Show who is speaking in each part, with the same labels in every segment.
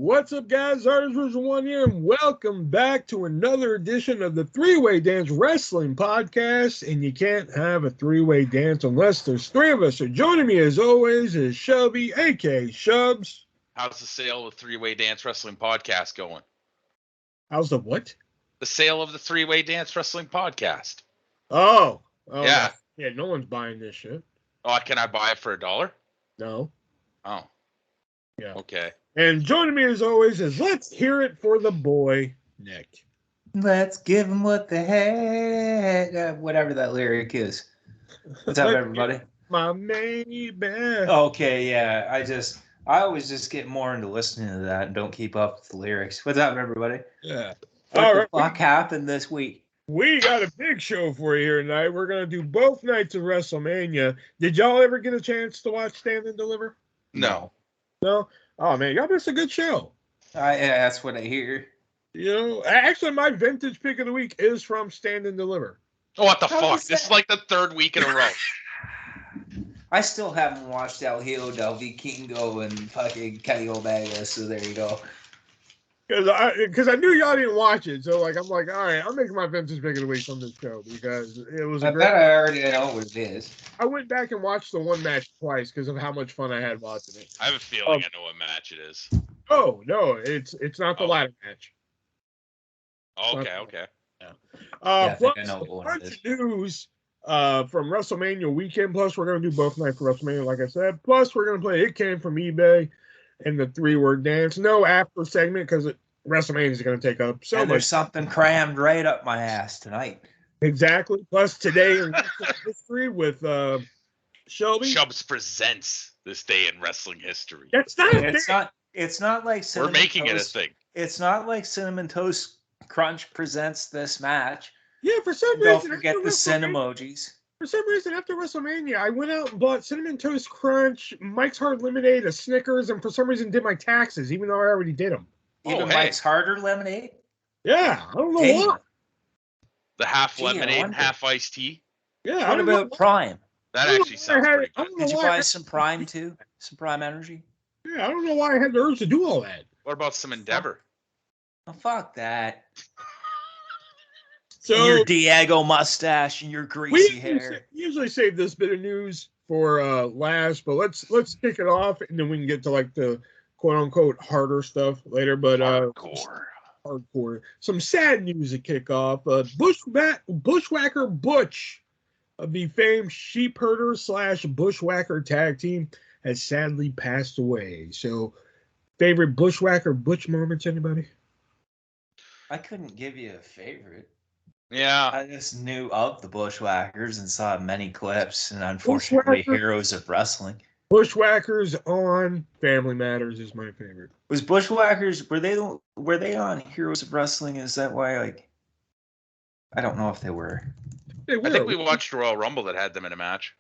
Speaker 1: What's up, guys? ArtistVersion1 here, and welcome back to another edition of the Three-Way Dance Wrestling Podcast. And you can't have a three-way dance unless there's three of us. So joining me, as always, is Shelby, a.k.a. Shubs.
Speaker 2: How's the sale of the Three-Way Dance Wrestling Podcast going?
Speaker 1: How's the what?
Speaker 2: The sale of the Three-Way Dance Wrestling Podcast.
Speaker 1: Oh,
Speaker 2: yeah.
Speaker 1: Yeah, no one's buying this shit.
Speaker 2: Oh, can I buy it for $1?
Speaker 1: No.
Speaker 2: Oh.
Speaker 1: Yeah.
Speaker 2: Okay.
Speaker 1: And joining me, as always, is Let's Hear It for the Boy, Nick.
Speaker 3: Let's give him what the heck, whatever that lyric is. What's up, everybody?
Speaker 1: My maybe.
Speaker 3: Okay, yeah. I always just get more into listening to that and don't keep up with the lyrics. What's up, everybody?
Speaker 1: Yeah.
Speaker 3: What the fuck happened this week?
Speaker 1: We got a big show for you here tonight. We're going to do both nights of WrestleMania. Did y'all ever get a chance to watch Stand and Deliver?
Speaker 2: No.
Speaker 1: No? Oh, man, y'all missed a good show.
Speaker 3: Yeah, that's what I hear.
Speaker 1: You know, actually, my vintage pick of the week is from Stand and Deliver.
Speaker 2: Oh, what the fuck? This is like the third week in a row.
Speaker 3: I still haven't watched El Hijo del Vikingo and fucking Kenny Omega, so there you go.
Speaker 1: Because I knew y'all didn't watch it, so I'm like, all right, I'm making my vintage pick of the week from this show because it was.
Speaker 3: I bet I already know what it is.
Speaker 1: I went back and watched the one match twice because of how much fun I had watching it.
Speaker 2: I have a feeling I know what match it is.
Speaker 1: Oh no, it's not the ladder match.
Speaker 2: Okay.
Speaker 1: Yeah. Plus,
Speaker 3: I know
Speaker 1: a bunch of news from WrestleMania weekend. Plus, we're going to do both nights for WrestleMania, like I said. Plus, we're going to play It Came From eBay and the three-word dance. No after segment because WrestleMania is going to take up so much.
Speaker 3: There's something crammed right up my ass tonight.
Speaker 1: Exactly. Plus, today in history with Shelby.
Speaker 2: Shubs presents this day in wrestling history.
Speaker 1: That's not a thing.
Speaker 3: It's not like
Speaker 2: we're making it a thing.
Speaker 3: It's not like Cinnamon Toast Crunch presents this match.
Speaker 1: Yeah, for some reason.
Speaker 3: Don't forget the sin emojis.
Speaker 1: For some reason, after WrestleMania, I went out and bought Cinnamon Toast Crunch, Mike's Hard Lemonade, a Snickers, and for some reason did my taxes, even though I already did them.
Speaker 3: Even Mike's Harder Lemonade?
Speaker 1: Yeah, I don't know why.
Speaker 2: The half lemonade, half iced tea?
Speaker 1: Yeah.
Speaker 3: What about Prime?
Speaker 2: That actually sounds pretty good.
Speaker 3: Did you buy some Prime, too? Some Prime Energy?
Speaker 1: Yeah, I don't know why I had the urge to do all that.
Speaker 2: What about some Endeavor?
Speaker 3: Oh, fuck that.
Speaker 1: So,
Speaker 3: and your Diego mustache and your greasy hair.
Speaker 1: We usually save this bit of news for last, but let's kick it off, and then we can get to like the quote-unquote harder stuff later. But hardcore. Some sad news to kick off. Bushwhacker Butch of the famed sheep herder / bushwhacker tag team has sadly passed away. So, favorite Bushwhacker Butch moments, anybody?
Speaker 3: I couldn't give you a favorite.
Speaker 2: Yeah.
Speaker 3: I just knew of the Bushwhackers and saw many clips, and unfortunately, Heroes of Wrestling.
Speaker 1: Bushwhackers on Family Matters is my favorite.
Speaker 3: Was Bushwhackers, were they on Heroes of Wrestling? Is that why, like, I don't know if they were.
Speaker 2: I think we watched Royal Rumble that had them in a match.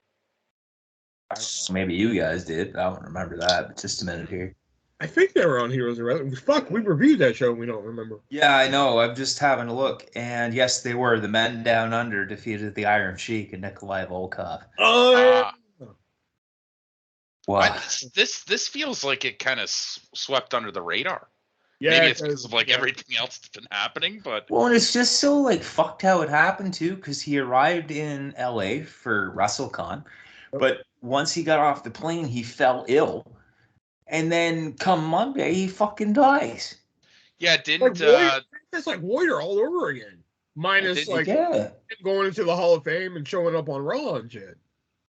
Speaker 3: I don't know, maybe you guys did. I don't remember that, but just a minute here.
Speaker 1: I think they were on Heroes of Wrestling. Fuck, we reviewed that show and we don't remember.
Speaker 3: Yeah, I know. I'm just having a look. And yes, they were. The Men Down Under defeated the Iron Sheik and Nikolai Volkov.
Speaker 1: Oh, yeah.
Speaker 3: Wow.
Speaker 2: This feels like it kind of swept under the radar.
Speaker 1: Yeah,
Speaker 2: maybe it's because of like everything else that's been happening, but
Speaker 3: well, and it's just so like fucked how it happened too, because he arrived in LA for WrestleCon, but once he got off the plane, he fell ill, and then come Monday, he fucking dies.
Speaker 2: Yeah, didn't
Speaker 1: it's like Warrior all over again, minus going into the Hall of Fame and showing up on Raw and shit.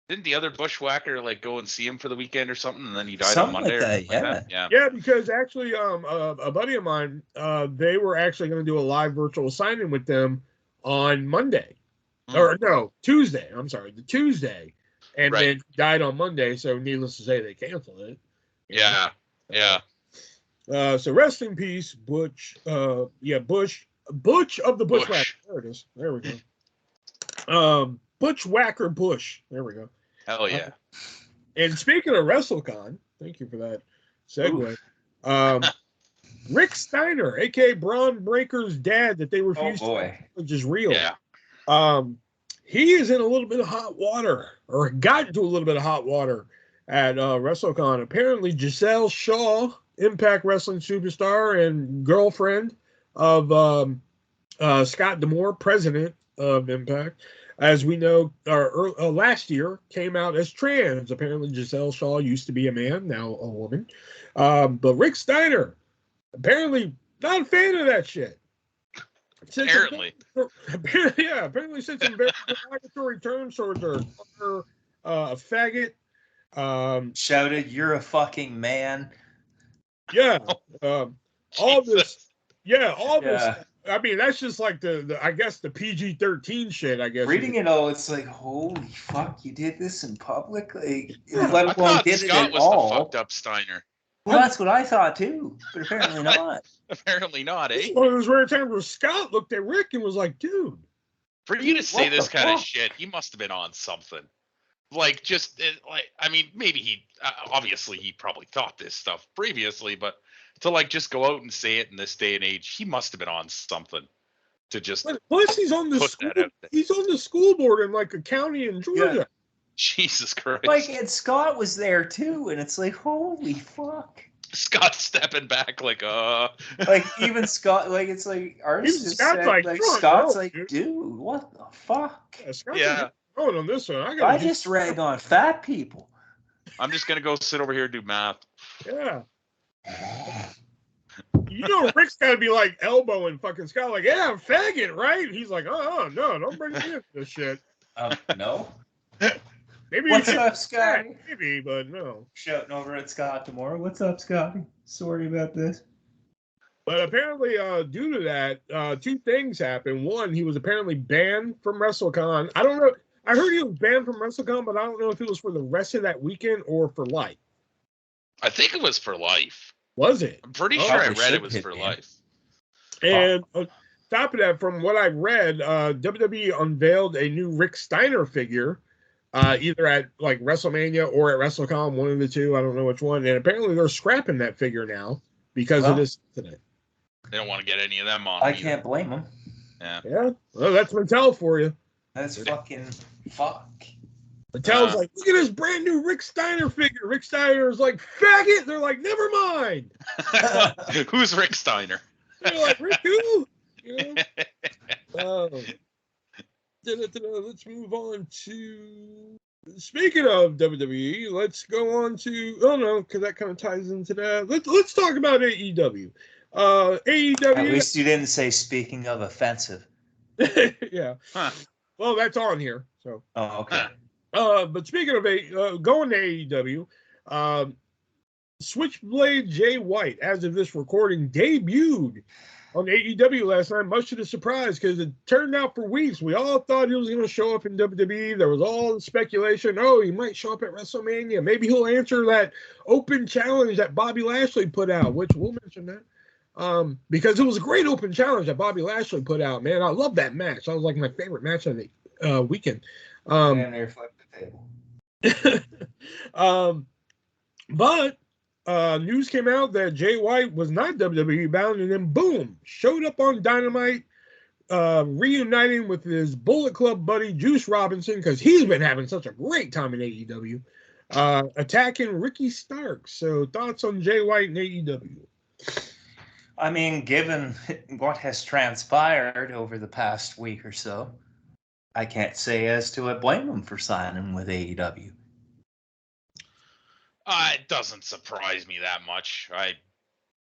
Speaker 2: Didn't the other Bushwhacker like go and see him for the weekend or something, and then he died
Speaker 3: something
Speaker 2: on Monday?
Speaker 3: Like that,
Speaker 1: yeah, because actually, a buddy of mine, they were actually going to do a live virtual signing with them on Monday, or no, Tuesday. I'm sorry, the Tuesday, and then died on Monday. So, needless to say, they canceled it.
Speaker 2: Yeah.
Speaker 1: So, rest in peace, Butch. Butch of the Bushwhacker. There it is. There we go. Bushwhacker Bush. There we go.
Speaker 2: Hell yeah.
Speaker 1: And speaking of WrestleCon, thank you for that segue. Rick Steiner, a.k.a. Braun Breaker's dad, that they refused to, which is real.
Speaker 2: Yeah.
Speaker 1: He is in a little bit of hot water, or got into a little bit of hot water at WrestleCon. Apparently, Giselle Shaw Impact Wrestling superstar and girlfriend of Scott D'Amore, president of Impact, as we know, last year came out as trans. Apparently, Giselle Shaw used to be a man, now a woman. But Rick Steiner, apparently not a fan of that shit.
Speaker 2: Apparently.
Speaker 1: Apparently said some very derogatory terms towards her, a faggot.
Speaker 3: Shouted, "You're a fucking man."
Speaker 1: Yeah. All this.
Speaker 2: Jesus.
Speaker 1: All this. I mean, that's just like the I guess the PG-13 shit, I guess.
Speaker 3: Reading it all, it's like, holy fuck, you did this in public? Like,
Speaker 1: Yeah.
Speaker 3: let
Speaker 2: I
Speaker 3: alone
Speaker 2: thought
Speaker 3: did
Speaker 2: Scott
Speaker 3: it at
Speaker 2: was
Speaker 3: all.
Speaker 2: the fucked up Steiner.
Speaker 3: Well, that's what I thought too, but apparently not.
Speaker 2: Apparently not,
Speaker 1: It's
Speaker 2: eh?
Speaker 1: one of those rare times where Scott looked at Rick and was like, dude.
Speaker 2: For you to say
Speaker 3: What
Speaker 2: this
Speaker 3: the
Speaker 2: kind of
Speaker 3: fuck?
Speaker 2: shit, he must have been on something. Like, just, like, I mean, maybe he, obviously he probably thought this stuff previously, but to, like, just go out and say it in this day and age, he must have been on something to just
Speaker 1: Plus, he's on the
Speaker 2: put
Speaker 1: school,
Speaker 2: that out there.
Speaker 1: he's on the school board in like a county in Georgia.
Speaker 3: Yeah.
Speaker 2: Jesus Christ.
Speaker 3: Like, and Scott was there too, and it's like, holy fuck.
Speaker 2: Scott stepping back like,
Speaker 3: Like, even Scott, like, it's like, artists
Speaker 1: Even
Speaker 3: just
Speaker 1: Scott's
Speaker 3: said,
Speaker 1: like,
Speaker 3: like,
Speaker 1: "Come on,
Speaker 3: Scott's
Speaker 1: bro,
Speaker 3: like,
Speaker 1: dude."
Speaker 3: dude, what the fuck?
Speaker 1: Scott's
Speaker 2: Yeah.
Speaker 1: like, going on this one.
Speaker 3: I just rag on fat people.
Speaker 2: I'm just going to go sit over here and do math.
Speaker 1: Yeah. You know, Rick's got to be like elbowing fucking Scott, like, yeah, I'm faggot, right? And he's like, oh, no, don't bring me into this shit.
Speaker 3: No.
Speaker 1: Maybe
Speaker 3: What's
Speaker 1: you
Speaker 3: up,
Speaker 1: can-
Speaker 3: Scotty?
Speaker 1: Maybe, but no.
Speaker 3: Shouting over at Scott tomorrow. What's up, Scotty? Sorry about this.
Speaker 1: But apparently, due to that, two things happened. One, he was apparently banned from WrestleCon. I don't know. I heard he was banned from WrestleCon, but I don't know if it was for the rest of that weekend or for life.
Speaker 2: I think it was for life.
Speaker 1: Was it?
Speaker 2: I'm pretty
Speaker 1: Oh,
Speaker 2: sure I
Speaker 3: probably
Speaker 2: read it
Speaker 3: should
Speaker 2: was
Speaker 3: hit
Speaker 2: for
Speaker 3: me.
Speaker 2: life.
Speaker 1: And on top of that, from what I read, WWE unveiled a new Rick Steiner figure, either at like WrestleMania or at WrestleCon, one of the two. I don't know which one. And apparently they're scrapping that figure now because of this incident.
Speaker 2: They don't want to get any of them on.
Speaker 3: I
Speaker 2: either.
Speaker 3: can't blame him.
Speaker 2: Yeah.
Speaker 1: Yeah, well, that's Mattel for you.
Speaker 3: That's fucking fuck.
Speaker 1: Mattel's like, look at this brand new Rick Steiner figure. Rick Steiner is like, faggot. They're like, never mind.
Speaker 2: Who's Rick Steiner?
Speaker 1: They're like, Rick who? You know? Let's move on to. Speaking of WWE, let's go on to. Oh no, because that kind of ties into that. Let's talk about AEW. AEW.
Speaker 3: At least you didn't say speaking of offensive.
Speaker 1: Yeah.
Speaker 2: Huh.
Speaker 1: Well, that's on here. So.
Speaker 3: Oh, okay.
Speaker 1: But speaking of going to AEW, Switchblade Jay White, as of this recording, debuted on AEW last night, much to the surprise, because it turned out for weeks. We all thought he was going to show up in WWE. There was all the speculation, oh, he might show up at WrestleMania. Maybe he'll answer that open challenge that Bobby Lashley put out, which we'll mention that. Because it was a great open challenge that Bobby Lashley put out, man. I love that match. That was like my favorite match of the weekend.
Speaker 3: And they flip the table.
Speaker 1: But news came out that Jay White was not WWE bound, and then boom, showed up on Dynamite, reuniting with his Bullet Club buddy Juice Robinson, because he's been having such a great time in AEW, attacking Ricky Starks. So thoughts on Jay White and AEW?
Speaker 3: I mean, given what has transpired over the past week or so, I can't say as to I blame him for signing with AEW.
Speaker 2: It doesn't surprise me that much. I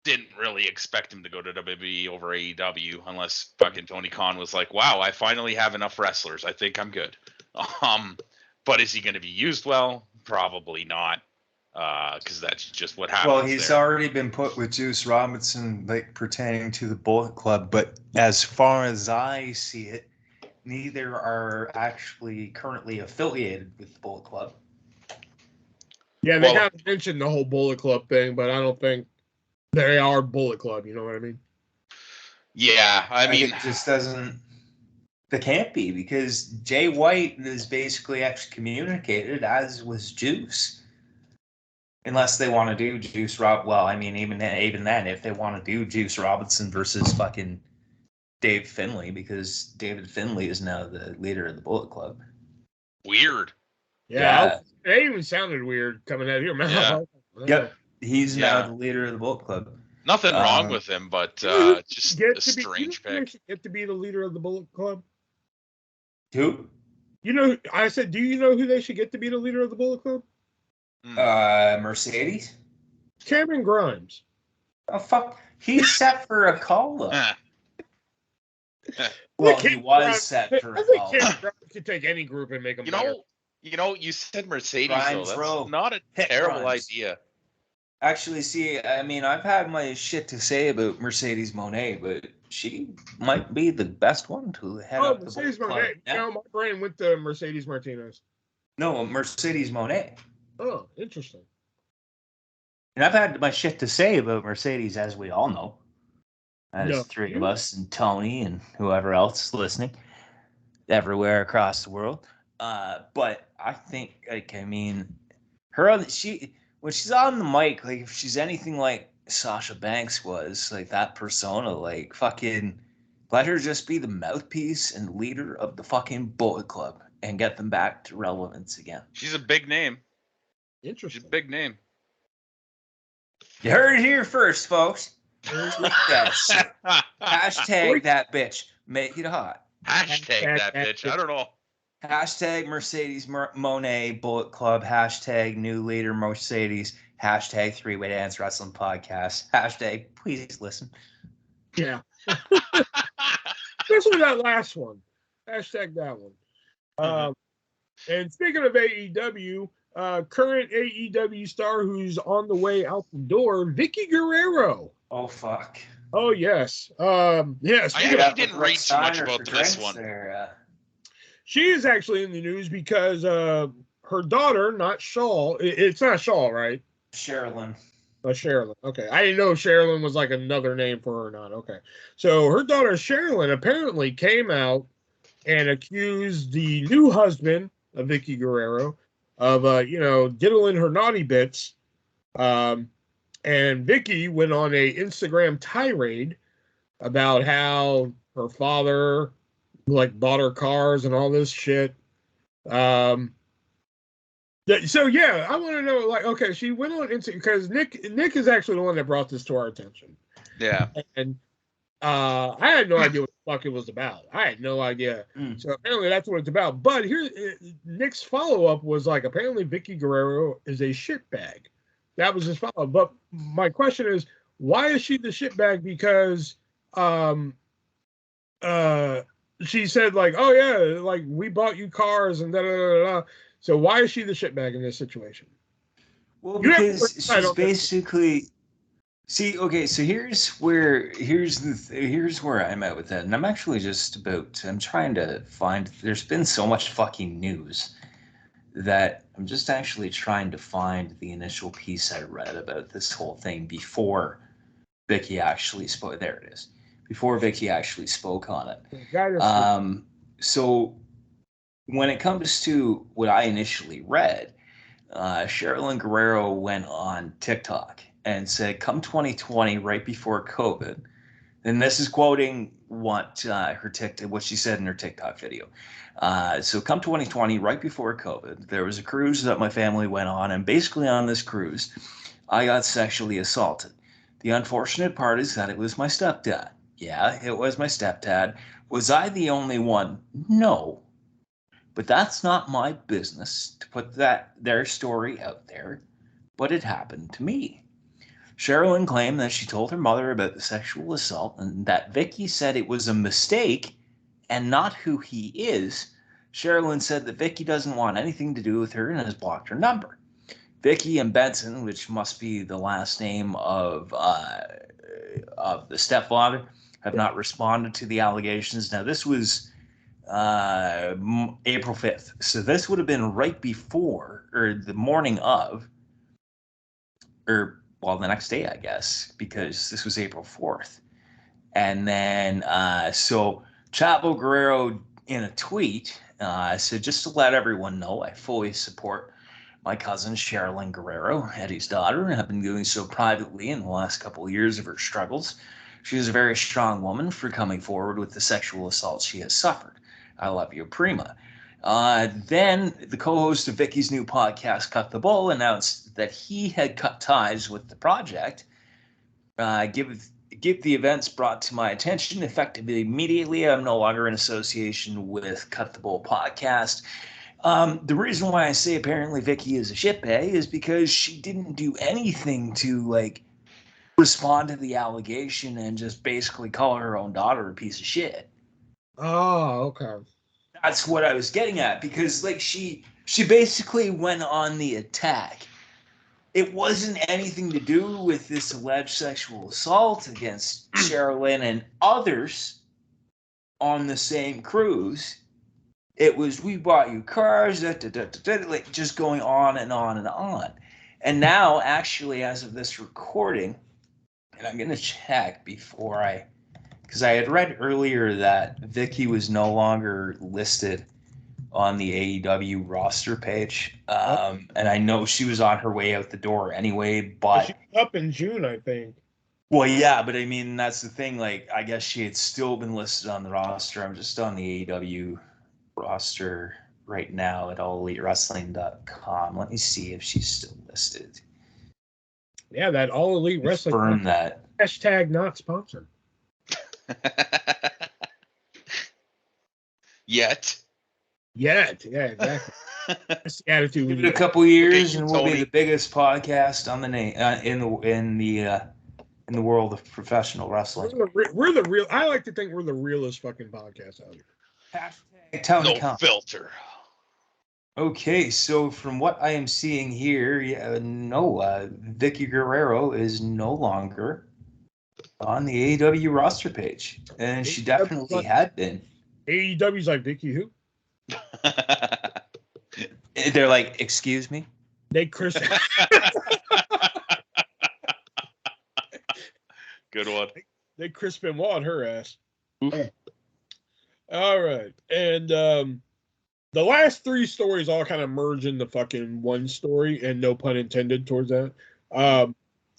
Speaker 2: didn't really expect him to go to WWE over AEW unless fucking Tony Khan was like, wow, I finally have enough wrestlers. I think I'm good. But is he going to be used well? Probably not. Because that's just what happens.
Speaker 3: Well, he's already been put with Juice Robinson, like pertaining to the Bullet Club. But as far as I see it, neither are actually currently affiliated with the Bullet Club.
Speaker 1: Yeah, they kind of mentioned the whole Bullet Club thing, but I don't think they are Bullet Club. You know what I mean?
Speaker 2: Yeah, I mean,
Speaker 3: it just doesn't. They can't be, because Jay White is basically excommunicated, as was Juice. Unless they want to do Juice well, I mean, even then, if they want to do Juice Robinson versus fucking Dave Finlay, because David Finlay is now the leader of the Bullet Club.
Speaker 2: Weird.
Speaker 1: Yeah. It even sounded weird coming out of your mouth.
Speaker 2: Yeah.
Speaker 3: Yep. He's now the leader of the Bullet Club.
Speaker 2: Nothing wrong with him, but just a strange pick.
Speaker 1: Get to be the leader of the Bullet Club.
Speaker 3: Who?
Speaker 1: You know, I said, do you know who they should get to be the leader of the Bullet Club?
Speaker 3: Mercedes?
Speaker 1: Cameron Grimes.
Speaker 3: Oh, fuck. He's set for a call-up. Well, he was set for a call-up.
Speaker 1: I think Cameron Grimes could take any group and make them better.
Speaker 2: You said Mercedes,
Speaker 3: Grimes,
Speaker 2: though. That's not a terrible idea.
Speaker 3: Actually, see, I mean, I've had my shit to say about Mercedes Moné, but she might be the best one to head up
Speaker 1: Mercedes
Speaker 3: the Bullet
Speaker 1: Moné.
Speaker 3: Club. Yeah.
Speaker 1: No, my brain went to Mercedes Martinez.
Speaker 3: No, Mercedes Moné.
Speaker 1: Oh, interesting.
Speaker 3: And I've had my shit to say about Mercedes, as we all know. As three of us and Tony and whoever else listening everywhere across the world. But I think, when she's on the mic, like, if she's anything like Sasha Banks was, like that persona, like, fucking let her just be the mouthpiece and leader of the fucking Bullet Club and get them back to relevance again.
Speaker 2: She's a big name.
Speaker 1: Interesting.
Speaker 2: She's a big name.
Speaker 3: You heard it here first, folks. Hashtag that bitch. Make it hot.
Speaker 2: Hashtag that bitch. I don't know.
Speaker 3: Hashtag Mercedes Moné Bullet Club. Hashtag new leader Mercedes. Hashtag three-way dance wrestling podcast. Hashtag please listen.
Speaker 1: Yeah. Especially that last one. Hashtag that one. And speaking of AEW, current AEW star who's on the way out the door, Vicky Guerrero.
Speaker 3: Oh, fuck.
Speaker 1: Oh, yes. Yes.
Speaker 2: I didn't read too much about this one.
Speaker 1: She is actually in the news because her daughter, not Shaw. It's not Shaw, right?
Speaker 3: Sherilyn.
Speaker 1: Sherilyn. Okay. I didn't know Sherilyn was like another name for her or not. Okay. So her daughter, Sherilyn, apparently came out and accused the new husband of Vicky Guerrero of, diddling her naughty bits. And Vicky went on a Instagram tirade about how her father bought her cars and all this shit. I want to know, okay, she went on Instagram because Nick is actually the one that brought this to our attention.
Speaker 2: Yeah.
Speaker 1: And I had no idea what the fuck it was about. I had no idea. So apparently that's what it's about. But here, Nick's follow-up was apparently Vicky Guerrero is a shitbag. That was his follow-up. But my question is, why is she the shitbag? Because she said we bought you cars and da da da da. So why is she the shitbag in this situation?
Speaker 3: Well, because she's basically so here's where I'm at with that, and I'm actually I'm trying to find. There's been so much fucking news that I'm just actually trying to find the initial piece I read about this whole thing before Vicky actually spoke. There it is. Before Vicky actually spoke on it. So when it comes to what I initially read, Sherilyn Guerrero went on TikTok and said, come 2020, right before COVID, and this is quoting what she said in her TikTok video. So come 2020, right before COVID, there was a cruise that my family went on, and basically on this cruise, I got sexually assaulted. The unfortunate part is that it was my stepdad. Yeah, it was my stepdad. Was I the only one? No. But that's not my business to put their story out there. But it happened to me. Sherilyn claimed that she told her mother about the sexual assault and that Vicky said it was a mistake and not who he is. Sherilyn said that Vicky doesn't want anything to do with her and has blocked her number. Vicky and Benson, which must be the last name of the stepfather, have not responded to the allegations. Now, this was April 5th. So this would have been right before, or the morning of, the next day, I guess, because this was April 4th. And then, so Chavo Guerrero in a tweet said, just to let everyone know, I fully support my cousin Sherilyn Guerrero, Eddie's daughter, and have been doing so privately in the last couple of years of her struggles. She is a very strong woman for coming forward with the sexual assault she has suffered. I love you, Prima. Then the co-host of Vicky's new podcast, Cut the Bull, announced that he had cut ties with the project. Give the events brought to my attention effective immediately. I'm no longer in association with Cut the Bull podcast. The reason why I say apparently Vicky is a shitbag is because she didn't do anything to respond to the allegation and just basically call her own daughter a piece of shit.
Speaker 1: Oh, okay.
Speaker 3: That's what I was getting at, because she basically went on the attack. It wasn't anything to do with this alleged sexual assault against Sherilyn and others on the same cruise. It was, we bought you cars, just going on and on and on. And now, actually, as of this recording, and I'm going to check because I had read earlier that Vicky was no longer listed on the AEW roster page. And I know she was on her way out the door anyway, but
Speaker 1: she's up in June, I think.
Speaker 3: Well, yeah, but I mean, that's the thing. I guess she had still been listed on the roster. I'm just on the AEW roster right now at allelitewrestling.com. Let me see if she's still listed.
Speaker 1: Yeah, that All Elite Wrestling.
Speaker 3: Confirm that.
Speaker 1: Hashtag not sponsored.
Speaker 2: Yet.
Speaker 1: Yeah, exactly. That's the attitude.
Speaker 3: Give it a couple years, and we'll be the biggest podcast on the in the world of professional wrestling.
Speaker 1: We're the real. I like to think we're the realest fucking podcast out here.
Speaker 3: Hashtag Tony
Speaker 2: no filter.
Speaker 3: Okay, so from what I am seeing here, Vicky Guerrero is no longer on the AEW roster page, and she definitely had been.
Speaker 1: AEW's like, Vicky who?
Speaker 3: They're like, excuse me?
Speaker 1: Chris.
Speaker 2: Good one.
Speaker 1: They Chris Benoit her ass. All right, and the last three stories all kind of merge into fucking one story, and no pun intended towards that.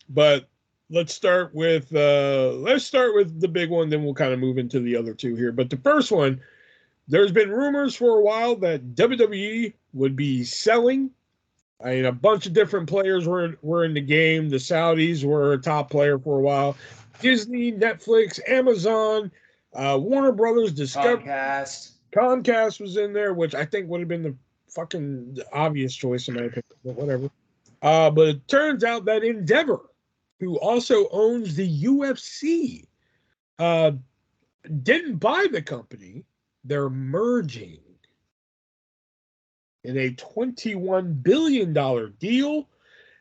Speaker 1: But let's start with the big one, then we'll kind of move into the other two here. But the first one, there's been rumors for a while that WWE would be selling. I mean, a bunch of different players were in the game. The Saudis were a top player for a while. Disney, Netflix, Amazon, Warner Brothers, Discovery. Comcast was in there, which I think would have been the fucking obvious choice in my opinion, but whatever. But it turns out that Endeavor, who also owns the UFC, didn't buy the company. They're merging in a $21 billion deal.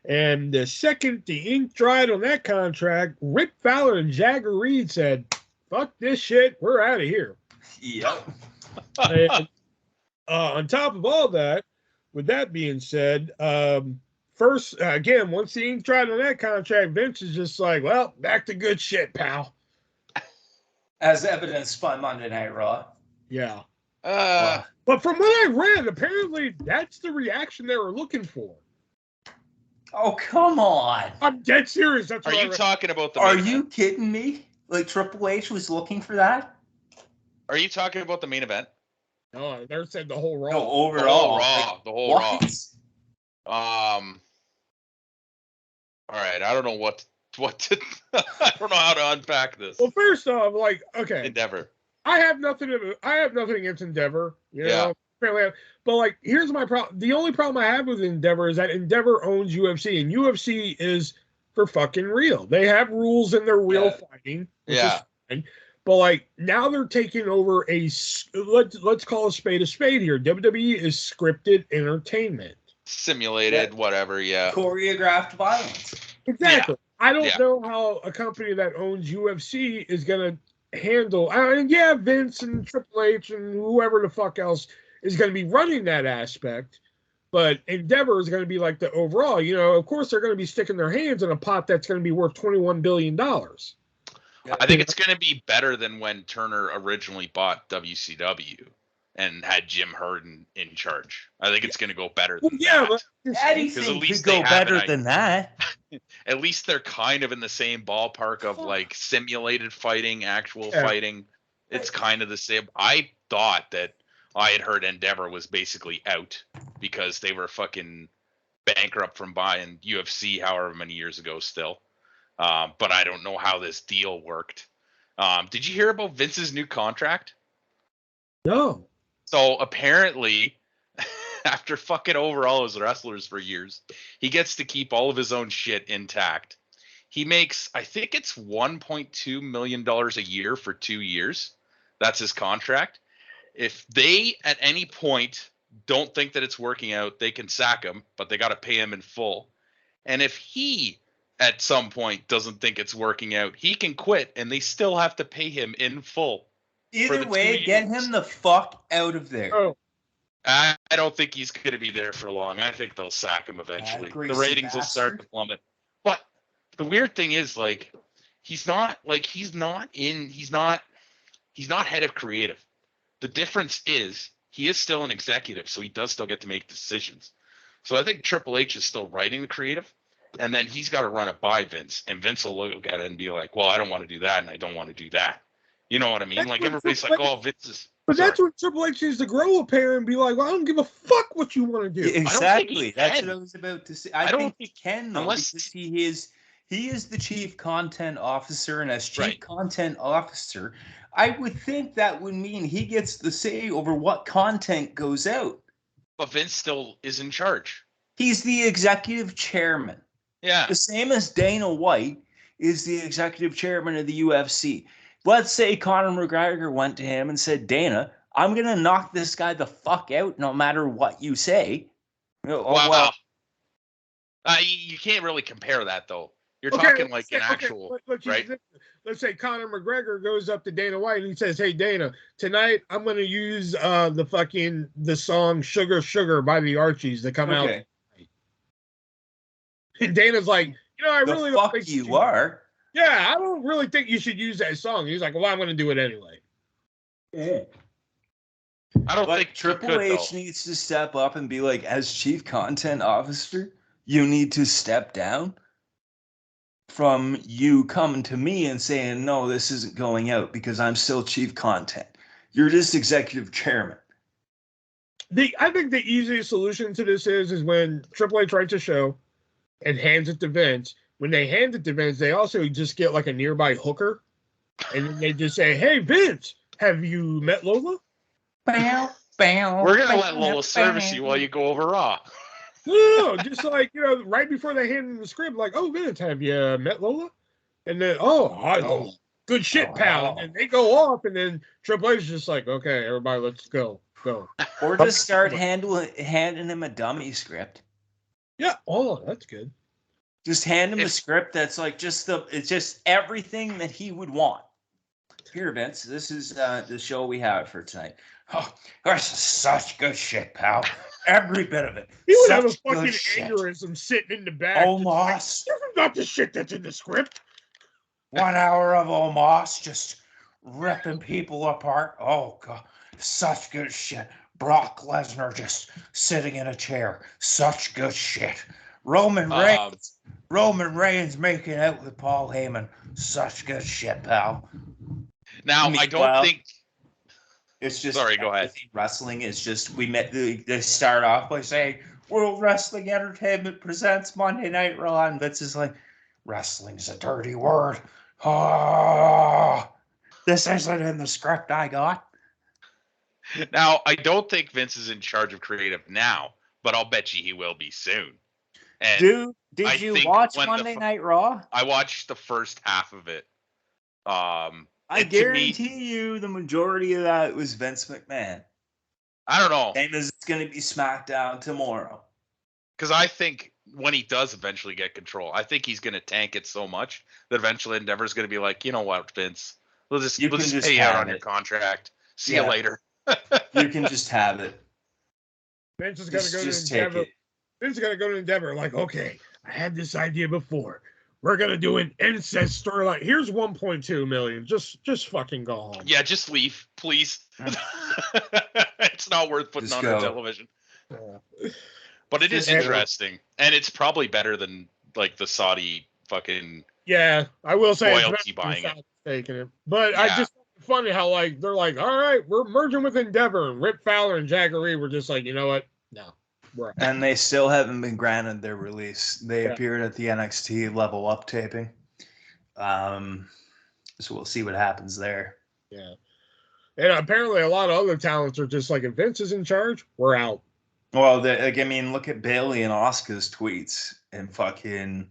Speaker 1: And the second the ink dried on that contract, Rick Fowler and Jagger Reed said, fuck this shit, we're out of here.
Speaker 3: Yep.
Speaker 1: And, on top of all that, with that being said, first, again, once the ink dried on that contract, Vince is just like, well, back to good shit, pal.
Speaker 3: As evidenced by Monday Night Raw.
Speaker 1: Yeah. But from what I read, apparently that's the reaction they were looking for.
Speaker 3: Oh, come on.
Speaker 1: I'm dead serious. That's
Speaker 2: Are you talking about the
Speaker 3: Are you kidding me? Like Triple H was looking for that?
Speaker 2: Are you talking about the main event?
Speaker 1: No, I never said the whole Raw.
Speaker 3: No, overall.
Speaker 2: The whole Raw. All right, I don't know what to I don't know how to unpack this.
Speaker 1: Well, first off, okay.
Speaker 2: Endeavor.
Speaker 1: I have nothing against Endeavor, know. Yeah. But here's my problem. The only problem I have with Endeavor is that Endeavor owns UFC, and UFC is for fucking real. They have rules and they're real fighting. Which is fine. But now they're taking over let's call a spade here. WWE is scripted entertainment.
Speaker 2: Simulated, whatever, yeah.
Speaker 3: Choreographed violence.
Speaker 1: Exactly. Yeah. I don't know how a company that owns UFC is going to handle. Vince and Triple H and whoever the fuck else is going to be running that aspect, but Endeavor is going to be the overall. Of course, they're going to be sticking their hands in a pot that's going to be worth $21 billion.
Speaker 2: I think it's going to be better than when Turner originally bought WCW and had Jim Herd in charge. I think it's going to go better than that.
Speaker 3: Anything at least could go better than that.
Speaker 2: At least they're kind of in the same ballpark of simulated fighting, actual fighting. It's kind of the same. I thought that I had heard Endeavor was basically out because they were fucking bankrupt from buying UFC however many years ago still. But I don't know how this deal worked. Did you hear about Vince's new contract?
Speaker 1: No.
Speaker 2: So apparently, after fucking over all his wrestlers for years, he gets to keep all of his own shit intact. He makes, I think it's $1.2 million a year for 2 years. That's his contract. If they at any point don't think that it's working out, they can sack him, but they got to pay him in full. And if he at some point doesn't think it's working out, he can quit and they still have to pay him in full.
Speaker 3: Either way, get him the fuck out of there.
Speaker 1: Oh.
Speaker 2: I don't think he's going to be there for long. I think they'll sack him eventually. The ratings will start to plummet. But the weird thing is, like, he's not head of creative. The difference is he is still an executive, so he does still get to make decisions. So I think Triple H is still writing the creative, and then he's got to run it by Vince, and Vince will look at it and be like, well, I don't want to do that, and I don't want to do that. You know what I mean? Like, everybody's like, oh, Vince is...
Speaker 1: But that's when Triple H needs to grow a pair and be like, well, I don't give a fuck what you want to do.
Speaker 3: Exactly. That's what I was about to say. I think he can, though,
Speaker 2: unless
Speaker 3: because he is the chief content officer, and as chief content officer, I would think that would mean he gets the say over what content goes out.
Speaker 2: But Vince still is in charge.
Speaker 3: He's the executive chairman.
Speaker 2: Yeah.
Speaker 3: The same as Dana White is the executive chairman of the UFC. Let's say Conor McGregor went to him and said, Dana, I'm going to knock this guy the fuck out no matter what you say.
Speaker 2: Wow. You can't really compare that, though. You're talking like an actual, right?
Speaker 1: Let's say Conor McGregor goes up to Dana White and he says, hey, Dana, tonight I'm going to use the song Sugar Sugar by the Archies to come out. And Dana's like, I really don't think
Speaker 3: you are.
Speaker 1: Yeah, I don't really think you should use that song. He's like, well, I'm going to do it anyway.
Speaker 3: Yeah.
Speaker 2: I don't think
Speaker 3: Triple H needs to step up and be like, as chief content officer, you need to step down from you coming to me and saying, no, this isn't going out because I'm still chief content. You're just executive chairman.
Speaker 1: I think the easiest solution to this is when Triple H writes a show and hands it to Vince. When they hand it to Vince, they also just get like a nearby hooker. And then they just say, hey, Vince, have you met Lola?
Speaker 3: Bow, bow,
Speaker 2: we're going to let Lola service you while you go over Raw.
Speaker 1: No, just like, right before they hand him the script, like, oh, Vince, have you met Lola? And then, hi, Lola. Good shit, pal. And then they go off, and then Triple H is just like, okay, everybody, let's go.
Speaker 3: Or just start handing him a dummy script.
Speaker 1: Yeah, that's good.
Speaker 3: Just hand him a script that's like it's just everything that he would want. Here, Vince, this is the show we have for tonight. Oh, this is such good shit, pal. Every bit of it.
Speaker 1: He would have a fucking aneurysm sitting in the back.
Speaker 3: Omos.
Speaker 1: This is not the shit that's in the script.
Speaker 3: 1 hour of Omos just ripping people apart. Oh, God. Such good shit. Brock Lesnar just sitting in a chair. Such good shit. Roman Reigns making out with Paul Heyman. Such good shit, pal.
Speaker 2: Now, I don't think...
Speaker 3: It's just...
Speaker 2: Sorry, go ahead.
Speaker 3: Wrestling is just... They start off by saying, World Wrestling Entertainment presents Monday Night Raw. And Vince is like, wrestling's a dirty word. Oh, this isn't in the script I got.
Speaker 2: Now, I don't think Vince is in charge of creative now, but I'll bet you he will be soon. And
Speaker 3: Dude, did you watch Monday Night Raw?
Speaker 2: I watched the first half of it.
Speaker 3: I guarantee you the majority of that was Vince McMahon.
Speaker 2: I don't know.
Speaker 3: Same as it's going to be SmackDown tomorrow.
Speaker 2: Because I think when he does eventually get control, I think he's going to tank it so much that eventually Endeavor's going to be like, you know what, Vince? We'll just pay you out on your contract. See you later.
Speaker 3: You can just have it.
Speaker 1: Vince is going to go to Endeavor. Vince is going to go to Endeavor like, okay, I had this idea before. We're going to do an incest storyline. Here's 1.2 million. Just fucking go home.
Speaker 2: Yeah, just leave, please. It's not worth putting on the television. Yeah. But it is interesting. And it's probably better than like the Saudi fucking
Speaker 1: I will say
Speaker 2: royalty buying it.
Speaker 1: Taking it. But I just funny how like they're like, all right, we're merging with Endeavor, and Rip Fowler and Jackery were just like, you know what? No, we're out.
Speaker 3: And they still haven't been granted their release. They appeared at the NXT Level Up taping. So we'll see what happens there.
Speaker 1: Yeah. And apparently a lot of other talents are just like, if Vince is in charge, we're out.
Speaker 3: Well, like, I mean, look at Bailey and Asuka's tweets and fucking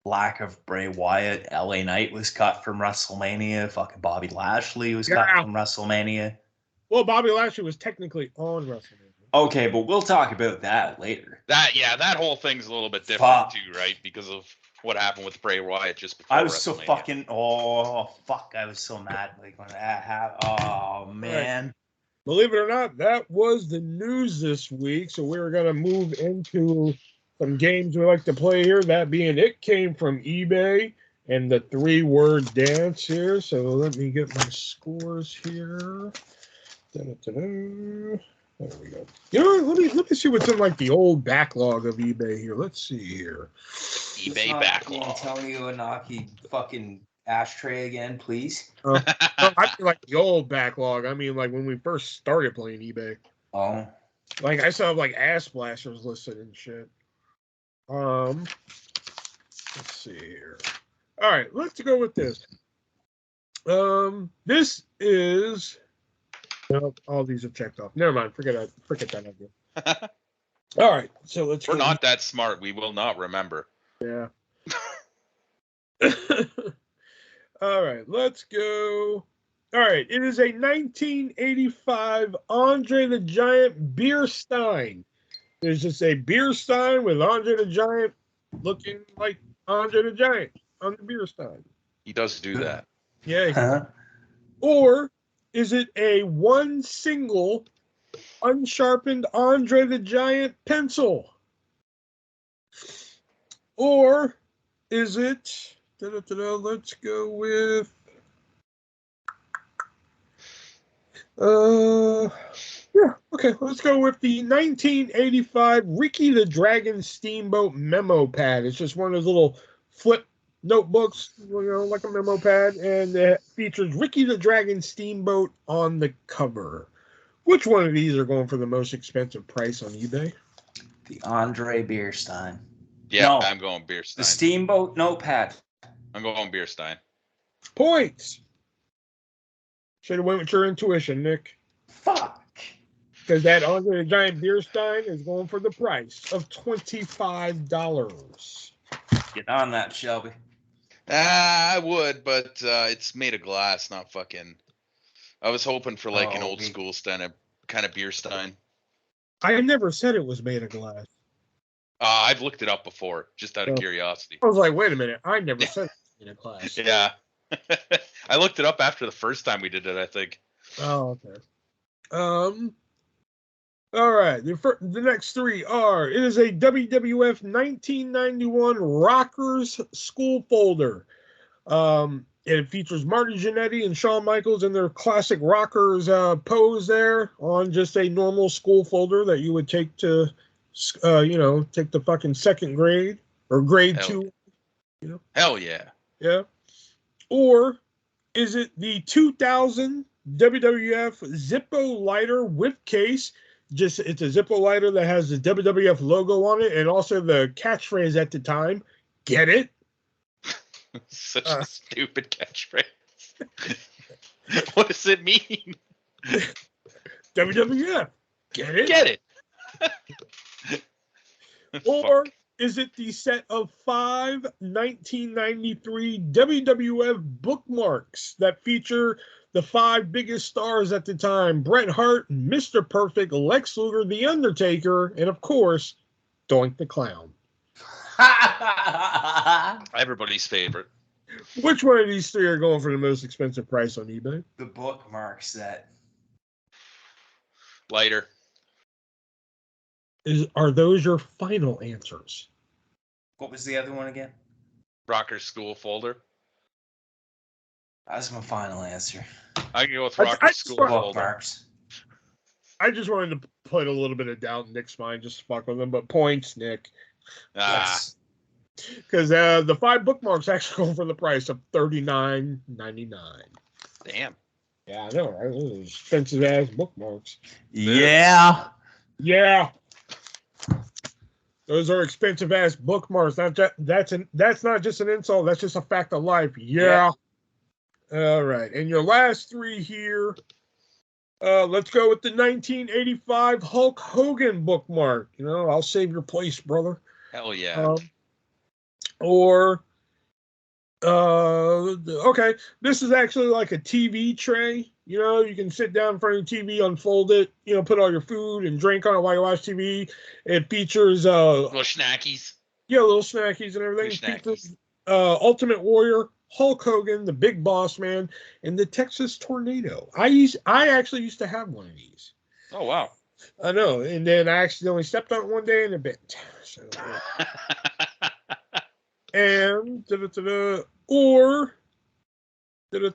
Speaker 3: lack of Bray Wyatt. LA Knight was cut from WrestleMania. Fucking Bobby Lashley was cut from WrestleMania.
Speaker 1: Well, Bobby Lashley was technically on WrestleMania.
Speaker 3: Okay, but we'll talk about that later.
Speaker 2: That whole thing's a little bit different too, right? Because of what happened with Bray Wyatt just before.
Speaker 3: I was so fucking I was so mad like when that happened. Oh man.
Speaker 1: Right. Believe it or not, that was the news this week. So we're gonna move into some games we like to play here. That being, it came from eBay and the 3-word dance here. So let me get my scores here. Da-da-da-da. There we go. You know what? Let me see what's in like the old backlog of eBay here. Let's see here.
Speaker 2: eBay backlog.
Speaker 3: Antonio Inaki fucking ashtray again, please.
Speaker 1: No, I mean like the old backlog. I mean like when we first started playing eBay.
Speaker 3: Oh.
Speaker 1: Like I still have like ass blasters listed and shit. Let's see here. All right, let's go with this. This is. Nope, all these are checked off. Never mind. Forget that idea. All right, so let's.
Speaker 2: We're not that smart. We will not remember.
Speaker 1: Yeah. All right, let's go. All right, it is a 1985 Andre the Giant beer stein. There's just a beer stein with Andre the Giant looking like Andre the Giant on the beer stein.
Speaker 2: He does do that.
Speaker 1: Yeah. Or is it a one single unsharpened Andre the Giant pencil? Or is it, let's go with, okay, let's go with the 1985 Ricky the Dragon Steamboat memo pad. It's just one of those little flip notebooks, like a memo pad, and it features Ricky the Dragon Steamboat on the cover. Which one of these are going for the most expensive price on eBay?
Speaker 3: The Andre Bierstein.
Speaker 2: Yeah, no, I'm going Bierstein.
Speaker 3: The Steamboat notepad.
Speaker 2: I'm going Bierstein.
Speaker 1: Points. Should have went with your intuition, Nick.
Speaker 3: Fuck.
Speaker 1: Because that Andre the Giant Bierstein is going for the price of $25.
Speaker 3: Get on that, Shelby.
Speaker 2: I would, but it's made of glass, not fucking. I was hoping for like an old school kind of beer stein.
Speaker 1: I never said it was made of glass.
Speaker 2: I've looked it up before, just out of curiosity.
Speaker 1: I was like, wait a minute, I never said it was made of glass.
Speaker 2: Yeah. I looked it up after the first time we did it, I think.
Speaker 1: Oh, okay. All right. The next three are, it is a WWF 1991 Rockers school folder. It features Marty Jannetty and Shawn Michaels in their classic Rockers pose there on just a normal school folder that you would take to, take the fucking second grade or grade 2.
Speaker 2: Hell yeah.
Speaker 1: Yeah. Or is it the 2000 WWF Zippo lighter whip case? It's a Zippo lighter that has the WWF logo on it and also the catchphrase at the time. Get it?
Speaker 2: Such a stupid catchphrase. What does it mean?
Speaker 1: WWF. Get it?
Speaker 2: Get it.
Speaker 1: Or is it the set of 5 1993 WWF bookmarks that feature the 5 biggest stars at the time: Bret Hart, Mr. Perfect, Lex Luger, The Undertaker, and of course, Doink the Clown?
Speaker 2: Everybody's favorite.
Speaker 1: Which one of these three are going for the most expensive price on eBay?
Speaker 3: The bookmark set.
Speaker 2: Lighter.
Speaker 1: Are those your final answers?
Speaker 3: What was the other one again?
Speaker 2: Rocker School folder.
Speaker 3: That's my final answer.
Speaker 2: I can go with Rocker School folder.
Speaker 3: Bookmarks.
Speaker 1: I just wanted to put a little bit of doubt in Nick's mind, just to fuck with him, but points, Nick. Because the 5 bookmarks actually go for the price of $39.99.
Speaker 2: Damn.
Speaker 1: Yeah, I know, right? Those expensive ass bookmarks.
Speaker 3: Yeah.
Speaker 1: Yeah. Those are expensive ass bookmarks. That's not just an insult. That's just a fact of life. Yeah. All right. And your last three here. Let's go with the 1985 Hulk Hogan bookmark. You know, I'll save your place, brother.
Speaker 2: Hell yeah.
Speaker 1: Or okay, this is actually like a TV tray. You know, you can sit down in front of the TV, unfold it, you know, put all your food and drink on it while you watch TV. It features
Speaker 2: little snackies.
Speaker 1: Yeah, little snackies and everything. It features Ultimate Warrior, Hulk Hogan, the Big Boss Man, and the Texas Tornado. I actually used to have one of these.
Speaker 2: Oh wow.
Speaker 1: I know, and then I accidentally stepped on it one day and it bent. So, and or is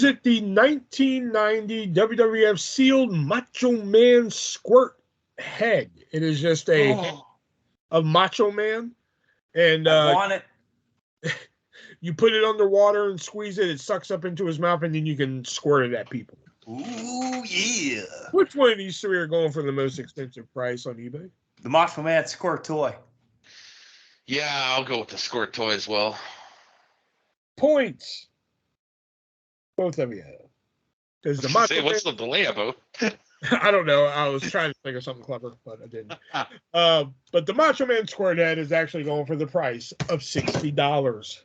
Speaker 1: it the 1990 WWF sealed Macho Man squirt head? It is just a head of Macho Man, and
Speaker 3: I want it.
Speaker 1: You put it underwater and squeeze it. It sucks up into his mouth, and then you can squirt it at people.
Speaker 3: Ooh yeah.
Speaker 1: Which one of these three are going for the most expensive price on eBay?
Speaker 3: The Macho Man squirt toy.
Speaker 2: Yeah, I'll go with the squirt toy as well.
Speaker 1: Points. Both of you. Because the
Speaker 2: What's the delay about?
Speaker 1: I don't know. I was trying to think of something clever, but I didn't. But the Macho Man squirt head is actually going for the price of $60.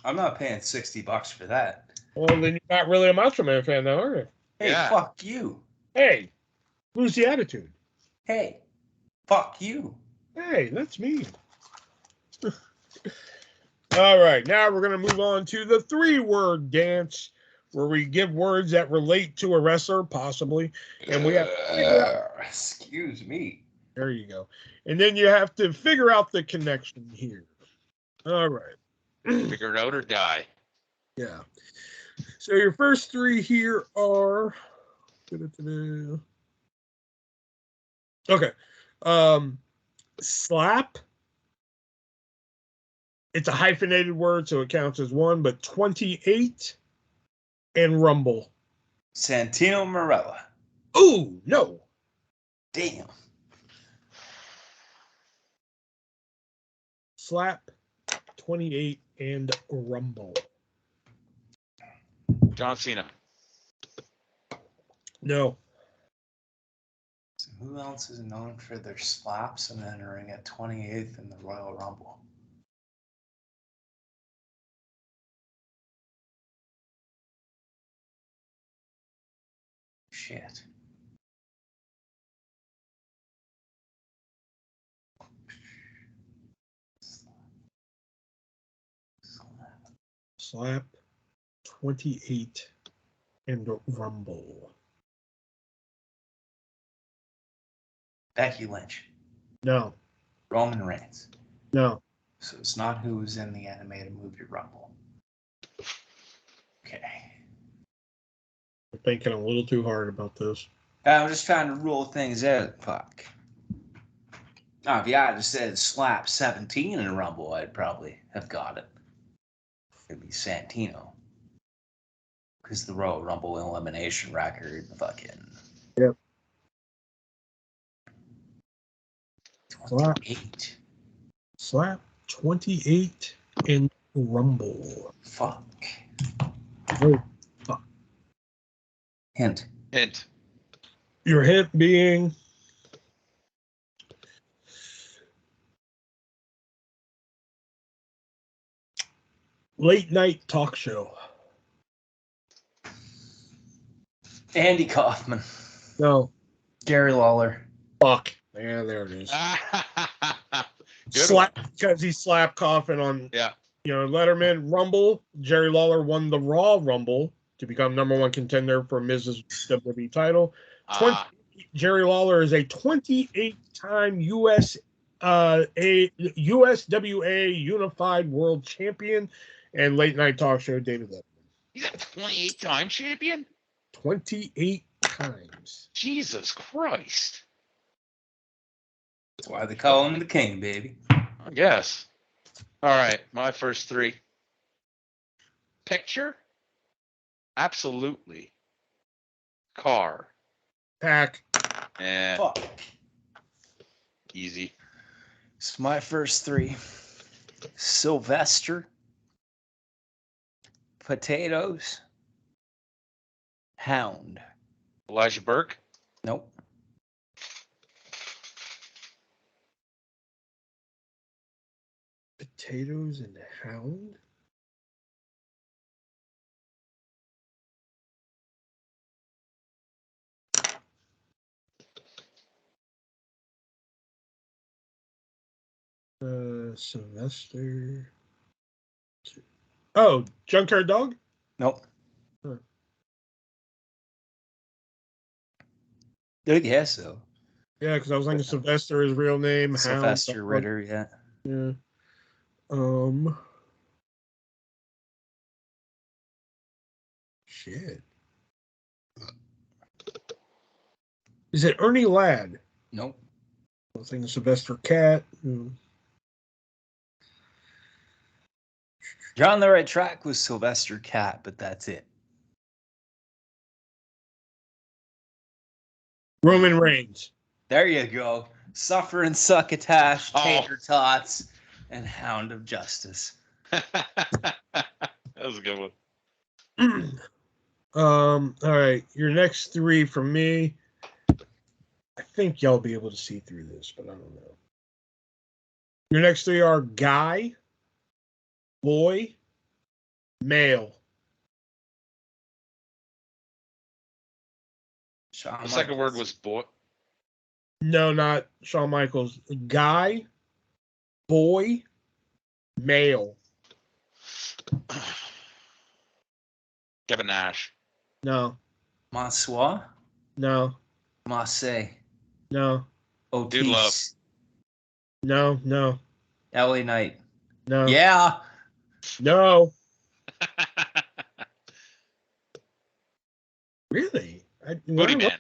Speaker 3: I'm not paying $60 for that.
Speaker 1: Well, then you're not really a Macho Man fan, though, are you?
Speaker 3: Hey, fuck you.
Speaker 1: Hey, lose the attitude.
Speaker 3: Hey, fuck you.
Speaker 1: Hey, that's me. All right, now we're going to move on to the 3-word dance, where we give words that relate to a wrestler, possibly, and we have to figure out.
Speaker 3: Excuse me.
Speaker 1: There you go. And then you have to figure out the connection here. All right.
Speaker 2: Figure it out or die.
Speaker 1: Yeah. So your first three here are. Okay. Slap. It's a hyphenated word, so it counts as one, but 28 and rumble.
Speaker 3: Santino Marella.
Speaker 1: Ooh, no.
Speaker 3: Damn.
Speaker 1: Slap, 28 and rumble.
Speaker 2: John Cena.
Speaker 1: No.
Speaker 3: So who else is known for their slaps and entering at 28th in the Royal Rumble? Shit.
Speaker 1: Slap, 28 and rumble.
Speaker 3: Becky Lynch.
Speaker 1: No.
Speaker 3: Roman Reigns.
Speaker 1: No.
Speaker 3: So it's not who's in the animated movie Rumble. Okay.
Speaker 1: I'm thinking a little too hard about this.
Speaker 3: I'm just trying to rule things out. Fuck. Now, if you had just said slap 17 in a Rumble, I'd probably have got it. It'd be Santino. Because the Royal Rumble elimination record, fucking.
Speaker 1: Yep.
Speaker 3: 28.
Speaker 1: Slap, 28 and rumble.
Speaker 3: Fuck.
Speaker 1: Oh, fuck.
Speaker 3: Hint.
Speaker 1: Your hint being late night talk show.
Speaker 3: Andy Kaufman.
Speaker 1: No.
Speaker 3: Gary Lawler.
Speaker 1: Fuck. Yeah, there it is. Slap, because he slapped Coffin on, Letterman. Rumble. Jerry Lawler won the Raw Rumble to become #1 contender for Mrs. WWE title. Jerry Lawler is a 28-time USWA Unified World Champion and late night talk show David Letterman.
Speaker 2: He's a 28-time champion?
Speaker 1: 28 times.
Speaker 2: Jesus Christ.
Speaker 3: That's why they call him the king, baby.
Speaker 2: I guess. All right, my first three. Picture? Absolutely. Car.
Speaker 1: Pack.
Speaker 2: Eh,
Speaker 3: Fuck.
Speaker 2: easy.
Speaker 3: It's my first three. Sylvester. Potatoes. Hound.
Speaker 2: Elijah Burke.
Speaker 3: Nope.
Speaker 1: Potatoes and hound. Sylvester. Oh, Junkyard Dog?
Speaker 3: Nope.
Speaker 1: Huh.
Speaker 3: Good guess, though.
Speaker 1: Yeah, because I was thinking Sylvester, his real name.
Speaker 3: Sylvester
Speaker 1: Hound.
Speaker 3: Ritter, yeah.
Speaker 1: Yeah. Shit. Is it Ernie Ladd?
Speaker 3: Nope.
Speaker 1: I was thinking Sylvester Cat.
Speaker 3: You're on the right track with Sylvester Cat, but that's it.
Speaker 1: Roman Reigns.
Speaker 3: There you go. Suffer and Succotash,
Speaker 2: Oh.
Speaker 3: Tater Tots, and Hound of Justice.
Speaker 2: That was a good one.
Speaker 1: All right. Your next three from me. I think y'all be able to see through this, but I don't know. Your next three are guy, boy, male.
Speaker 2: The second word was boy.
Speaker 1: No, not Shawn Michaels. Guy, boy, male.
Speaker 2: Kevin Nash.
Speaker 1: No,
Speaker 3: Maswa,
Speaker 1: no,
Speaker 3: Masse,
Speaker 1: no,
Speaker 2: Dude Love.
Speaker 3: Otis,
Speaker 1: no, no,
Speaker 3: LA Knight.
Speaker 1: no.
Speaker 3: Yeah.
Speaker 1: No. Really?
Speaker 2: Boogeyman.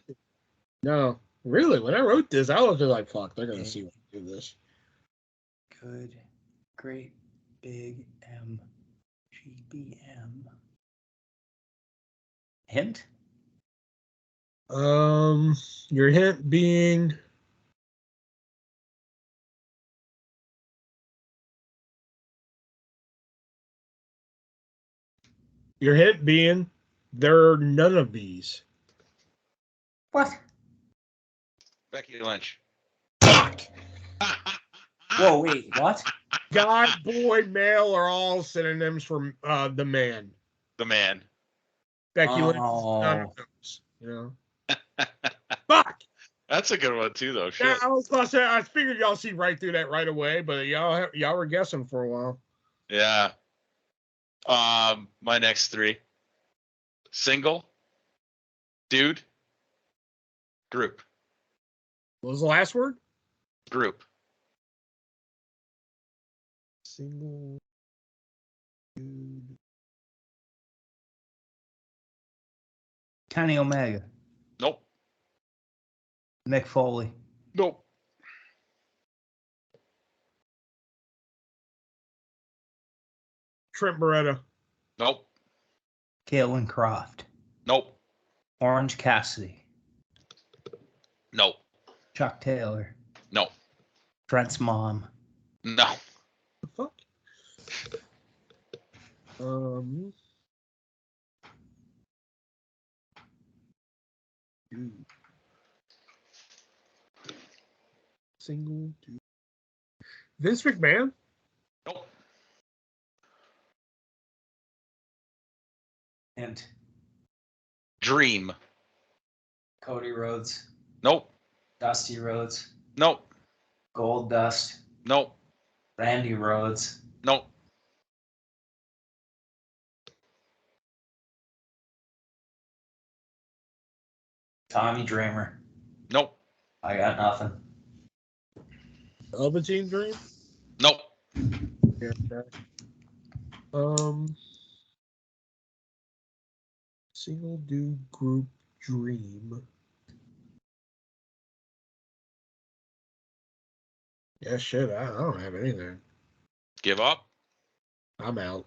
Speaker 1: No. Really? When I wrote this, I was just like, fuck, they're going to see when I do this.
Speaker 3: Good. Great. Big M. GBM. Hint?
Speaker 1: Your hint being there are none of these.
Speaker 3: What?
Speaker 2: Becky Lynch.
Speaker 1: Fuck.
Speaker 3: Whoa, wait, what?
Speaker 1: Guy, boy, male are all synonyms for the man.
Speaker 2: The man.
Speaker 1: Becky Lynch is none of those. You know? Fuck.
Speaker 2: That's a good one too, though. Shit.
Speaker 1: Yeah, I was about to say, I figured y'all see right through that right away, but y'all were guessing for a while.
Speaker 2: Yeah. My next three. Single. Dude. Group.
Speaker 1: What was the last word?
Speaker 2: Group.
Speaker 1: Single. Dude.
Speaker 3: Kenny Omega.
Speaker 2: Nope.
Speaker 3: Mick Foley.
Speaker 2: Nope.
Speaker 1: Trent Beretta.
Speaker 2: Nope.
Speaker 3: Caitlin Croft.
Speaker 2: Nope.
Speaker 3: Orange Cassidy.
Speaker 2: Nope.
Speaker 3: Chuck Taylor.
Speaker 2: Nope.
Speaker 3: Trent's mom.
Speaker 2: No.
Speaker 1: The fuck? Dude. Single dude. Vince McMahon?
Speaker 2: Nope.
Speaker 3: Hint.
Speaker 2: Dream.
Speaker 3: Cody Rhodes.
Speaker 2: Nope.
Speaker 3: Dusty Rhodes.
Speaker 2: Nope.
Speaker 3: Gold Dust.
Speaker 2: Nope.
Speaker 3: Randy Rhodes.
Speaker 2: Nope.
Speaker 3: Tommy Dreamer.
Speaker 2: Nope.
Speaker 3: I got nothing.
Speaker 1: Velveteen Dream?
Speaker 2: Nope.
Speaker 1: Yeah, okay. Single dude group Dream. Yeah, shit, I don't have anything.
Speaker 2: Give up.
Speaker 1: I'm out.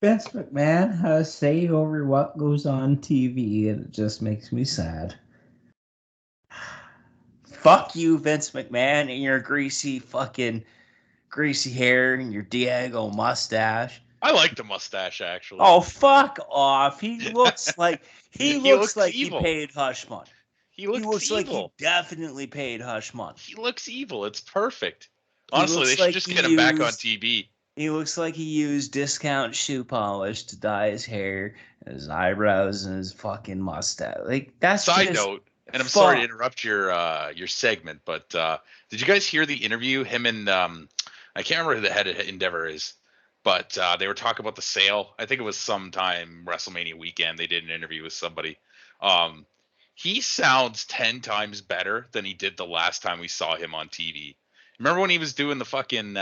Speaker 4: Vince McMahon has say over what goes on TV, and it just makes me sad. Fuck you, Vince McMahon, and your greasy hair and your Diego mustache.
Speaker 2: I like the mustache actually.
Speaker 3: Oh, fuck off! He looks like he looks like
Speaker 2: evil.
Speaker 3: he paid hush money.
Speaker 2: He looks
Speaker 3: evil.
Speaker 2: like
Speaker 3: he definitely paid hush money.
Speaker 2: He looks evil. It's perfect. Honestly, they should
Speaker 3: like
Speaker 2: just get him back on TV.
Speaker 3: He looks like he used discount shoe polish to dye his hair, his eyebrows, and his fucking mustache. Like that's
Speaker 2: Side note, and I'm sorry to interrupt your segment, but did you guys hear the interview? Him and I can't remember who the head of Endeavor is, but they were talking about the sale. I think it was sometime WrestleMania weekend. They did an interview with somebody. He sounds 10 times better than he did the last time we saw him on TV. Remember when he was doing the fucking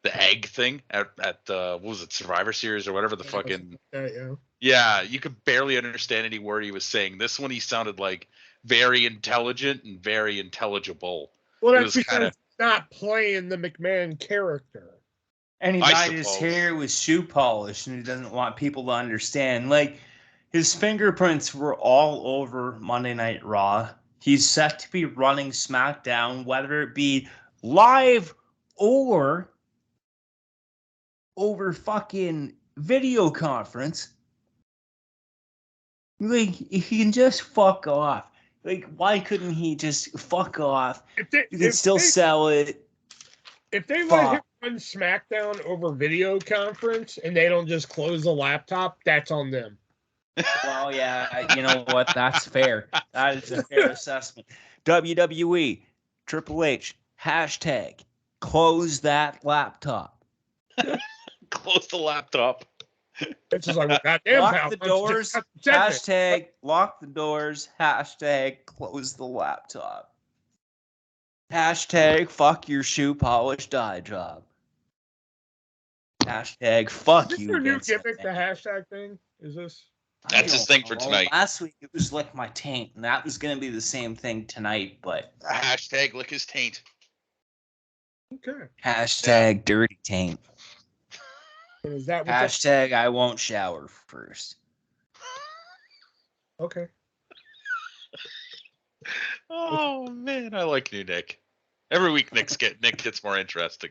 Speaker 2: the egg thing at what was it, Survivor Series or whatever the fucking yeah, you could barely understand any word he was saying. This one he sounded like very intelligent and very intelligible.
Speaker 1: Well, that's because he's not playing the McMahon character.
Speaker 3: And he dyed his hair with shoe polish, and he doesn't want people to understand. Like, his fingerprints were all over Monday Night Raw. He's set to be running SmackDown, whether it be live or over fucking video conference. Like, he can just fuck off. Like, why couldn't he just fuck off? You can still sell it.
Speaker 1: If they let him run SmackDown over video conference and they don't just close the laptop, that's on them.
Speaker 3: Well, yeah, you know what? That's fair. That is a fair assessment. WWE, Triple H, hashtag, close that laptop.
Speaker 2: Close the laptop.
Speaker 1: It's just like, well, goddamn,
Speaker 3: lock the doors, hashtag, lock the doors, hashtag, close the laptop. Hashtag, fuck your shoe polish dye job. Hashtag, fuck you.
Speaker 1: Is this your new gimmick, the hashtag thing? Is this?
Speaker 2: That's his thing for tonight.
Speaker 3: Last week it was lick my taint, and that was going to be the same thing tonight, but...
Speaker 2: Hashtag lick his taint.
Speaker 1: Okay.
Speaker 3: Hashtag dirty taint.
Speaker 1: Is that
Speaker 3: hashtag I won't shower first.
Speaker 1: Okay.
Speaker 2: Oh man, I like new Nick. Every week Nick gets more interesting.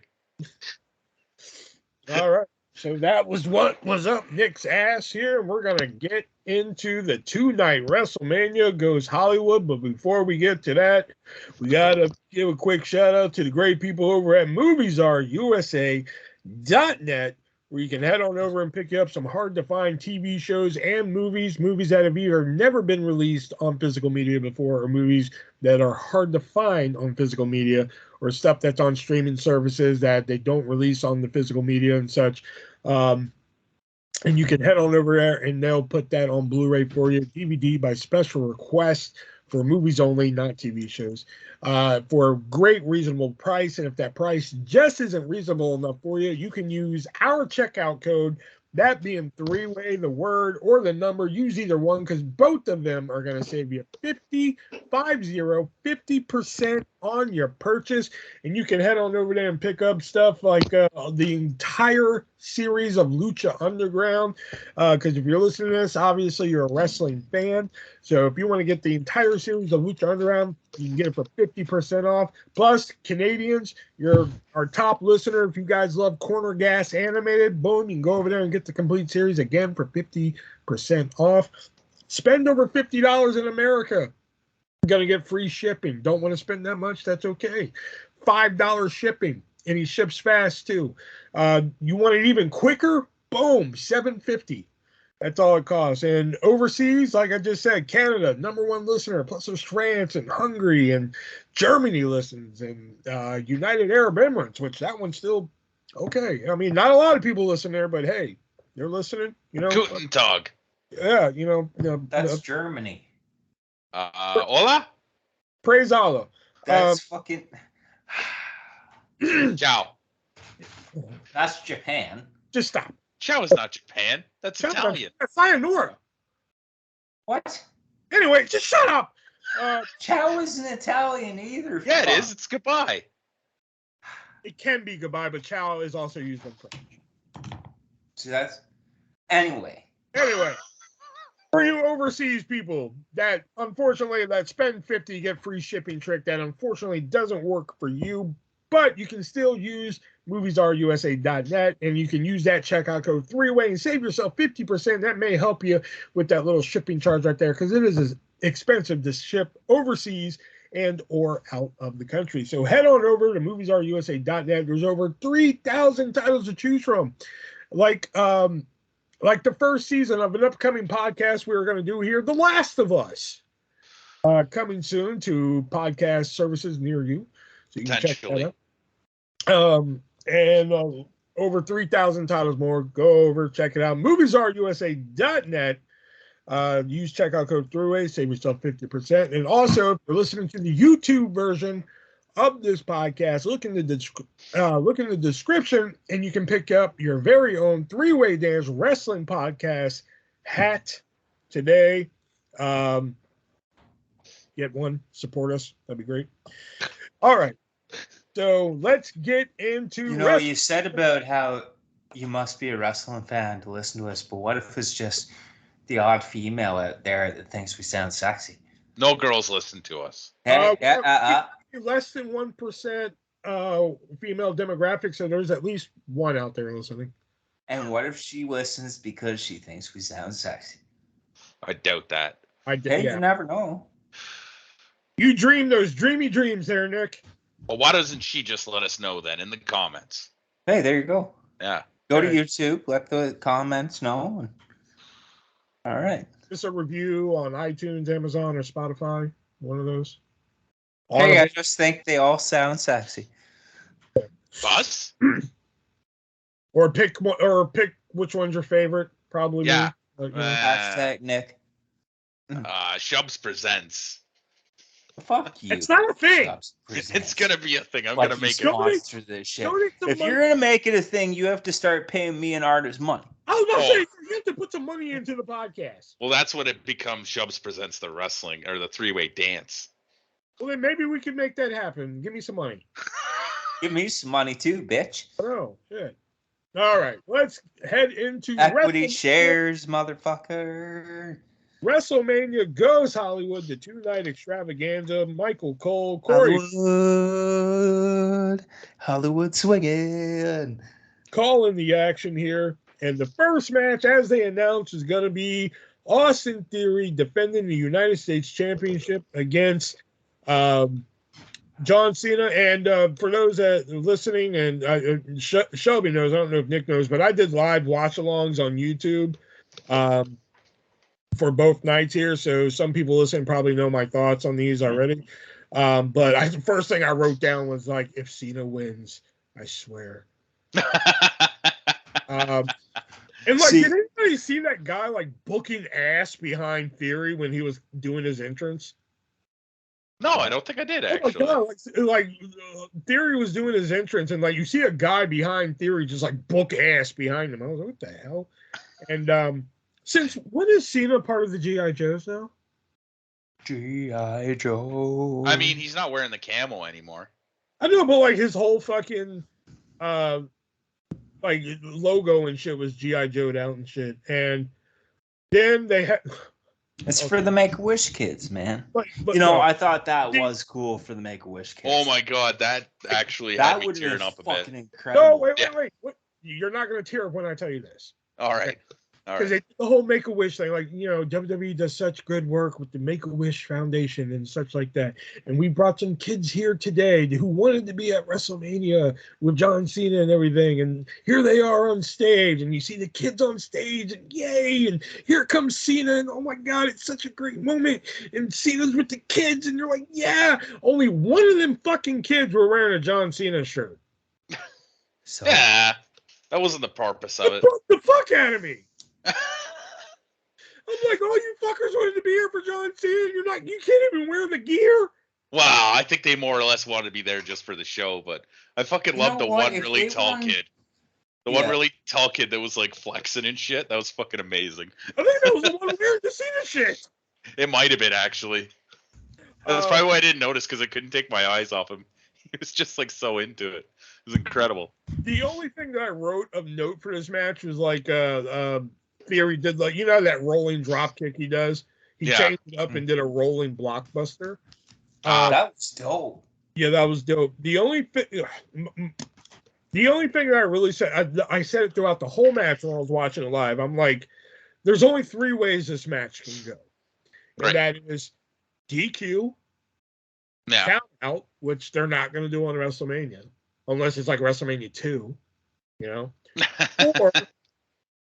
Speaker 1: All right. So that was what was up Nick's ass here. We're gonna get into the 2-night WrestleMania Goes Hollywood. But before we get to that, we gotta give a quick shout out to the great people over at MoviesRUSA.net, where you can head on over and pick up some hard-to-find TV shows and movies that have either never been released on physical media before, or movies that are hard to find on physical media, or stuff that's on streaming services that they don't release on the physical media and such. And you can head on over there, and they'll put that on Blu-ray for you, DVD by special request, for movies only, not TV shows, for a great reasonable price. And if that price just isn't reasonable enough for you, you can use our checkout code, that being 3-way, the word or the number. Use either one, because both of them are going to save you 50% on your purchase. And you can head on over there and pick up stuff like the entire series of Lucha Underground, because if you're listening to this, obviously you're a wrestling fan. So if you want to get the entire series of Lucha Underground, you can get it for 50% off. Plus, Canadians, you're our top listener. If you guys love Corner Gas Animated, boom, you can go over there and get the complete series again for 50% off. Spend over $50 in America. You're going to get free shipping. Don't want to spend that much? That's okay. $5 shipping. And he ships fast too. You want it even quicker? Boom, $7.50. That's all it costs. And overseas, like I just said, Canada, #1 listener. Plus there's France and Hungary and Germany listens, and United Arab Emirates, which that one's still okay. I mean, not a lot of people listen there, but hey, they're listening. You know,
Speaker 2: Guten Tag.
Speaker 1: Yeah,
Speaker 3: that's Germany.
Speaker 2: Hola.
Speaker 1: Praise Allah.
Speaker 3: That's fucking.
Speaker 2: Ciao.
Speaker 3: That's Japan.
Speaker 1: Just stop.
Speaker 2: Ciao is not Japan. That's Italian.
Speaker 1: That's sayonara.
Speaker 3: What?
Speaker 1: Anyway, just shut up.
Speaker 3: Ciao isn't Italian either.
Speaker 2: Yeah, it is. It's goodbye.
Speaker 1: It can be goodbye, but ciao is also used in French.
Speaker 3: See, that's Anyway.
Speaker 1: For you overseas people that unfortunately that spend $50 get free shipping trick that unfortunately doesn't work for you, but you can still use moviesarusa.net and you can use that checkout code 3-way and save yourself 50%. That may help you with that little shipping charge right there because it is expensive to ship overseas and or out of the country. So head on over to moviesarusa.net. There's over 3,000 titles to choose from. Like the first season of an upcoming podcast we're going to do here, The Last of Us, coming soon to podcast services near you, so you can check that out. And over 3,000 titles more. Go over, check it out. MoviesRUSA.net. Use checkout code 3-way, save yourself 50%. And also, if you're listening to the YouTube version of this podcast, look in the description, and you can pick up your very own 3-way dance wrestling podcast hat today. Get one, support us. That'd be great. All right, so let's get into.
Speaker 3: You said about how you must be a wrestling fan to listen to us, but what if it's just the odd female out there that thinks we sound sexy?
Speaker 2: No girls listen to us.
Speaker 1: Less than 1% female demographic, so there's at least one out there listening.
Speaker 3: And what if she listens because she thinks we sound sexy?
Speaker 2: I doubt that.
Speaker 3: You never know.
Speaker 1: You dream those dreamy dreams there, Nick.
Speaker 2: Well, why doesn't she just let us know then in the comments?
Speaker 3: Hey, there you go.
Speaker 2: Yeah.
Speaker 3: Go to YouTube, let the comments know. All right.
Speaker 1: Just a review on iTunes, Amazon, or Spotify. One of those.
Speaker 3: Hey, I just think they all sound sexy.
Speaker 2: Us?
Speaker 1: Or pick which one's your favorite. Probably.
Speaker 2: Yeah.
Speaker 3: Hashtag Nick.
Speaker 2: Shubs Presents.
Speaker 3: Fuck you.
Speaker 1: It's not a thing.
Speaker 2: It's gonna be a thing. I'm gonna make
Speaker 3: it. This shit. If you're gonna make it a thing, you have to start paying me and artists money.
Speaker 1: I was about to say you have to put some money into the podcast.
Speaker 2: Well, that's when it becomes Shubs Presents the wrestling or the 3-way dance.
Speaker 1: Well, then maybe we can make that happen. Give me some money.
Speaker 3: Give me some money too, bitch.
Speaker 1: Oh, shit. All right, let's head into
Speaker 3: equity shares, motherfucker.
Speaker 1: WrestleMania Goes Hollywood, the 2-night extravaganza. Michael Cole, Corey.
Speaker 3: Hollywood swinging.
Speaker 1: Calling the action here. And the first match, as they announced, is going to be Austin Theory defending the United States Championship against John Cena. And for those that are listening, and Shelby knows, I don't know if Nick knows, but I did live watch-alongs on YouTube for both nights here. So some people listening probably know my thoughts on these already. But the first thing I wrote down was like, if Cena wins, I swear. And like, did anybody see that guy like booking ass behind Theory when he was doing his entrance?
Speaker 2: No, I don't think I did actually.
Speaker 1: Oh my God, Theory was doing his entrance, and like you see a guy behind Theory just like book ass behind him. I was like, what the hell? And since when is Cena part of the G.I. Joes now?
Speaker 3: G.I. Joe.
Speaker 2: I mean, he's not wearing the camo anymore.
Speaker 1: I know, but like his whole fucking like logo and shit was G.I. Joe'd out and shit. And then they had
Speaker 3: it's for the Make-A-Wish kids, man. But I thought that was cool for the Make-A-Wish kids.
Speaker 2: Oh my God, that actually had me tearing up a bit.
Speaker 3: Incredible.
Speaker 1: No, wait. You're not going to tear up when I tell you this.
Speaker 2: All right.
Speaker 1: Because the whole Make-A-Wish thing, like, WWE does such good work with the Make-A-Wish Foundation and such like that. And we brought some kids here today who wanted to be at WrestleMania with John Cena and everything. And here they are on stage. And you see the kids on stage and yay. And here comes Cena. And oh my God, it's such a great moment. And Cena's with the kids. And you're like, yeah. Only one of them fucking kids were wearing a John Cena shirt.
Speaker 3: So,
Speaker 2: yeah. That wasn't the purpose of it.
Speaker 1: Broke the fuck out of me. I'm like, oh, you fuckers wanted to be here for John Cena. You can't even wear the gear.
Speaker 2: Wow, I think they more or less wanted to be there just for the show, but I fucking love the one really tall kid. The one really tall kid that was like flexing and shit. That was fucking amazing.
Speaker 1: I think that was the one wearing the Cena shit.
Speaker 2: It might have been, actually. That's probably why I didn't notice, because I couldn't take my eyes off him. He was just like so into it. It was incredible.
Speaker 1: The only thing that I wrote of note for this match was like Theory did like that rolling drop kick he does. He changed it up and did a rolling blockbuster.
Speaker 3: That was dope.
Speaker 1: Yeah, that was dope. The only thing that I really said, I said it throughout the whole match when I was watching it live. I'm like, there's only 3 ways this match can go, and that is DQ, count out, which they're not going to do on WrestleMania unless it's like WrestleMania 2,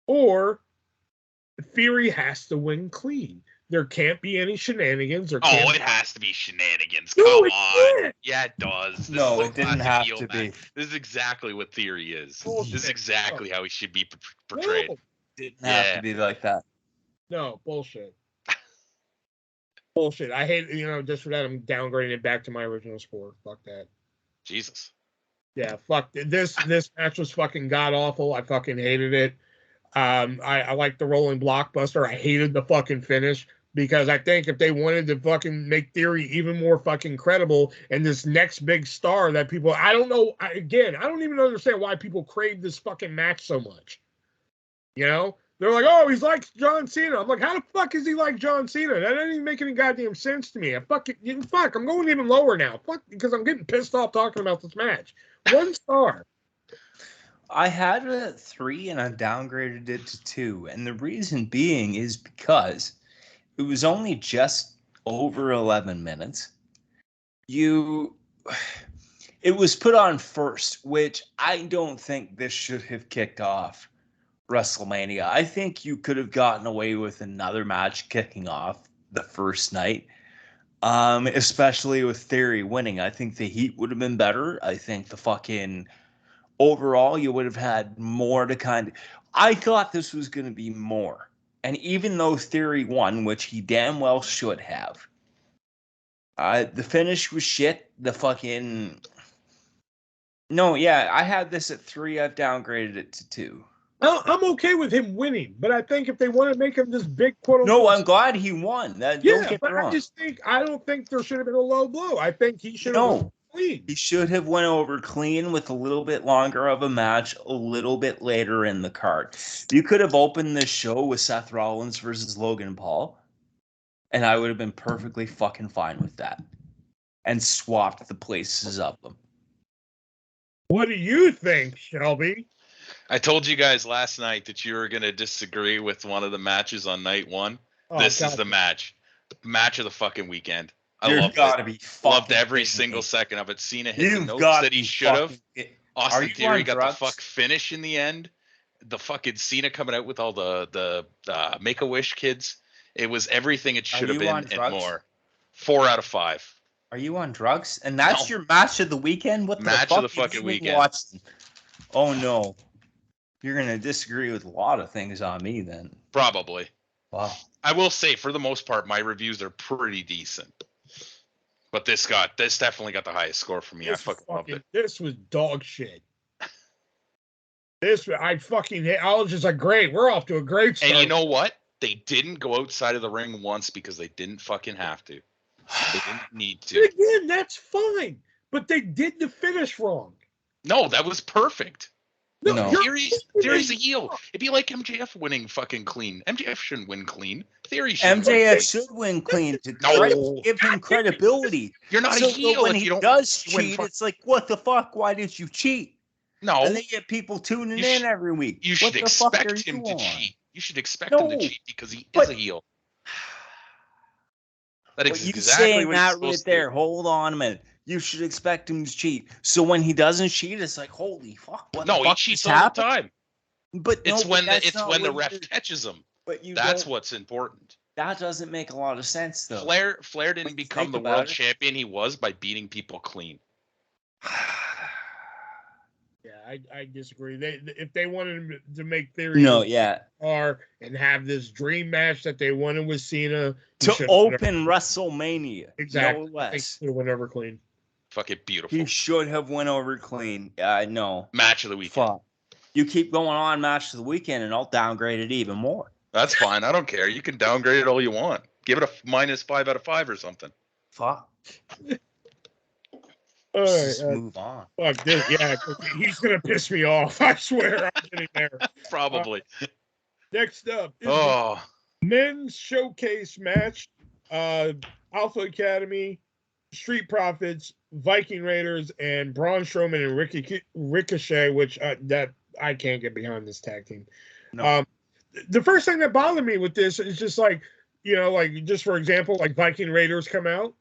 Speaker 1: or Theory has to win clean. There can't be any shenanigans.
Speaker 2: It has to be shenanigans. Come on. Yeah, it does.
Speaker 3: No, it didn't have to be.
Speaker 2: This is exactly what Theory is.
Speaker 1: Bullshit.
Speaker 2: This is exactly how he should be portrayed.
Speaker 1: No.
Speaker 3: Didn't have to be like that.
Speaker 1: No, bullshit. Bullshit. I hate, just for that, I'm downgrading it back to my original sport. Fuck that.
Speaker 2: Jesus.
Speaker 1: Yeah, fuck. This match was fucking god-awful. I fucking hated it. I like the rolling blockbuster. I hated the fucking finish because I think if they wanted to fucking make Theory even more fucking credible and this next big star that people, I don't know, I don't even understand why people crave this fucking match so much. They're like, oh, he's like John Cena. I'm like, how the fuck is he like John Cena? That doesn't even make any goddamn sense to me. I'm going even lower now. Fuck, because I'm getting pissed off talking about this match. 1 star.
Speaker 3: I had it at 3 and I downgraded it to 2. And the reason being is because it was only just over 11 minutes. It was put on first, which I don't think this should have kicked off WrestleMania. I think you could have gotten away with another match kicking off the first night, especially with Theory winning. I think the heat would have been better. I think the fucking overall you would have had more to I thought this was going to be more. And even though Theory won, which he damn well should have, the finish was shit. I had this at 3. I've downgraded it to 2.
Speaker 1: I'm okay with him winning, but I think if they want to make him this big quote
Speaker 3: no, I'm glad he won. Don't get me wrong.
Speaker 1: I don't think there should have been a low blow. I think he should have went clean.
Speaker 3: He should have went over clean with a little bit longer of a match, a little bit later in the card. You could have opened this show with Seth Rollins versus Logan Paul, and I would have been perfectly fucking fine with that, and swapped the places of them.
Speaker 1: What do you think, Shelby?
Speaker 2: I told you guys last night that you were going to disagree with one of the matches on night 1. This is the match of the fucking weekend. I loved every single second of it. Cena hit the notes that he should have. Austin Theory got the fuck finish in the end. The fucking Cena coming out with all the Make-A-Wish kids. It was everything it should have been and more. 4 out of 5.
Speaker 3: Are you on drugs? And that's your match of the weekend? What the fuck?
Speaker 2: Match of the fucking weekend.
Speaker 3: Oh no. You're going to disagree with a lot of things on me then.
Speaker 2: Probably.
Speaker 3: Wow.
Speaker 2: I will say, for the most part, my reviews are pretty decent. But this definitely got the highest score for me. I fucking loved it.
Speaker 1: This was dog shit. I was just like, great. We're off to a great start.
Speaker 2: And you know what? They didn't go outside of the ring once because they didn't fucking have to. They didn't need to.
Speaker 1: Again, that's fine. But they did the finish wrong.
Speaker 2: No, that was perfect.
Speaker 3: No.
Speaker 2: Theory's a heel. It'd be like MJF winning fucking clean. MJF shouldn't win clean. Theory should.
Speaker 3: MJF should win clean to give him credibility.
Speaker 2: You're not a heel
Speaker 3: when he does cheat. It's like, what the fuck? Why did you cheat?
Speaker 2: No.
Speaker 3: And they get people tuning in every week.
Speaker 2: You should expect him to cheat. You should expect him to cheat because he is a heel. That is exactly what he's supposed to do.
Speaker 3: Hold on a minute. You should expect him to cheat. So when he doesn't cheat, it's like, holy fuck!
Speaker 2: He cheats all the time.
Speaker 3: But
Speaker 2: it's when the ref catches him. That's what's important.
Speaker 3: That doesn't make a lot of sense, though.
Speaker 2: Flair didn't become the world champion he was by beating people clean.
Speaker 1: Yeah, I disagree. If they wanted to make Theory and have this dream match that they wanted with Cena
Speaker 3: to open WrestleMania,
Speaker 1: exactly,
Speaker 3: no less.
Speaker 1: He went over clean.
Speaker 2: Fucking beautiful.
Speaker 3: He should have went over clean. No.
Speaker 2: Match of the weekend.
Speaker 3: Fuck. You keep going on match of the weekend, and I'll downgrade it even more.
Speaker 2: That's fine. I don't care. You can downgrade it all you want. Give it a -5 out of 5 or something.
Speaker 3: Fuck.
Speaker 1: All right,
Speaker 3: move on.
Speaker 1: Fuck this. Yeah, he's gonna piss me off. I swear. I'm getting there.
Speaker 2: Probably.
Speaker 1: Next up is
Speaker 2: Oh,
Speaker 1: men's showcase match. Alpha Academy, Street Profits, Viking Raiders, and Braun Strowman and Ricochet, which that I can't get behind this tag team.
Speaker 3: No.
Speaker 1: The first thing that bothered me with this is just like, like just for example, like Viking Raiders come out,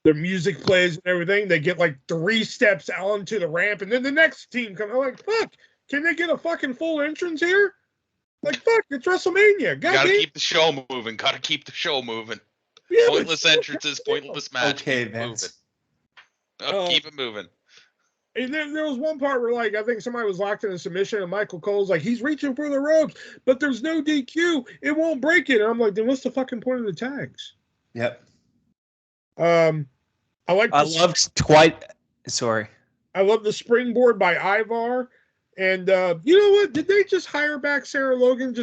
Speaker 1: their music plays and everything. They get like 3 steps out onto the ramp, and then the next team comes. I'm like, fuck, can they get a fucking full entrance here? Like, fuck, it's WrestleMania.
Speaker 2: gotta keep the show moving. Gotta keep the show moving. Yeah, pointless entrances, pointless match.
Speaker 3: Okay,
Speaker 2: keep
Speaker 3: Vince.
Speaker 2: moving. Keep it moving.
Speaker 1: And then there was one part where, like, I think somebody was locked in a submission, and Michael Cole's like, he's reaching for the ropes, but there's no DQ. It won't break it. And I'm like, then what's the fucking point of the tags?
Speaker 3: Yep.
Speaker 1: I love the springboard by Ivar. And you know what? Did they just hire back Sarah Logan?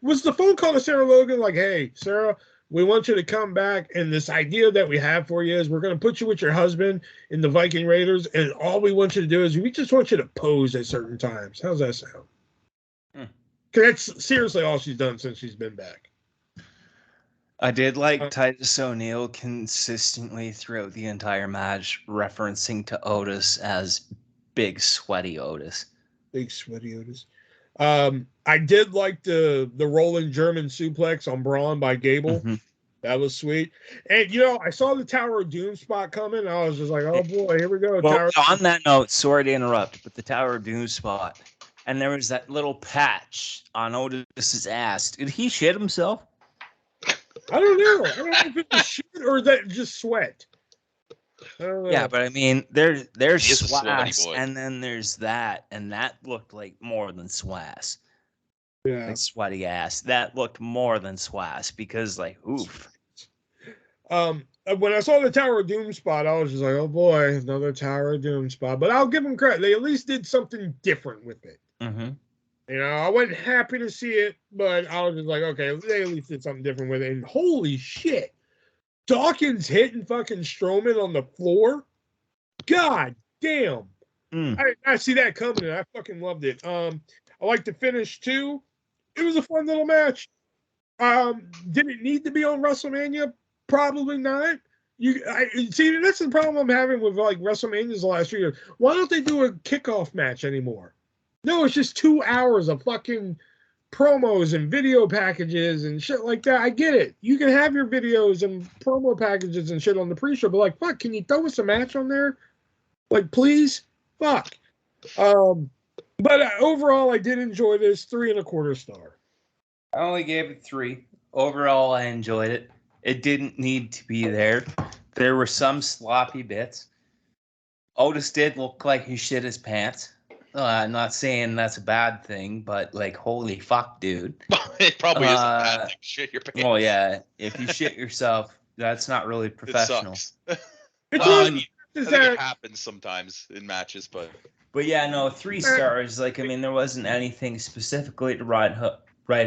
Speaker 1: Was the phone call to Sarah Logan like, hey, Sarah, we want you to come back, and this idea that we have for you is we're going to put you with your husband in the Viking Raiders, and all we want you to do is we just want you to pose at certain times. How's that sound? Because that's seriously all she's done since she's been back.
Speaker 3: I did like Titus O'Neil consistently throughout the entire match referencing to Otis as Big Sweaty Otis.
Speaker 1: Big Sweaty Otis. I did like the rolling German suplex on Braun by Gable.
Speaker 3: Mm-hmm.
Speaker 1: That was sweet. And, I saw the Tower of Doom spot coming. I was just like, oh, boy, here we go.
Speaker 3: Well, on that note, sorry to interrupt, but the Tower of Doom spot, and there was that little patch on Otis's ass. Did he shit himself?
Speaker 1: I don't know. I don't know if it was shit or that just sweat. I don't know.
Speaker 3: Yeah, but I mean, there's swass, and then there's that, and that looked like more than swass.
Speaker 1: Yeah.
Speaker 3: Like sweaty ass. That looked more than swass because, like, oof.
Speaker 1: When I saw the Tower of Doom spot, I was just like, oh boy, another Tower of Doom spot. But I'll give them credit. They at least did something different with it.
Speaker 3: Mm-hmm.
Speaker 1: I wasn't happy to see it, but I was just like, okay, they at least did something different with it. And holy shit, Dawkins hitting fucking Strowman on the floor. God damn. I see that coming, and I fucking loved it. I like the finish too. It was a fun little match. Did it need to be on WrestleMania? Probably not. See, that's the problem I'm having with like WrestleManias the last 3 years. Why don't they do a kickoff match anymore? No, it's just 2 hours of fucking promos and video packages and shit like that. I get it. You can have your videos and promo packages and shit on the pre-show, but like, fuck, can you throw us a match on there? Like, please? Fuck. But overall, I did enjoy this. 3.25 star.
Speaker 3: I only gave it 3. Overall, I enjoyed it. It didn't need to be there. There were some sloppy bits. Otis did look like he shit his pants. I'm not saying that's a bad thing, but like, holy fuck, dude.
Speaker 2: It probably is a bad thing. Shit your pants.
Speaker 3: Well, yeah. If you shit yourself, that's not really professional.
Speaker 2: It sucks. I think it happens sometimes in matches, but
Speaker 3: yeah, no, 3 stars. Like, I mean, there wasn't anything specifically to write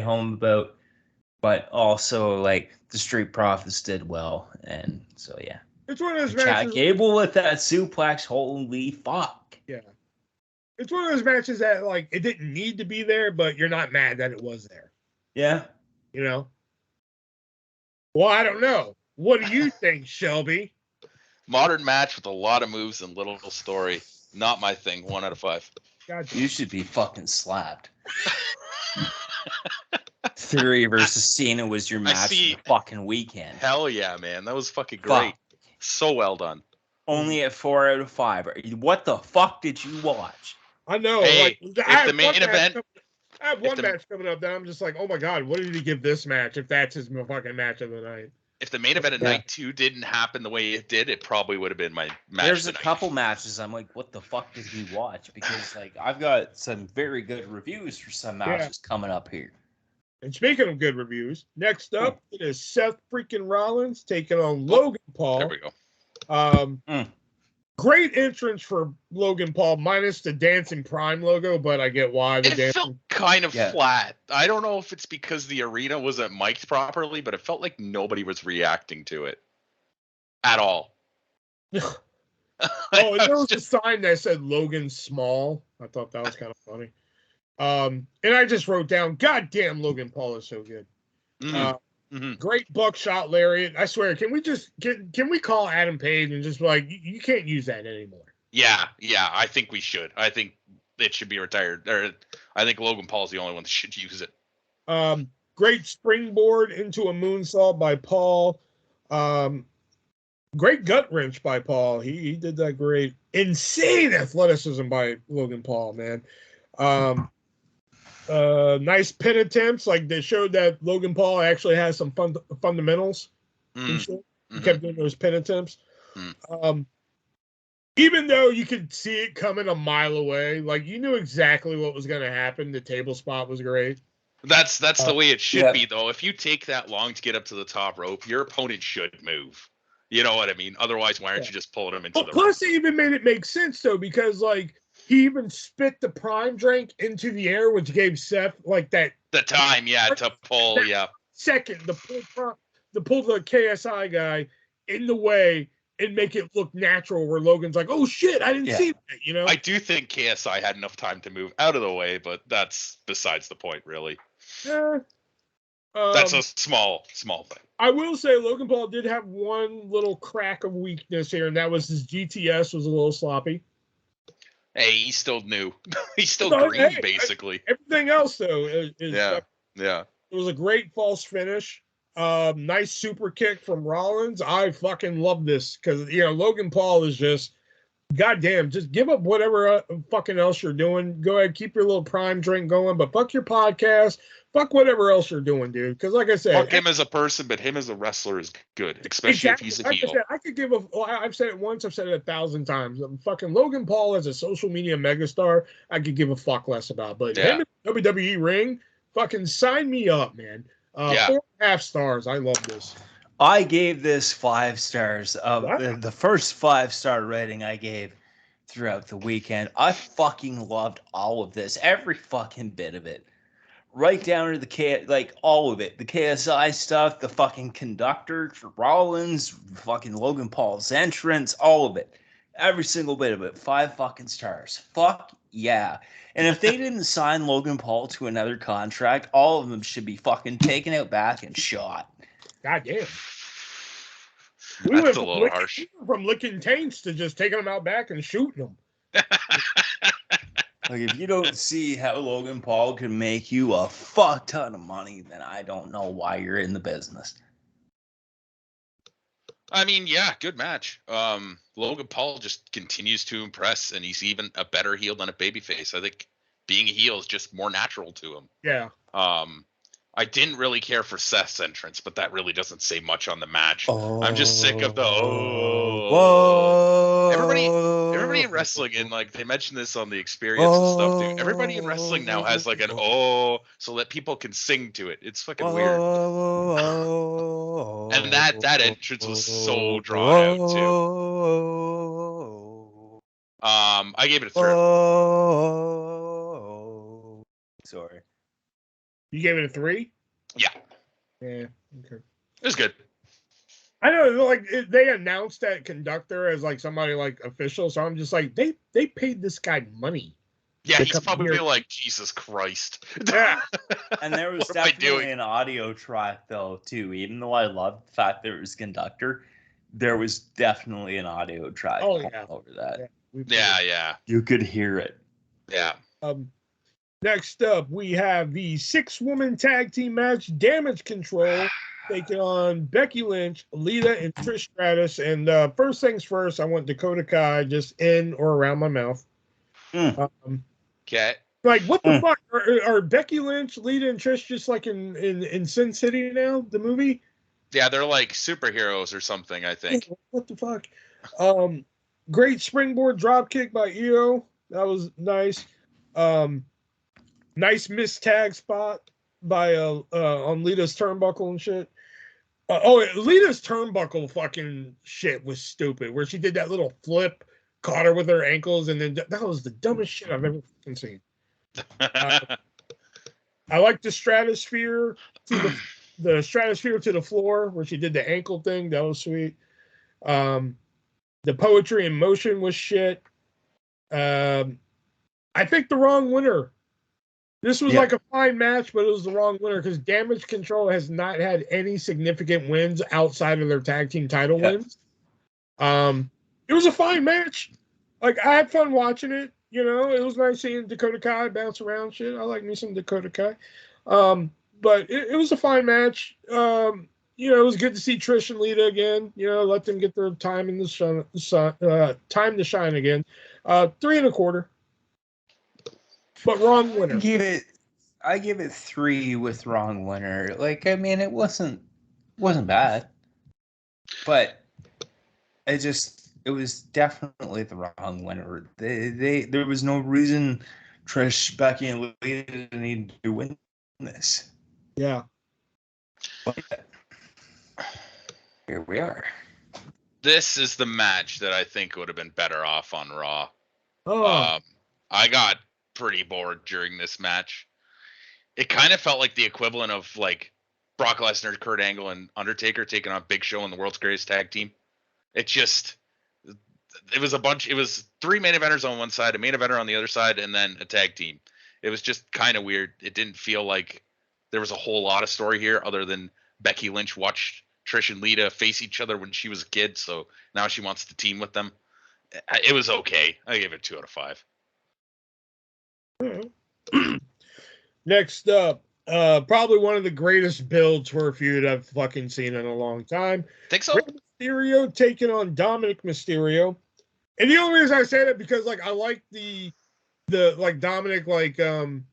Speaker 3: home about, but also like the Street Profits did well, and so yeah.
Speaker 1: It's one of those matches.
Speaker 3: Gable with that suplex, holy fuck.
Speaker 1: Yeah. It's one of those matches that, like, it didn't need to be there, but you're not mad that it was there.
Speaker 3: Yeah.
Speaker 1: Well, I don't know. What do you think, Shelby?
Speaker 2: Modern match with a lot of moves and little story. Not my thing. 1 out of 5.
Speaker 1: Gotcha.
Speaker 3: You should be fucking slapped. Theory versus Cena was your match of the fucking weekend.
Speaker 2: Hell yeah, man. That was fucking great. Fuck. So well done.
Speaker 3: Only at 4 out of 5. What the fuck did you watch?
Speaker 1: I know.
Speaker 2: Hey, if the main event...
Speaker 1: I have one match coming up that I'm just like, oh my god, what did he give this match if that's his fucking match of the night?
Speaker 2: If the main event at night 2 didn't happen the way it did, it probably would have been my match.
Speaker 3: There's a couple matches I'm like, what the fuck did he watch? Because like I've got some very good reviews for some matches coming up here.
Speaker 1: And speaking of good reviews, next up it is Seth freaking Rollins taking on Logan Paul.
Speaker 2: There we go.
Speaker 1: Great entrance for Logan Paul, minus the Dancing Prime logo, but I get why the
Speaker 2: dancing felt kind of flat. I don't know if it's because the arena wasn't mic'd properly, but it felt like nobody was reacting to it at all.
Speaker 1: Oh, and there was a sign that said Logan Small. I thought that was kind of funny. And I just wrote down, goddamn, Logan Paul is so good. Great buckshot lariat. I swear, can we call Adam Page and just be like, you can't use that anymore?
Speaker 2: Yeah, I think we should. I think it should be retired. Or I think Logan Paul's the only one that should use it.
Speaker 1: Great springboard into a moonsault by Paul. Great gut wrench by Paul. He did that great. Insane athleticism by Logan Paul, man. Nice pin attempts. Like, they showed that Logan Paul actually has some fundamentals. And shit. He kept doing those pin attempts. Even though you could see it coming a mile away, like, you knew exactly what was going to happen. The table spot was great.
Speaker 2: That's the way it should be, though. If you take that long to get up to the top rope, your opponent should move. You know what I mean? Otherwise, why aren't you just pulling him into the
Speaker 1: plus, they even made it make sense, though, because, like, he even spit the prime drink into the air, which gave Seth, like, that...
Speaker 2: The time, to pull,
Speaker 1: second, to pull the KSI guy in the way and make it look natural, where Logan's like, oh, shit, I didn't see that, you know?
Speaker 2: I do think KSI had enough time to move out of the way, but that's besides the point, really.
Speaker 1: Yeah.
Speaker 2: That's a small thing.
Speaker 1: I will say Logan Paul did have one little crack of weakness here, and that was his GTS was a little sloppy.
Speaker 2: Hey, he's still new. He's still green, basically.
Speaker 1: Everything else, though, is
Speaker 2: yeah.
Speaker 1: It was a great false finish. Nice super kick from Rollins. I fucking love this because, you know, Logan Paul is just, goddamn, just give up whatever fucking else you're doing. Go ahead, keep your little prime drink going, but fuck your podcast. Fuck whatever else you're doing, dude. Because, like I said,
Speaker 2: fuck him as a person, but him as a wrestler is good, especially if he's a heel.
Speaker 1: I could give I've said it once, I've said it 1,000 times. Fucking Logan Paul as a social media megastar, I could give a fuck less about. But him in the WWE ring, fucking sign me up, man. 4.5 stars. I love this.
Speaker 3: I gave this 5 stars. The first 5-star rating I gave throughout the weekend. I fucking loved all of this, every fucking bit of it. Right down to all of it. The KSI stuff, the fucking conductor for Rollins, fucking Logan Paul's entrance, all of it. Every single bit of it. 5 fucking stars. Fuck yeah. And if they didn't sign Logan Paul to another contract, all of them should be fucking taken out back and shot.
Speaker 1: God damn.
Speaker 2: That's a little harsh.
Speaker 1: We went from licking taints to just taking them out back and shooting them.
Speaker 3: Like, if you don't see how Logan Paul can make you a fuck ton of money, then I don't know why you're in the business.
Speaker 2: I mean, yeah, good match. Logan Paul just continues to impress, and he's even a better heel than a babyface. I think being a heel is just more natural to him.
Speaker 1: Yeah.
Speaker 2: I didn't really care for Seth's entrance, but that really doesn't say much on the match. I'm just sick of the Everybody in wrestling, and like they mentioned this on the experience and stuff too. Everybody in wrestling now has like an so that people can sing to it. It's fucking weird. And that entrance was so drawn out too. I gave it a 3.
Speaker 3: Sorry.
Speaker 1: You gave it a 3?
Speaker 2: Yeah.
Speaker 1: Yeah. Okay.
Speaker 2: It was good.
Speaker 1: I know, like they announced that conductor as like somebody like official, so I'm just like, they paid this guy money.
Speaker 2: Yeah, he's probably like, Jesus Christ.
Speaker 1: Yeah.
Speaker 3: And there was definitely an audio track though too. Even though I loved the fact that it was conductor, there was definitely an audio track over that.
Speaker 1: Yeah.
Speaker 3: You could hear it.
Speaker 2: Yeah.
Speaker 1: Next up, we have the 6-woman tag team match, Damage Control, taking on Becky Lynch, Lita, and Trish Stratus. And first things first, I want Dakota Kai just in or around my mouth.
Speaker 2: Okay.
Speaker 1: Like, what the fuck? Are Becky Lynch, Lita, and Trish just like in Sin City now, the movie?
Speaker 2: Yeah, they're like superheroes or something, I think.
Speaker 1: What the fuck? Great springboard drop kick by Io. That was nice. Nice missed tag spot by on Lita's turnbuckle and shit. Lita's turnbuckle fucking shit was stupid. Where she did that little flip, caught her with her ankles, and then that was the dumbest shit I've ever fucking seen. I like the stratosphere to the stratosphere to the floor where she did the ankle thing. That was sweet. The poetry in motion was shit. I picked the wrong winner. This was like a fine match, but it was the wrong winner because Damage Control has not had any significant wins outside of their tag team title wins. It was a fine match. Like, I had fun watching it. You know, it was nice seeing Dakota Kai bounce around shit. I like me some Dakota Kai. But it was a fine match. You know, it was good to see Trish and Lita again. You know, let them get their time in the sun, time to shine again. 3 1/4. But wrong winner.
Speaker 3: I give it 3 with wrong winner. Like, I mean, it wasn't bad, but it was definitely the wrong winner. There was no reason Trish, Becky, and Lita needed to win this.
Speaker 1: Yeah.
Speaker 3: But here we are.
Speaker 2: This is the match that I think would have been better off on Raw.
Speaker 1: Oh.
Speaker 2: I got pretty bored during this match. It kind of felt like the equivalent of like Brock Lesnar, Kurt Angle, and Undertaker taking on Big Show in the World's Greatest Tag Team. It was 3 main eventers on one side, a main eventer on the other side, and then a tag team. It was just kind of weird. It didn't feel like there was a whole lot of story here other than Becky Lynch watched Trish and Lita face each other when she was a kid, so now she wants to team with them. It was okay. I gave it 2 out of 5.
Speaker 1: Next up, probably one of the greatest builds for a feud I've fucking seen in a long time.
Speaker 2: Think so?
Speaker 1: Rey Mysterio taking on Dominic Mysterio. And the only reason I say that because like I like the like Dominic like and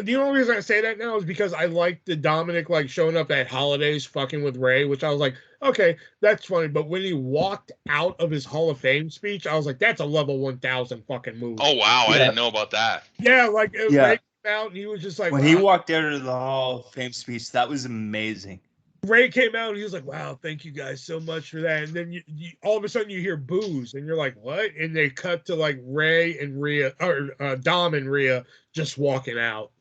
Speaker 1: the only reason I say that now is because I like the Dominic like showing up at holidays fucking with Ray, which I was like, okay, that's funny. But when he walked out of his Hall of Fame speech, I was like, that's a level 1000 fucking move.
Speaker 2: Oh wow, I didn't know about that.
Speaker 1: Yeah, like Ray came out and he was just like,
Speaker 3: when he walked out of the Hall of Fame speech, that was amazing.
Speaker 1: Ray came out and he was like, wow, thank you guys so much for that. And then you all of a sudden you hear boos and you're like, what? And they cut to like Ray and Rhea or Dom and Rhea just walking out.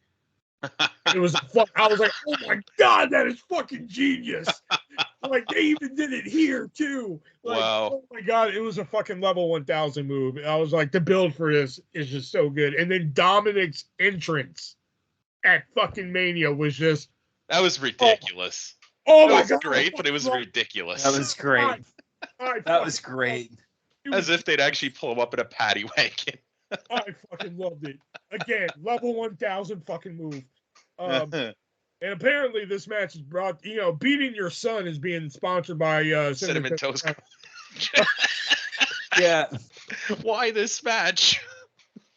Speaker 1: It was I was like, oh my God, that is fucking genius. Like they even did it here too. Like,
Speaker 2: wow.
Speaker 1: Oh my God, it was a fucking level 1000 move. I was like, the build for this is just so good. And then Dominic's entrance at fucking Mania was just.
Speaker 2: That was ridiculous.
Speaker 1: Oh
Speaker 2: that
Speaker 1: my
Speaker 2: was
Speaker 1: God,
Speaker 2: great, but it was ridiculous.
Speaker 3: That was great. That was great.
Speaker 2: As if they'd actually pull him up in a paddy wagon.
Speaker 1: I fucking loved it. Again, level 1000 fucking move. And apparently this match is brought, you know, beating your son is being sponsored by
Speaker 2: Cinnamon Toast Crunch.
Speaker 3: Yeah.
Speaker 2: Why this match?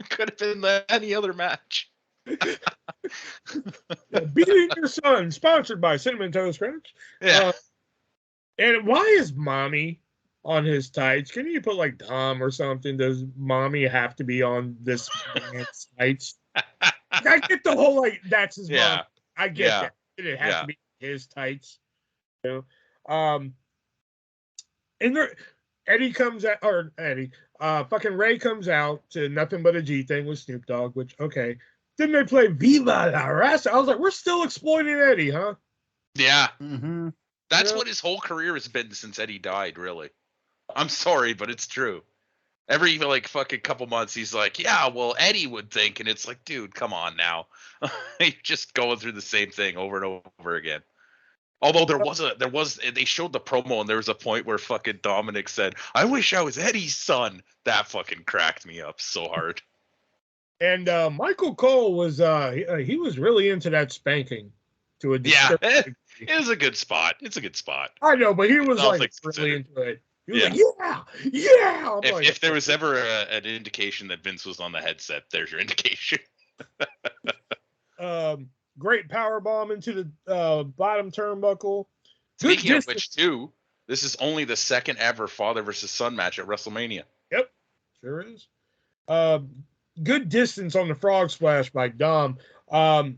Speaker 2: Could have been any other match.
Speaker 1: Beating your son, sponsored by Cinnamon Toast Crunch.
Speaker 2: Yeah.
Speaker 1: And why is Mommy on his tights? Can you put like Dom or something? Does Mommy have to be on this man's tights? I get the whole like that's his mom. I get that. It has to be his tights. You know? And there, Eddie comes out, or Eddie, fucking Ray comes out to Nothing But a G Thing with Snoop Dogg, which okay. Then they play Viva la Raza. I was like, we're still exploiting Eddie, huh?
Speaker 2: Yeah.
Speaker 3: Mm-hmm.
Speaker 2: That's what his whole career has been since Eddie died, really. I'm sorry, but it's true. Every like fucking couple months, he's like, yeah, well, Eddie would think. And it's like, dude, come on now. You're just going through the same thing over and over again. Although they showed the promo and there was a point where fucking Dominic said, I wish I was Eddie's son. That fucking cracked me up so hard.
Speaker 1: And Michael Cole was he was really into that spanking to a
Speaker 2: it was a good spot. It's a good spot.
Speaker 1: I know, but he was like really into it. He was like, yeah.
Speaker 2: If there was ever an indication that Vince was on the headset, there's your indication.
Speaker 1: Great power bomb into the bottom turnbuckle.
Speaker 2: Speaking of which, too, this is only the second ever father versus son match at WrestleMania.
Speaker 1: Yep, sure is. Good distance on the frog splash by Dom.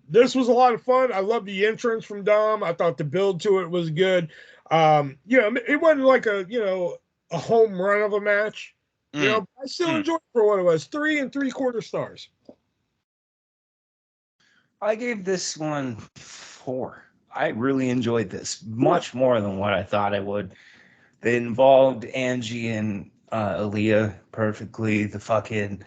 Speaker 1: This was a lot of fun. I love the entrance from Dom. I thought the build to it was good. It wasn't like a home run of a match. I still enjoyed it for what it was. 3 3/4 stars.
Speaker 3: I gave this one 4. I really enjoyed this much more than what I thought I would. They involved Angie and Aaliyah perfectly. The fucking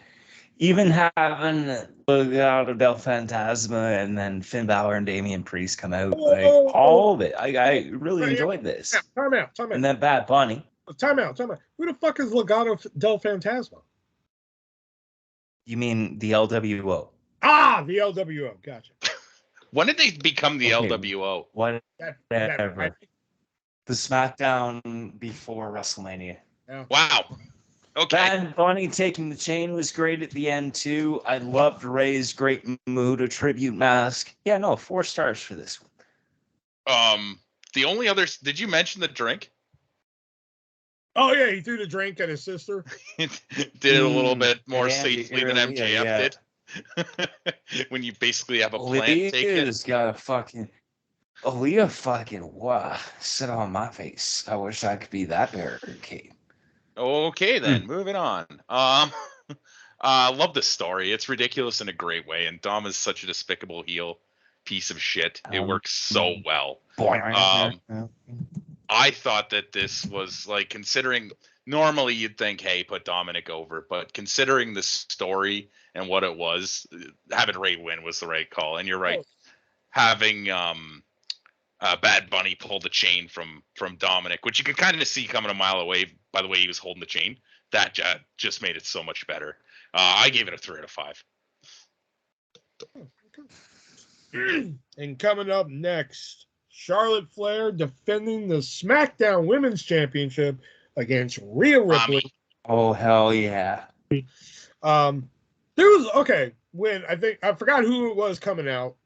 Speaker 3: Even having Legado del Fantasma and then Finn Balor and Damian Priest come out, like all of it. I really enjoyed this.
Speaker 1: Time out.
Speaker 3: And then Bad Bunny.
Speaker 1: Time out. Who the fuck is Legado del Fantasma?
Speaker 3: You mean the LWO?
Speaker 1: Ah, the LWO. Gotcha.
Speaker 2: When did they become the LWO?
Speaker 3: Whatever. The SmackDown before WrestleMania.
Speaker 1: Yeah.
Speaker 2: Wow. Okay.
Speaker 3: Bad Bunny taking the chain was great at the end too. I loved Ray's great Muda tribute mask. Yeah, no, 4 stars for this one.
Speaker 2: The only others. Did you mention the drink?
Speaker 1: Oh yeah, he threw the drink at his sister.
Speaker 2: Did it a little bit more safely than MJF
Speaker 3: yeah.
Speaker 2: did. When you basically have a plant take it.
Speaker 3: Aaliyah's got a fucking. Aaliyah fucking wow, sit on my face. I wish I could be that barricade.
Speaker 2: Okay, then moving on. Love this story. It's ridiculous in a great way, and Dom is such a despicable heel piece of shit. It works so well. I thought that this was like, considering normally you'd think, hey, put Dominic over, but considering the story and what it was, having Ray win was the right call. And you're right, having Bad Bunny pull the chain from Dominic, which you could kind of see coming a mile away by the way he was holding the chain, that just made it so much better. I gave it a 3 out of 5.
Speaker 1: And coming up next, Charlotte Flair defending the SmackDown Women's Championship against Rhea Ripley.
Speaker 3: Oh hell yeah!
Speaker 1: There was when I forgot who it was coming out,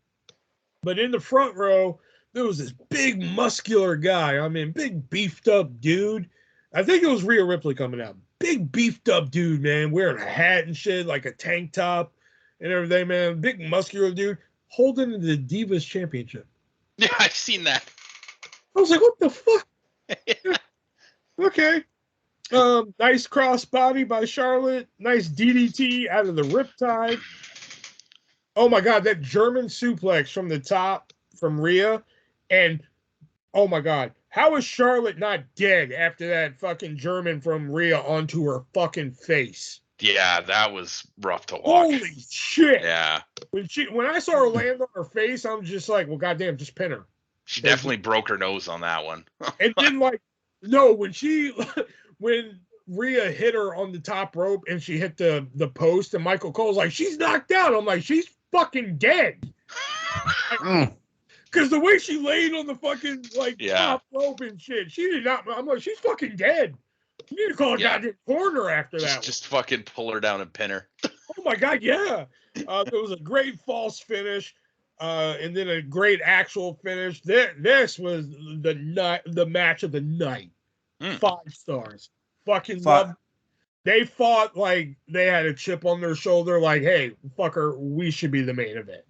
Speaker 1: but in the front row there was this big muscular guy. I mean, big beefed up dude. I think it was Rhea Ripley coming out. Big beefed up dude, man, wearing a hat and shit, like a tank top and everything, man. Big muscular dude holding the Divas Championship.
Speaker 2: Yeah, I've seen that.
Speaker 1: I was like, what the fuck? Okay. Nice crossbody by Charlotte. Nice DDT out of the riptide. Oh my God, that German suplex from the top from Rhea. And oh my God, how is Charlotte not dead after that fucking German from Rhea onto her fucking face?
Speaker 2: Yeah, that was rough to watch.
Speaker 1: Holy shit.
Speaker 2: Yeah.
Speaker 1: When I saw her land on her face, I'm just like, well, goddamn, just pin her.
Speaker 2: She definitely broke her nose on that one.
Speaker 1: And then when Rhea hit her on the top rope and she hit the post, and Michael Cole's like, she's knocked out. I'm like, she's fucking dead. Because the way she laid on the fucking top rope and shit, she did not. I'm like, she's fucking dead. You need to call a goddamn corner after that.
Speaker 2: Just fucking pull her down and pin her.
Speaker 1: Oh my God, yeah. There was a great false finish, and then a great actual finish. This was the match of the night. 5 stars. Fucking love. They fought like they had a chip on their shoulder, like, hey, fucker, we should be the main event.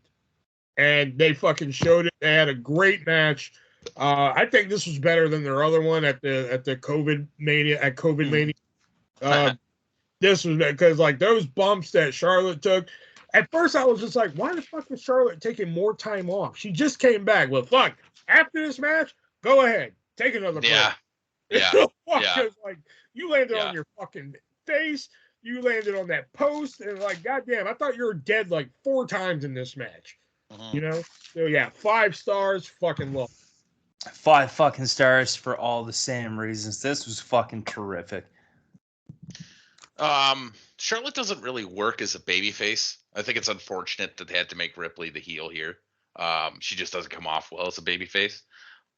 Speaker 1: And they fucking showed it. They had a great match. I think this was better than their other one at the COVID Mania. This was because like those bumps that Charlotte took. At first, I was just like, why the fuck is Charlotte taking more time off? She just came back. Well, fuck. After this match, go ahead, take another break.
Speaker 2: Yeah.
Speaker 1: Because like you landed on your fucking face. You landed on that post, and like, goddamn, I thought you were dead like 4 times in this match. You know? So yeah, 5 stars, fucking love.
Speaker 3: 5 fucking stars for all the same reasons. This was fucking terrific.
Speaker 2: Charlotte doesn't really work as a babyface. I think it's unfortunate that they had to make Ripley the heel here. She just doesn't come off well as a babyface,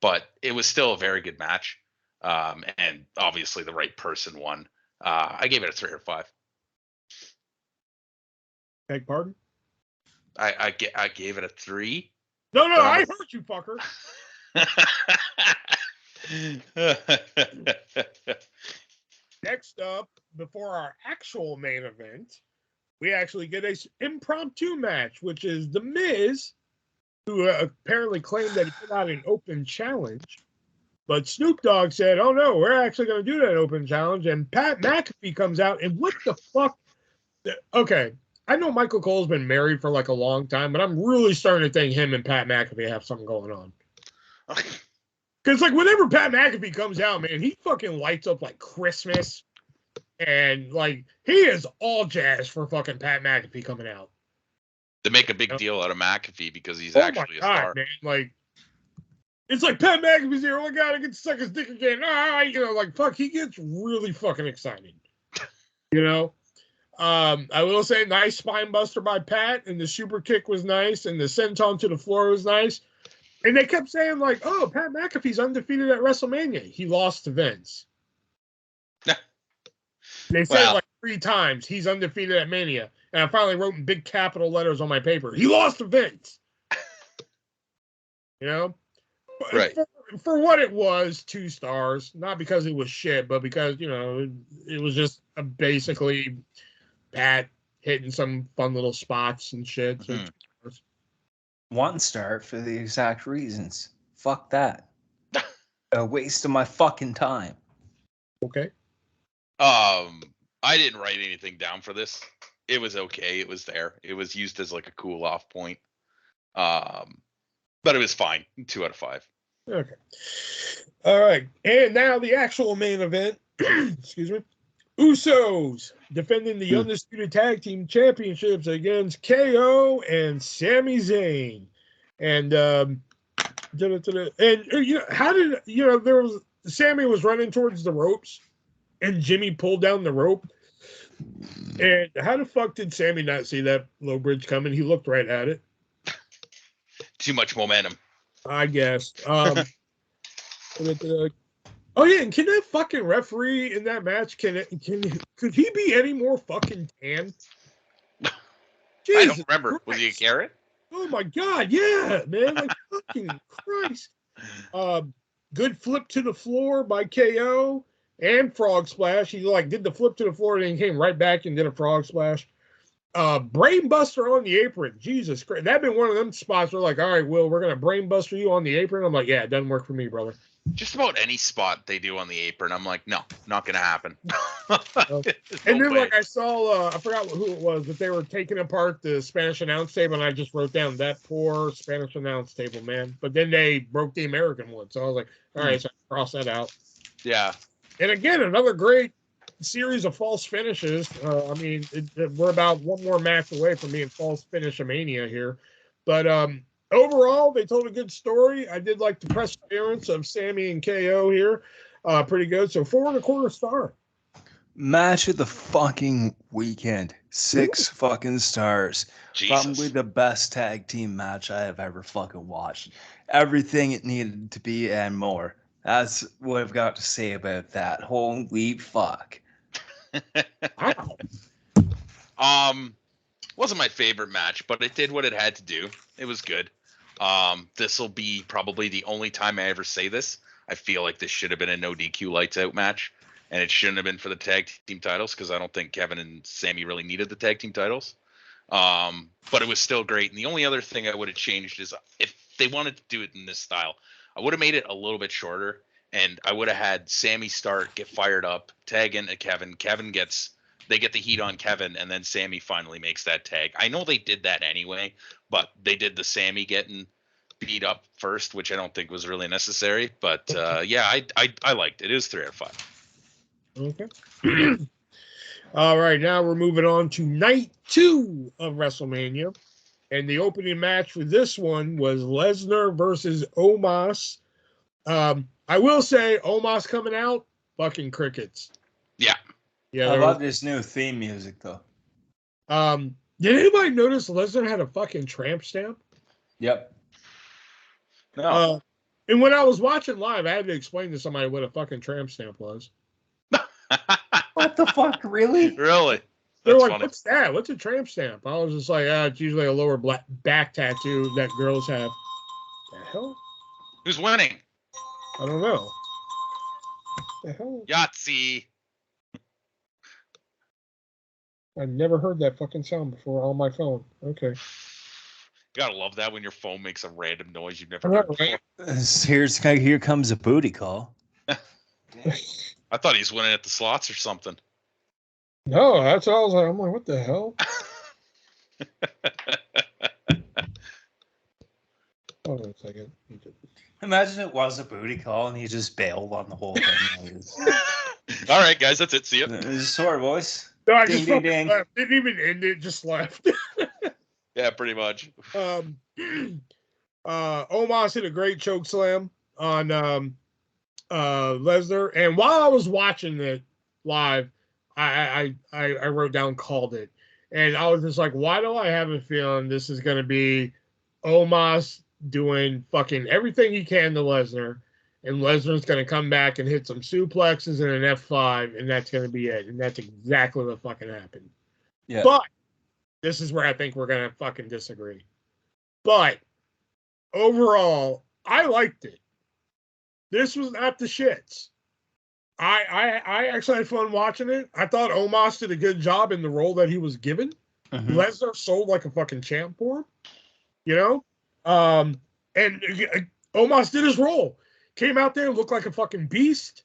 Speaker 2: but it was still a very good match. And obviously the right person won. I gave it a 3 or 5.
Speaker 1: Beg pardon?
Speaker 2: I gave it a 3.
Speaker 1: No, I heard you, fucker. Next up, before our actual main event, we actually get a impromptu match, which is The Miz, who apparently claimed that he put out an open challenge. But Snoop Dogg said, oh no, we're actually going to do that open challenge. And Pat McAfee comes out, and what the fuck? Okay, I know Michael Cole's been married for like a long time, but I'm really starting to think him and Pat McAfee have something going on. Because like whenever Pat McAfee comes out, man, he fucking lights up like Christmas. And like he is all jazz for fucking Pat McAfee coming out.
Speaker 2: To make a big deal out of McAfee because he's actually a star.
Speaker 1: Man, like it's like Pat McAfee's here. Oh my god, I get to suck his dick again. Like fuck, he gets really fucking exciting. I will say nice spine buster by Pat, and the super kick was nice, and the senton to the floor was nice. And they kept saying like, "Oh, Pat McAfee's undefeated at WrestleMania. He lost to Vince." They said it like 3 times. He's undefeated at Mania. And I finally wrote in big capital letters on my paper. He lost to Vince.
Speaker 2: Right.
Speaker 1: For what it was, 2 stars. Not because it was shit, but because, it was just basically Pat hitting some fun little spots and shit. Mm-hmm. So
Speaker 3: 1 star for the exact reasons. Fuck that. A waste of my fucking time.
Speaker 1: Okay.
Speaker 2: I didn't write anything down for this. It was okay. It was there. It was used as like a cool off point. But it was fine. 2 out of 5.
Speaker 1: Okay. All right. And now the actual main event. Excuse me. Usos defending the Undisputed Tag Team Championships against KO and Sami Zayn. And how did there was Sami was running towards the ropes and Jimmy pulled down the rope. And how the fuck did Sami not see that low bridge coming? He looked right at it.
Speaker 2: Too much momentum,
Speaker 1: I guess. Oh yeah, and can that fucking referee in that match could he be any more fucking tan?
Speaker 2: I don't remember. Christ. Was he a carrot?
Speaker 1: Oh my god, yeah, man! Like fucking Christ. Good flip to the floor by KO and frog splash. He did the flip to the floor and then came right back and did a frog splash. Brain buster on the apron. Jesus Christ. That'd been one of them spots where all right, Will, we're gonna brain buster you on the apron. I'm like, yeah, it doesn't work for me, brother.
Speaker 2: Just about any spot they do on the apron, I'm like, no, not gonna happen.
Speaker 1: And then I saw, I forgot who it was, but they were taking apart the Spanish announce table, and I just wrote down that poor Spanish announce table, man. But then they broke the American one, so I was like, all right, so I crossed that out.
Speaker 2: Yeah.
Speaker 1: And again, another great series of false finishes. We're about one more match away from being false finish-a-mania here. But overall, they told a good story. I did like the perseverance of Sami and KO here. Pretty good. So 4.25 star.
Speaker 3: Match of the fucking weekend. 6 fucking stars.
Speaker 2: Jesus.
Speaker 3: Probably the best tag team match I have ever fucking watched. Everything it needed to be and more. That's what I've got to say about that. Holy fuck.
Speaker 2: Wasn't my favorite match, but it did what it had to do. It was good. This will be probably the only time I ever say this. I feel like this should have been a no DQ lights out match, and it shouldn't have been for the tag team titles because I don't think Kevin and Sami really needed the tag team titles. But it was still great. And the only other thing I would have changed is if they wanted to do it in this style, I would have made it a little bit shorter, and I would have had Sami start, get fired up, tag into Kevin. They get the heat on Kevin, and then Sami finally makes that tag. I know they did that anyway, but they did the Sami getting beat up first, which I don't think was really necessary. But yeah, I liked it. It was 3 out of 5.
Speaker 1: Okay. All right, now we're moving on to night 2 of WrestleMania. And the opening match for this one was Lesnar versus Omos. I will say, Omos coming out, fucking crickets.
Speaker 2: Yeah.
Speaker 3: I love this new theme music, though.
Speaker 1: Did anybody notice Lesnar had a fucking tramp stamp?
Speaker 3: Yep. No.
Speaker 1: And when I was watching live, I had to explain to somebody what a fucking tramp stamp was.
Speaker 3: What the fuck, really?
Speaker 2: Really?
Speaker 1: They're like, funny. What's that? What's a tramp stamp? I was just like, it's usually a lower back tattoo that girls have. The hell?
Speaker 2: Who's winning?
Speaker 1: I don't know. The hell?
Speaker 2: Yahtzee.
Speaker 1: I've never heard that fucking sound before on my phone. Okay.
Speaker 2: You gotta love that when your phone makes a random noise you've never heard before.
Speaker 3: Here comes a booty call.
Speaker 2: I thought he was winning at the slots or something.
Speaker 1: No, that's all I was like. I'm like, what the hell? Hold on a second.
Speaker 3: Imagine it was a booty call and he just bailed on the whole thing.
Speaker 2: All right, guys, that's it. See ya.
Speaker 3: Sorry, boys.
Speaker 1: No, I
Speaker 3: Ding,
Speaker 1: just
Speaker 3: ding,
Speaker 1: fucking
Speaker 3: ding.
Speaker 1: left. Didn't even end it, just left.
Speaker 2: Yeah, pretty much.
Speaker 1: Omos hit a great choke slam on Lesnar, and while I was watching it live, I wrote down called it, and I was just like, why do I have a feeling this is going to be Omos doing fucking everything he can to Lesnar, and Lesnar's going to come back and hit some suplexes and an F5, and that's going to be it, and that's exactly what fucking happened.
Speaker 3: Yeah.
Speaker 1: But this is where I think we're going to fucking disagree. But overall, I liked it. This was not the shits. I actually had fun watching it. I thought Omos did a good job in the role that he was given.
Speaker 3: Mm-hmm.
Speaker 1: Lesnar sold like a fucking champ for him, you know? And Omos did his role. Came out there and looked like a fucking beast.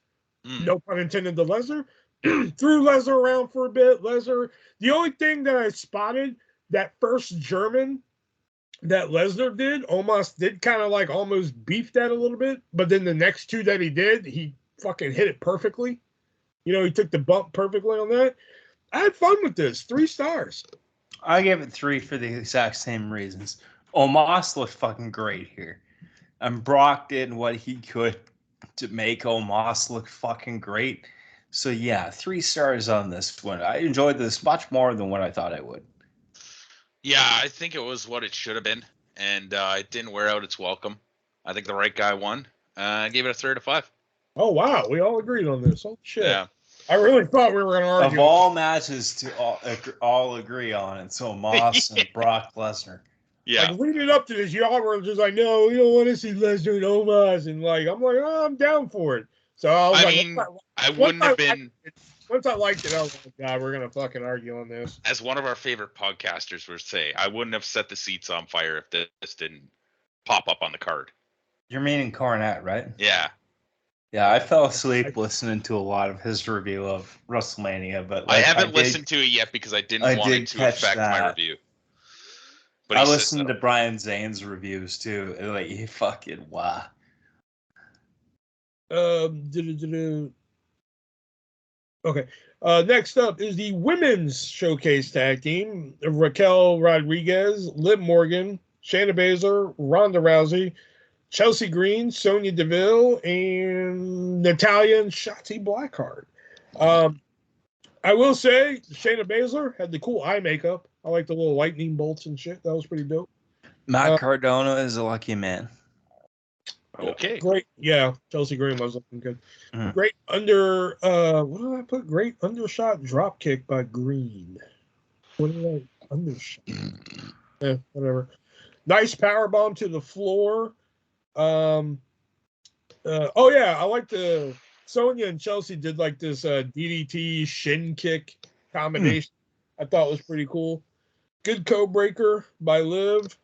Speaker 1: No pun intended to Lesnar. Threw Lesnar around for a bit. Lesnar, the only thing that I spotted, that first German that Lesnar did, Omos did kind of like almost beef that a little bit. But then the next two that he did, he fucking hit it perfectly. You know, he took the bump perfectly on that. I had fun with this. 3 stars.
Speaker 3: I gave it 3 for the exact same reasons. Omos looked fucking great here. And Brock did what he could to make Omos look fucking great. So yeah, 3 stars on this one. I enjoyed this much more than what I thought I would.
Speaker 2: Yeah, I think it was what it should have been, and it didn't wear out its welcome. I think the right guy won. I gave it a 3 out of 5.
Speaker 1: Oh, wow. We all agreed on this. Oh, shit.
Speaker 2: Yeah.
Speaker 1: I really thought we were going to argue.
Speaker 3: Of all matches to all agree on, it's Omos and Brock Lesnar.
Speaker 2: Yeah.
Speaker 1: Like, leading up to this, y'all were just like, no, we don't want to see Lesnar and Omos. And, like, I'm like, oh, I'm down for it. So I was
Speaker 2: I wouldn't have been...
Speaker 1: Once I liked it, I was like, God, we're going to fucking argue on this.
Speaker 2: As one of our favorite podcasters would say, I wouldn't have set the seats on fire if this didn't pop up on the card.
Speaker 3: You're meaning Cornette, right?
Speaker 2: Yeah.
Speaker 3: Yeah, I fell asleep listening to a lot of his review of WrestleMania, but
Speaker 2: I haven't listened to it yet because I didn't want it to affect my review. But
Speaker 3: I listened to Brian Zane's reviews too. Like, he fucking wow.
Speaker 1: Okay. Next up is the women's showcase tag team. Raquel Rodriguez, Liv Morgan, Shayna Baszler, Ronda Rousey, Chelsea Green, Sonya Deville, and Natalya and Shotzi Blackheart. I will say Shayna Baszler had the cool eye makeup. I like the little lightning bolts and shit. That was pretty dope.
Speaker 3: Matt Cardona is a lucky man.
Speaker 2: Okay.
Speaker 1: Great. Yeah, Chelsea Green was looking good. Mm-hmm. Great under what did I put? Great undershot drop kick by Green. What did I undershot? Whatever. Nice power bomb to the floor. Oh yeah, I like the Sonya and Chelsea did like this DDT shin kick combination. I thought was pretty cool. Good code breaker by Liv.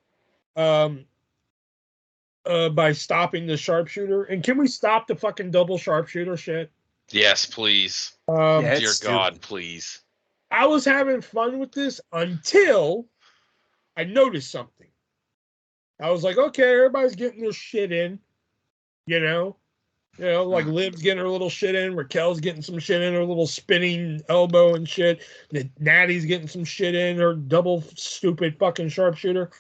Speaker 1: By stopping the sharpshooter. And can we stop the fucking double sharpshooter shit?
Speaker 2: Yes, please. Dear God, please.
Speaker 1: I was having fun with this until I noticed something. I was like, okay, everybody's getting their shit in. You know, like Liv's getting her little shit in. Raquel's getting some shit in, her little spinning elbow and shit. Natty's getting some shit in, her double stupid fucking sharpshooter.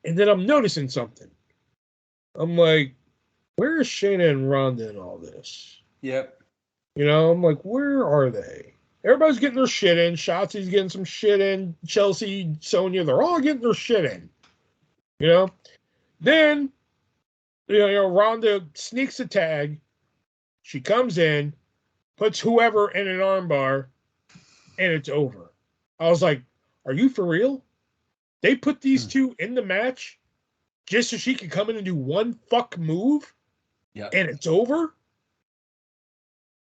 Speaker 1: And then I'm noticing something. I'm like, where is Shayna and Ronda in all this?
Speaker 3: Yep.
Speaker 1: You know, I'm like, where are they? Everybody's getting their shit in. Shotzi's getting some shit in. Chelsea, Sonya, they're all getting their shit in. You know? Then, Ronda sneaks a tag. She comes in, puts whoever in an armbar, and it's over. I was like, are you for real? They put these two in the match just so she could come in and do one fuck move, and it's over.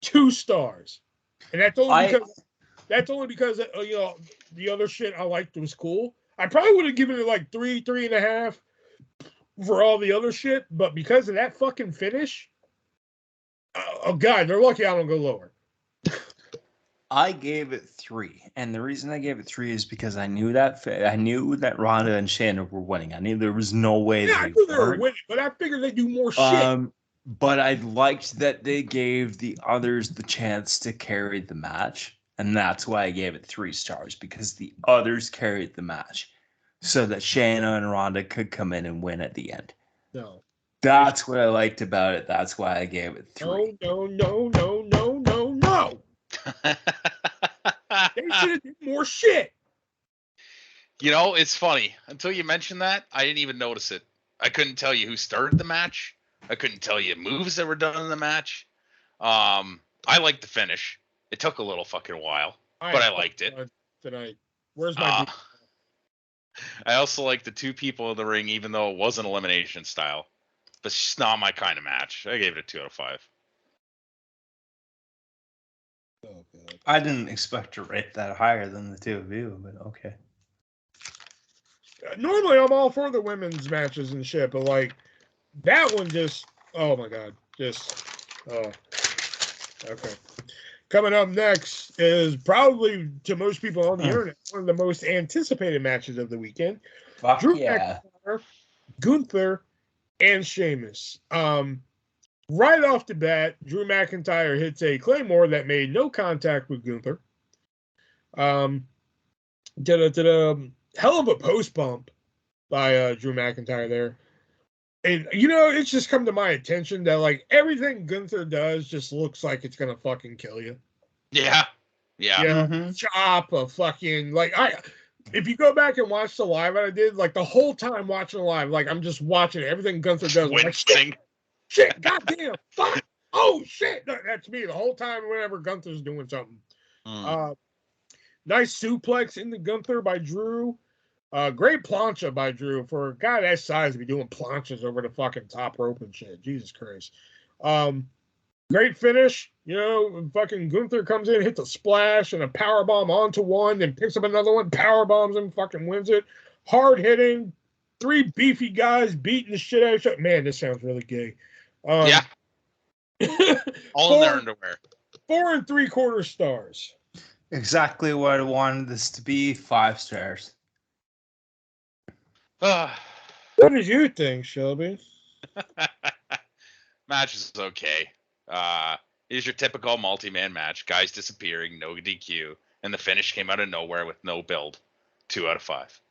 Speaker 1: 2 stars, and that's only because the other shit I liked was cool. I probably would have given it like 3.5 for all the other shit, but because of that fucking finish, oh god, they're lucky I don't go lower.
Speaker 3: I gave it 3, and the reason I gave it 3 is because I knew that Ronda and Shayna were winning. I knew there was no way
Speaker 1: I knew they were winning, but I figured they'd do more shit.
Speaker 3: But I liked that they gave the others the chance to carry the match. And that's why I gave it 3 stars, because the others carried the match so that Shayna and Ronda could come in and win at the end.
Speaker 1: No.
Speaker 3: That's what I liked about it. That's why I gave it 3.
Speaker 1: No. They should have did more shit.
Speaker 2: You know, it's funny. Until you mentioned that, I didn't even notice it. I couldn't tell you who started the match. I couldn't tell you moves that were done in the match. I liked the finish. It took a little fucking while, but I liked it.
Speaker 1: Tonight. Where's my
Speaker 2: I also like the 2 people in the ring, even though it wasn't elimination style. But it's just not my kind of match. I gave it a 2 out of 5.
Speaker 1: Oh, God.
Speaker 3: I didn't expect to rate that higher than the 2 of you, but okay.
Speaker 1: Normally, I'm all for the women's matches and shit, but like that one just, oh my God, just, okay. Coming up next is probably, to most people on the internet, one of the most anticipated matches of the weekend.
Speaker 3: Fuck
Speaker 1: Drew
Speaker 3: yeah.
Speaker 1: McIntyre, Gunther, and Sheamus. Right off the bat, Drew McIntyre hits a Claymore that made no contact with Gunther. Did a hell of a post bump by Drew McIntyre there. And, you know, it's just come to my attention that, like, everything Gunther does just looks like it's going to fucking kill you.
Speaker 2: Yeah. Yeah.
Speaker 1: You know, chop a fucking, like, if you go back and watch the live I did, like, the whole time watching the live, like, I'm just watching everything Gunther does. I'm like, shit, goddamn, fuck, oh, shit. That's me the whole time whenever Gunther's doing something. Nice suplex into Gunther by Drew. Great plancha by Drew for a guy that size to be doing planchas over the fucking top rope and shit. Jesus Christ. Great finish. You know, fucking Gunther comes in, hits a splash and a powerbomb onto one, then picks up another one, powerbombs him, fucking wins it. Hard hitting. 3 beefy guys beating the shit out of each other. Man, this sounds really gay.
Speaker 2: Yeah. All in their underwear.
Speaker 1: 4 3/4 stars.
Speaker 3: Exactly what I wanted this to be. 5 stars.
Speaker 1: What did you think, Shelby?
Speaker 2: Match is okay. It is your typical multi-man match. Guys disappearing, no DQ, and the finish came out of nowhere with no build. 2 out of 5.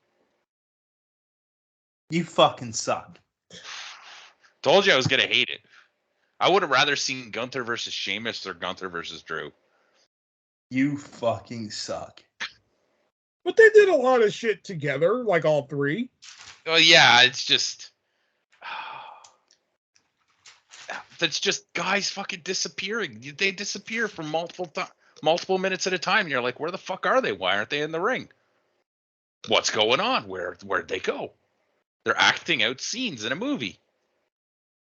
Speaker 3: You fucking suck.
Speaker 2: Told you I was gonna hate it. I would have rather seen Gunther versus Sheamus or Gunther versus Drew.
Speaker 3: You fucking suck.
Speaker 1: But they did a lot of shit together, like all 3.
Speaker 2: Well, yeah, it's just that's just guys fucking disappearing. They disappear for multiple minutes at a time. And you're like, where the fuck are they? Why aren't they in the ring? What's going on? Where'd they go? They're acting out scenes in a movie.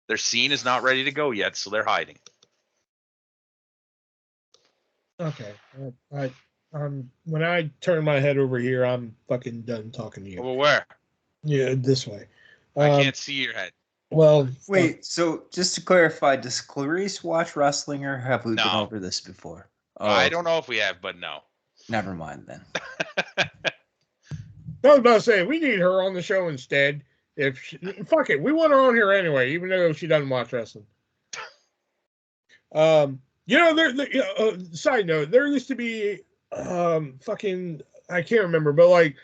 Speaker 2: Their scene is not ready to go yet, so they're hiding.
Speaker 1: Okay. When I turn my head over here, I'm fucking done talking to you.
Speaker 2: Well, where?
Speaker 1: Yeah, this way.
Speaker 2: I can't see your head.
Speaker 1: Well,
Speaker 3: wait. So just to clarify, does Clarice watch wrestling, or have we been over this before?
Speaker 2: Oh, I don't know if we have, but no.
Speaker 3: Never mind then.
Speaker 1: I was about to say we need her on the show instead. Fuck it, we want her on here anyway, even though she doesn't watch wrestling. You know, side note, there used to be fucking, I can't remember, but like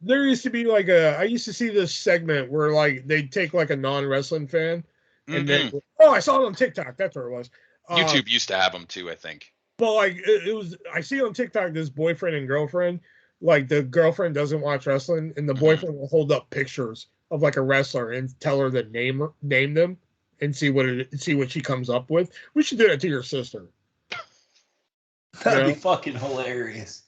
Speaker 1: there used to be like I used to see this segment where like they'd take like a non-wrestling fan and then, I saw it on TikTok. That's where it was.
Speaker 2: YouTube used to have them too, I think.
Speaker 1: But like it was, I see on TikTok this boyfriend and girlfriend, like the girlfriend doesn't watch wrestling and the boyfriend will hold up pictures of like a wrestler and tell her to name them and see what she comes up with. We should do that to your sister.
Speaker 3: That'd be fucking hilarious.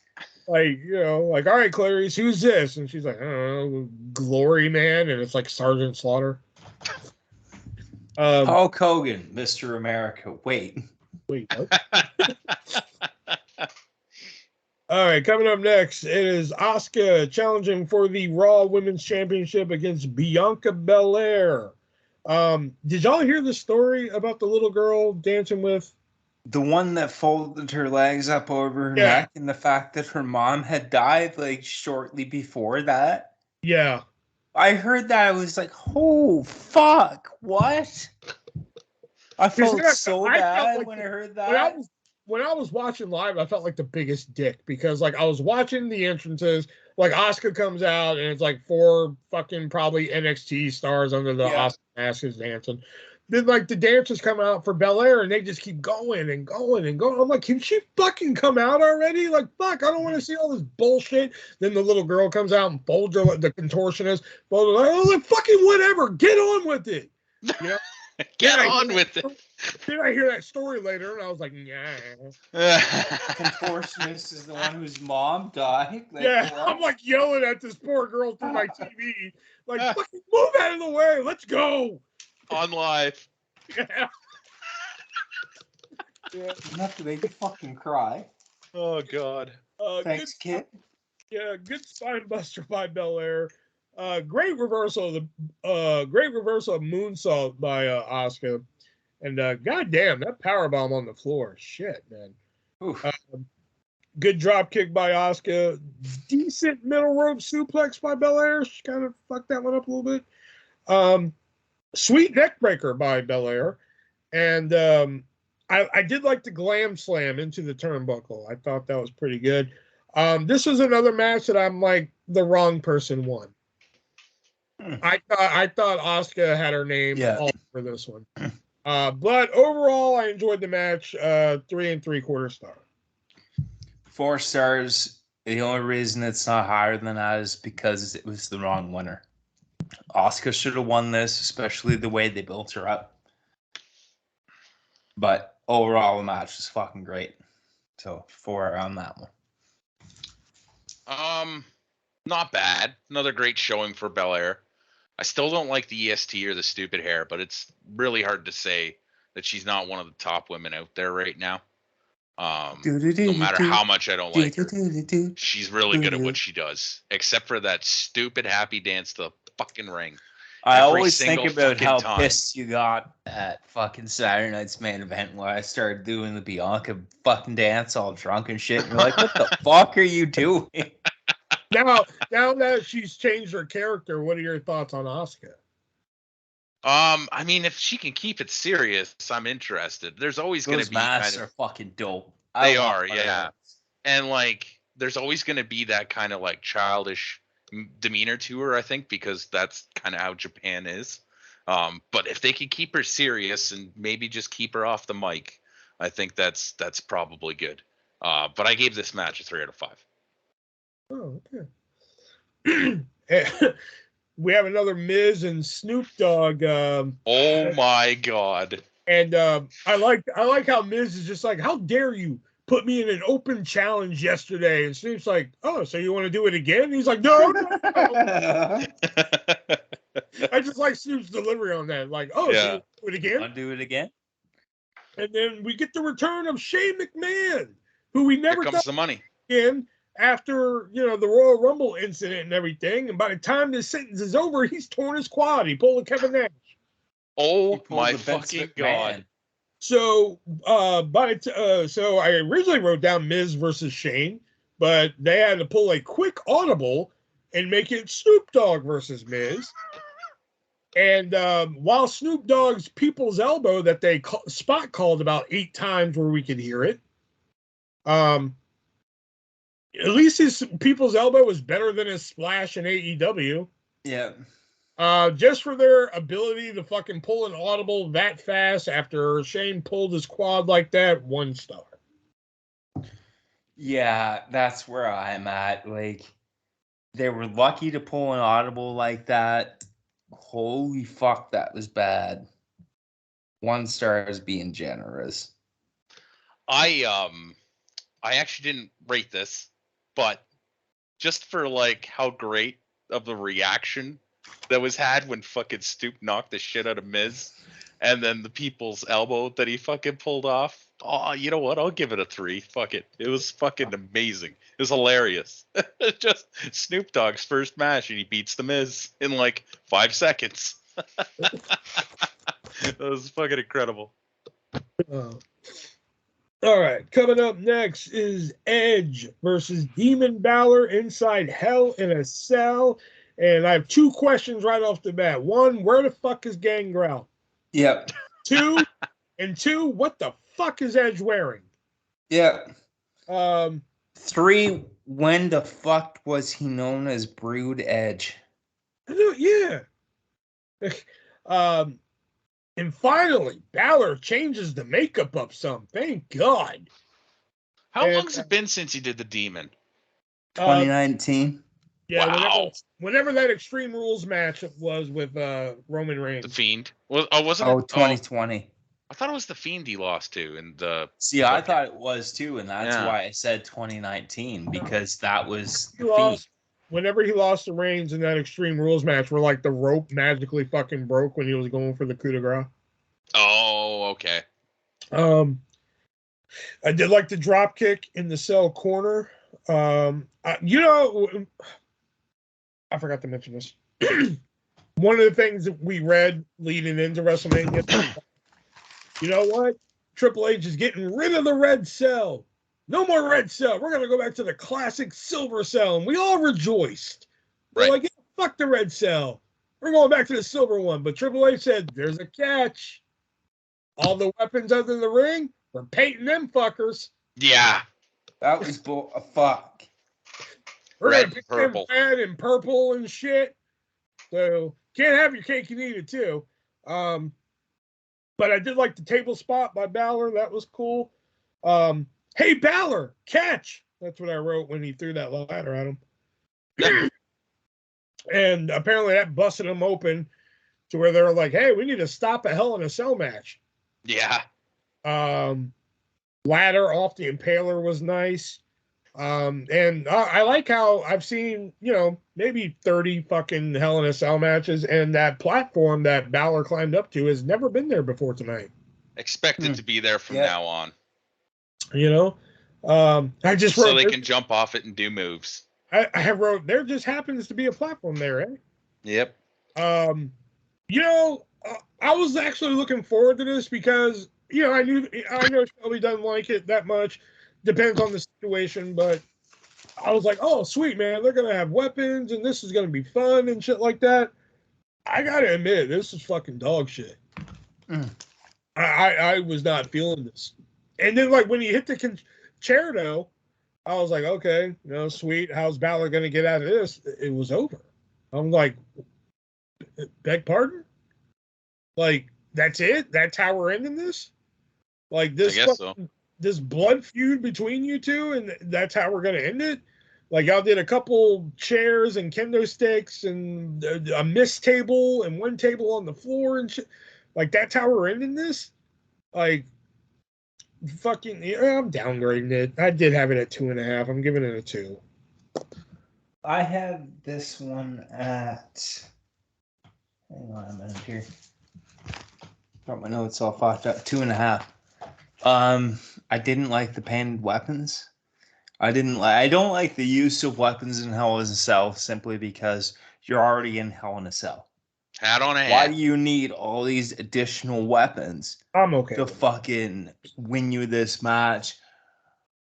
Speaker 1: Like, you know, like, all right, Clarice, who's this? And she's like, I don't know, Glory Man, and it's like Sergeant Slaughter.
Speaker 3: Hulk Hogan, Mr. America. Wait,
Speaker 1: what? All right, coming up next, it is Asuka challenging for the Raw Women's Championship against Bianca Belair. Did y'all hear the story about the little girl dancing with?
Speaker 3: The one that folded her legs up over her neck, and the fact that her mom had died like shortly before that?
Speaker 1: Yeah.
Speaker 3: I heard that. I was like, oh, fuck, what? I felt
Speaker 1: I
Speaker 3: so
Speaker 1: felt
Speaker 3: bad
Speaker 1: like
Speaker 3: when I heard that.
Speaker 1: When I was watching live, I felt like the biggest dick because like I was watching the entrances, like Asuka comes out and it's like 4 fucking probably NXT stars under the Asuka mask is dancing. Then like the dancers come out for Belair and they just keep going and going and going. I'm like, can she fucking come out already? Like, fuck, I don't want to see all this bullshit. Then the little girl comes out and folds her, the contortionist, folds her, like, oh, like, fucking whatever, get on with it. You know?
Speaker 2: Get on with it.
Speaker 1: Then I hear that story later, and I was like, "Yeah."
Speaker 3: Contortionist is the one whose mom died. Like,
Speaker 1: yeah,
Speaker 3: what?
Speaker 1: I'm like yelling at this poor girl through my TV, like, "Fucking move out of the way, let's go."
Speaker 2: On live.
Speaker 1: Yeah.
Speaker 3: Enough to make you fucking cry.
Speaker 2: Oh God.
Speaker 3: Thanks, kid.
Speaker 1: Yeah, good spine buster by Belair. Great reversal of moonsault by Asuka. And goddamn, that powerbomb on the floor. Shit, man. Good drop kick by Asuka. Decent middle rope suplex by Belair. She kind of fucked that one up a little bit. Sweet neck breaker by Belair. And I did like the glam slam into the turnbuckle. I thought that was pretty good. This was another match that I'm like, the wrong person won. I thought Asuka had her name all over this one. But overall, I enjoyed the match. 3 3/4 star.
Speaker 3: 4 stars. The only reason it's not higher than that is because it was the wrong winner. Asuka should have won this, especially the way they built her up. But overall, the match was fucking great. So 4 on that one.
Speaker 2: Not bad. Another great showing for Belair. I still don't like the EST or the stupid hair, but it's really hard to say that she's not one of the top women out there right now. No matter how much I don't like her, she's really good at what she does, except for that stupid happy dance to the fucking ring.
Speaker 3: I always think about how pissed you got at fucking Saturday night's main event where I started doing the Bianca fucking dance all drunk and shit. And you're like, what the fuck are you doing?
Speaker 1: Now that she's changed her character, what are your thoughts on Asuka?
Speaker 2: I mean, if she can keep it serious, I'm interested. There's always going to be
Speaker 3: masks are fucking dope.
Speaker 2: They are, yeah. And like, there's always going to be that kind of like childish demeanor to her, I think, because that's kind of how Japan is. But if they could keep her serious and maybe just keep her off the mic, I think that's probably good. But I gave this match a 3 out of 5.
Speaker 1: Oh, okay. We have another Miz and Snoop Dogg.
Speaker 2: Oh my God!
Speaker 1: And I like how Miz is just like, how dare you put me in an open challenge yesterday? And Snoop's like, oh, so you want to do it again? And he's like, no. I just like Snoop's delivery on that. Like, oh, so you do it again?
Speaker 3: I'll do it again.
Speaker 1: And then we get the return of Shane McMahon, who we never
Speaker 2: Here comes the money
Speaker 1: in. After, the Royal Rumble incident and everything, and by the time this sentence is over, he's torn his quad. He pulled a Kevin Nash.
Speaker 2: Oh my fucking God.
Speaker 1: So, so I originally wrote down Miz versus Shane, but they had to pull a quick audible and make it Snoop Dogg versus Miz. And while Snoop Dogg's people's elbow that they spot called about 8 times where we could hear it, at least his people's elbow was better than his splash in AEW.
Speaker 3: Yeah.
Speaker 1: Just for their ability to fucking pull an audible that fast after Shane pulled his quad like that, 1 star.
Speaker 3: Yeah, that's where I'm at. Like, they were lucky to pull an audible like that. Holy fuck, that was bad. 1 star is being generous.
Speaker 2: I actually didn't rate this, but just for like how great of the reaction that was had when fucking Snoop knocked the shit out of Miz, and then the people's elbow that he fucking pulled off. Oh, you know what? I'll give it a 3. Fuck it. It was fucking amazing. It was hilarious. Just Snoop Dogg's first match, and he beats the Miz in like 5 seconds. That was fucking incredible.
Speaker 1: All right, coming up next is Edge versus Demon Balor inside Hell in a Cell. And I have 2 questions right off the bat. 1, where the fuck is Gangrel?
Speaker 3: Yep.
Speaker 1: 2, And 2, what the fuck is Edge wearing?
Speaker 3: Yeah.
Speaker 1: 3,
Speaker 3: when the fuck was he known as Brood Edge?
Speaker 1: Yeah. And finally, Balor changes the makeup up some. Thank God.
Speaker 2: How long's it been since he did the Demon?
Speaker 3: 2019.
Speaker 1: Yeah,
Speaker 2: wow.
Speaker 1: Whenever that Extreme Rules match was with Roman Reigns.
Speaker 2: The Fiend. Wasn't it?
Speaker 3: 2020.
Speaker 2: I thought it was the Fiend he lost to in the.
Speaker 3: See, I thought it was too, and that's
Speaker 2: Yeah.
Speaker 3: why I said 2019 because that was
Speaker 1: he lost. Whenever he lost to Reigns in that Extreme Rules match, where like the rope magically fucking broke when he was going for the coup de grace.
Speaker 2: Oh, okay.
Speaker 1: I did like the drop kick in the cell corner. You know, I forgot to mention this. One of the things that we read leading into WrestleMania, you know what? Triple H is getting rid of the red cell. No more red cell. We're going to go back to the classic silver cell. And we all rejoiced. We're like, yeah, fuck the red cell. We're going back to the silver one. But Triple H said, there's a catch. All the weapons other than the ring, we're painting them fuckers.
Speaker 2: Yeah.
Speaker 3: That was fuck.
Speaker 1: We're going to pick them red and purple and shit. So, can't have your cake and eat it too. But I did like the table spot by Balor. That was cool. Hey, Balor, catch. That's what I wrote when he threw that ladder at him. And apparently that busted him open to where they were like, hey, we need to stop a Hell in a Cell match.
Speaker 2: Yeah.
Speaker 1: Ladder off the Impaler was nice. And I like how I've seen, you know, maybe 30 fucking Hell in a Cell matches, and that platform that Balor climbed up to has never been there before tonight.
Speaker 2: Expect it to be there from now on.
Speaker 1: You know, I just wrote
Speaker 2: so they can jump off it and do moves.
Speaker 1: I wrote there just happens to be a platform there, eh?
Speaker 2: Yep.
Speaker 1: You know, I was actually looking forward to this because, you know, I know Shelby doesn't like it that much. Depends on the situation, but I was like, oh, sweet, man. They're going to have weapons, and this is going to be fun and shit like that. I got to admit, this is fucking dog shit. I was not feeling this. And then, like, when he hit the concerto, I was like, okay, you know, sweet. How's Balor going to get out of this? It was over. I'm like, beg pardon? Like, that's it? That's how we're ending this? Like, this
Speaker 2: I guess so.
Speaker 1: This blood feud between you two, and that's how we're going to end it? Like, y'all did a couple chairs and kendo sticks and a mist table and one table on the floor and shit. Like, that's how we're ending this? Like, fucking, yeah, I'm downgrading it. I did have it at 2.5. I'm giving it a 2.
Speaker 4: I have this one at... Hang on a minute here. Got my notes all fucked up. 2.5.
Speaker 3: I didn't like the painted weapons. I don't like the use of weapons in Hell in a Cell simply because you're already in Hell in a Cell.
Speaker 2: Hat on a hat.
Speaker 3: Why do you need all these additional weapons?
Speaker 1: I'm okay
Speaker 3: to fucking win you this match?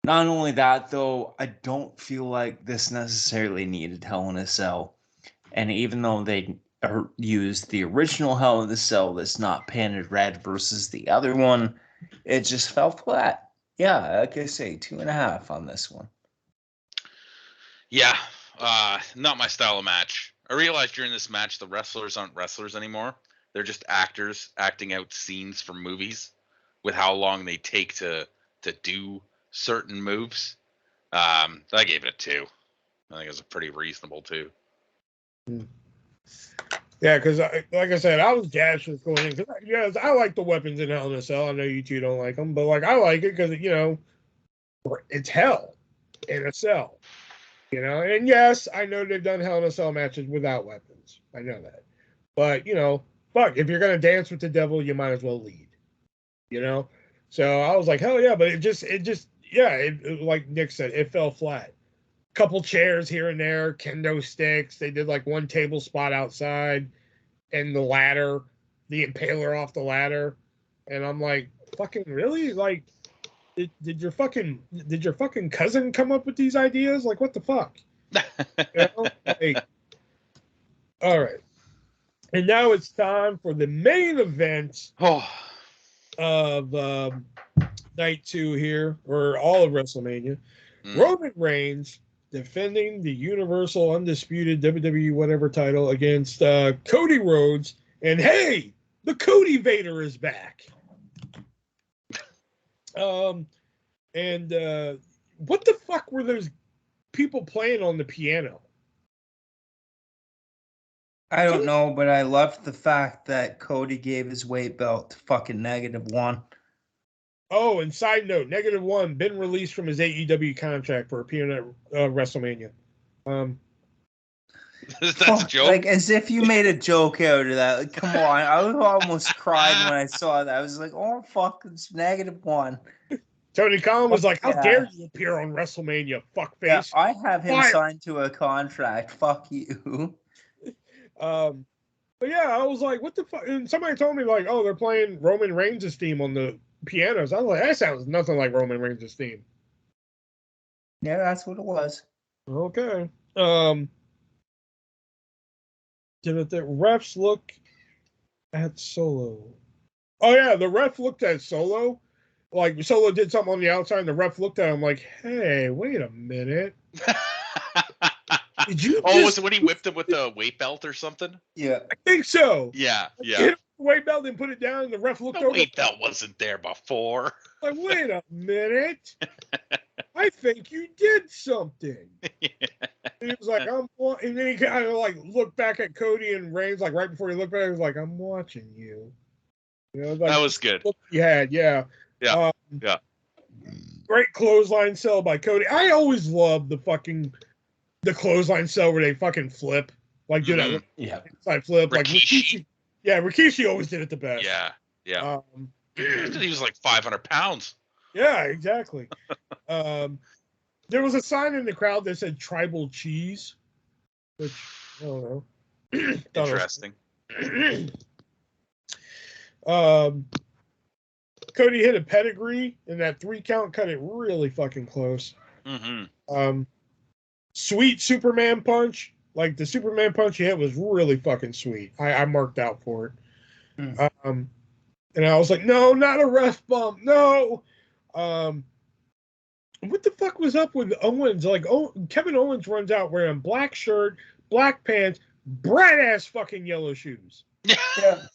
Speaker 3: Not only that, though, I don't feel like this necessarily needed Hell in a Cell. And even though they used the original Hell in a Cell that's not painted red versus the other one, it just fell flat. Yeah, like I say, 2.5 on this one.
Speaker 2: Yeah, not my style of match. I realized during this match the wrestlers aren't wrestlers anymore. They're just actors acting out scenes from movies with how long they take to do certain moves. I gave it a 2. I think it was a pretty reasonable 2.
Speaker 1: Yeah, because like I said, I was gassed with going in. Because I like the weapons in Hell in a Cell. I know you two don't like them, but like I like it because, you know, it's hell in a cell. You know, and yes, I know they've done Hell in a Cell matches without weapons. I know that. But, you know, fuck, if you're going to dance with the devil, you might as well lead. You know? So I was like, hell yeah, but it like Nick said, it fell flat. Couple chairs here and there, kendo sticks. They did like one table spot outside and the ladder, the impaler off the ladder. And I'm like, fucking really? Like, did your fucking cousin come up with these ideas? Like, what the fuck? You know? Like, all right. And now it's time for the main event.
Speaker 2: Oh.
Speaker 1: of night 2 here, or all of WrestleMania. Roman Reigns defending the Universal Undisputed WWE whatever title against Cody Rhodes. And hey, the Cody Vader is back. And what the fuck were those people playing on the piano?
Speaker 4: I don't know, but I loved the fact that Cody gave his weight belt to fucking -1.
Speaker 1: Oh, and side note, -1 been released from his AEW contract for appearing at WrestleMania.
Speaker 2: That's a joke.
Speaker 4: Like, as if you made a joke out of that. Like, come on, I almost cried when I saw that. I was like, oh fuck, it's -1.
Speaker 1: Tony Khan was like, "How dare you appear on WrestleMania, fuckface?"
Speaker 4: Yeah, I have him signed to a contract. Fuck you.
Speaker 1: But yeah, I was like, "What the fuck?" And somebody told me like, "Oh, they're playing Roman Reigns' theme on the pianos." I was like, "That sounds nothing like Roman Reigns' theme."
Speaker 4: Yeah, that's what it was.
Speaker 1: Okay. Did the refs look at Solo? Oh yeah, the ref looked at Solo. Like Solo did something on the outside, and the ref looked at him like, "Hey, wait a minute." Did you?
Speaker 2: Was it when he whipped him with the weight belt or something?
Speaker 4: Yeah,
Speaker 1: I think so.
Speaker 2: Yeah.
Speaker 1: Hit him with the weight belt and put it down, and the ref looked over.
Speaker 2: The weight belt wasn't there before.
Speaker 1: Like, wait a minute. I think you did something.
Speaker 2: Yeah.
Speaker 1: And he was like, and then he kind of like looked back at Cody and Reigns, like right before he looked back, he was like, "I'm watching you." You know, like,
Speaker 2: that was good.
Speaker 1: You had, yeah.
Speaker 2: Yeah.
Speaker 1: Great clothesline sell by Cody. I always loved the clothesline sell where they fucking flip. Like, do that inside flip.
Speaker 2: Rikishi.
Speaker 1: Like Rikishi. Yeah, Rikishi always did it the best.
Speaker 2: Yeah. He was like 500 pounds.
Speaker 1: Yeah, exactly. There was a sign in the crowd that said "Tribal Cheese," which I don't know.
Speaker 2: Interesting.
Speaker 1: Cody hit a pedigree, and that 3 count cut it really fucking close. Sweet Superman punch. Like, the Superman punch he hit was really fucking sweet. I marked out for it. And I was like, no, not a ref bump. No. What the fuck was up with Owens? Like, Kevin Owens runs out wearing black shirt, black pants, bright ass fucking yellow shoes.
Speaker 4: Yeah.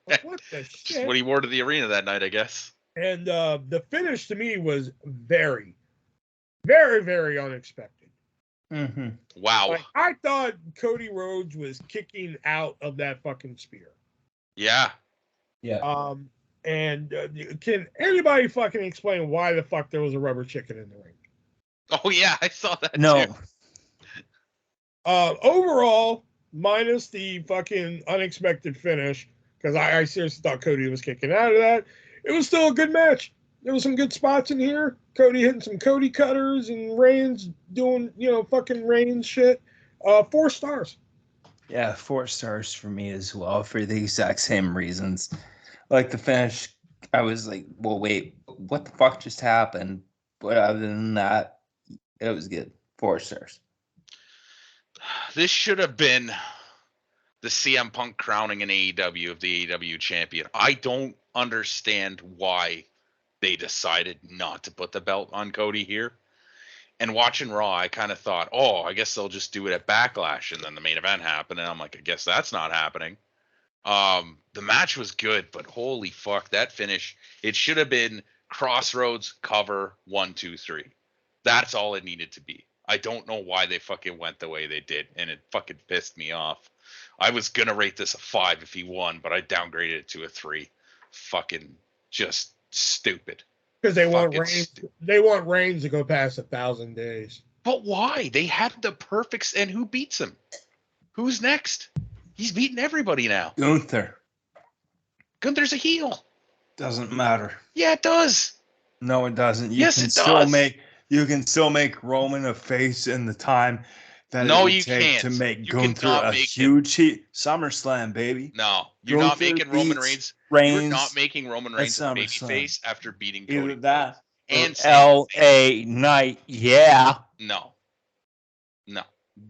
Speaker 1: Like, what the shit?
Speaker 2: Just what he wore to the arena that night, I guess.
Speaker 1: And the finish to me was very, very, very unexpected.
Speaker 2: Wow.
Speaker 1: Like, I thought Cody Rhodes was kicking out of that fucking spear.
Speaker 2: Yeah.
Speaker 1: And can anybody fucking explain why the fuck there was a rubber chicken in the ring?
Speaker 2: Oh yeah, I saw that
Speaker 4: too.
Speaker 1: Overall, minus the fucking unexpected finish, because I seriously thought Cody was kicking out of that. It was still a good match. There was some good spots in here. Cody hitting some Cody cutters and Reigns doing, fucking Reigns shit. 4 stars.
Speaker 4: Yeah, 4 stars for me as well, for the exact same reasons. Like, the finish, I was like, well, wait, what the fuck just happened? But other than that, it was good. 4 stars.
Speaker 2: This should have been the CM Punk crowning an AEW of the AEW champion. I don't understand why they decided not to put the belt on Cody here. And watching Raw, I kind of thought, I guess they'll just do it at Backlash. And then the main event happened. And I'm like, I guess that's not happening. The match was good, but holy fuck, that finish. It should have been Crossroads cover 1, 2, 3. That's all it needed to be. I don't know why they fucking went the way they did, and it fucking pissed me off. I was gonna rate this a 5 if he won, but I downgraded it to a 3. Fucking just stupid.
Speaker 1: Because they want Reigns. They want Reigns to go past 1,000 days.
Speaker 2: But why? They had the perfect. And who beats him? Who's next? He's beating everybody now. Gunther's a heel.
Speaker 4: Doesn't matter.
Speaker 2: Yeah, it does.
Speaker 4: No, it doesn't.
Speaker 2: You
Speaker 4: can still make Roman a face in the time that
Speaker 2: no,
Speaker 4: it would
Speaker 2: you
Speaker 4: take
Speaker 2: can't.
Speaker 4: to make
Speaker 2: You
Speaker 4: Gunther a huge heat. SummerSlam, baby.
Speaker 2: No, you're not making Roman Reigns. You're not making Roman Reigns a babyface after beating Cody.
Speaker 4: Either that
Speaker 2: and
Speaker 4: LA Knight. Yeah.
Speaker 2: No.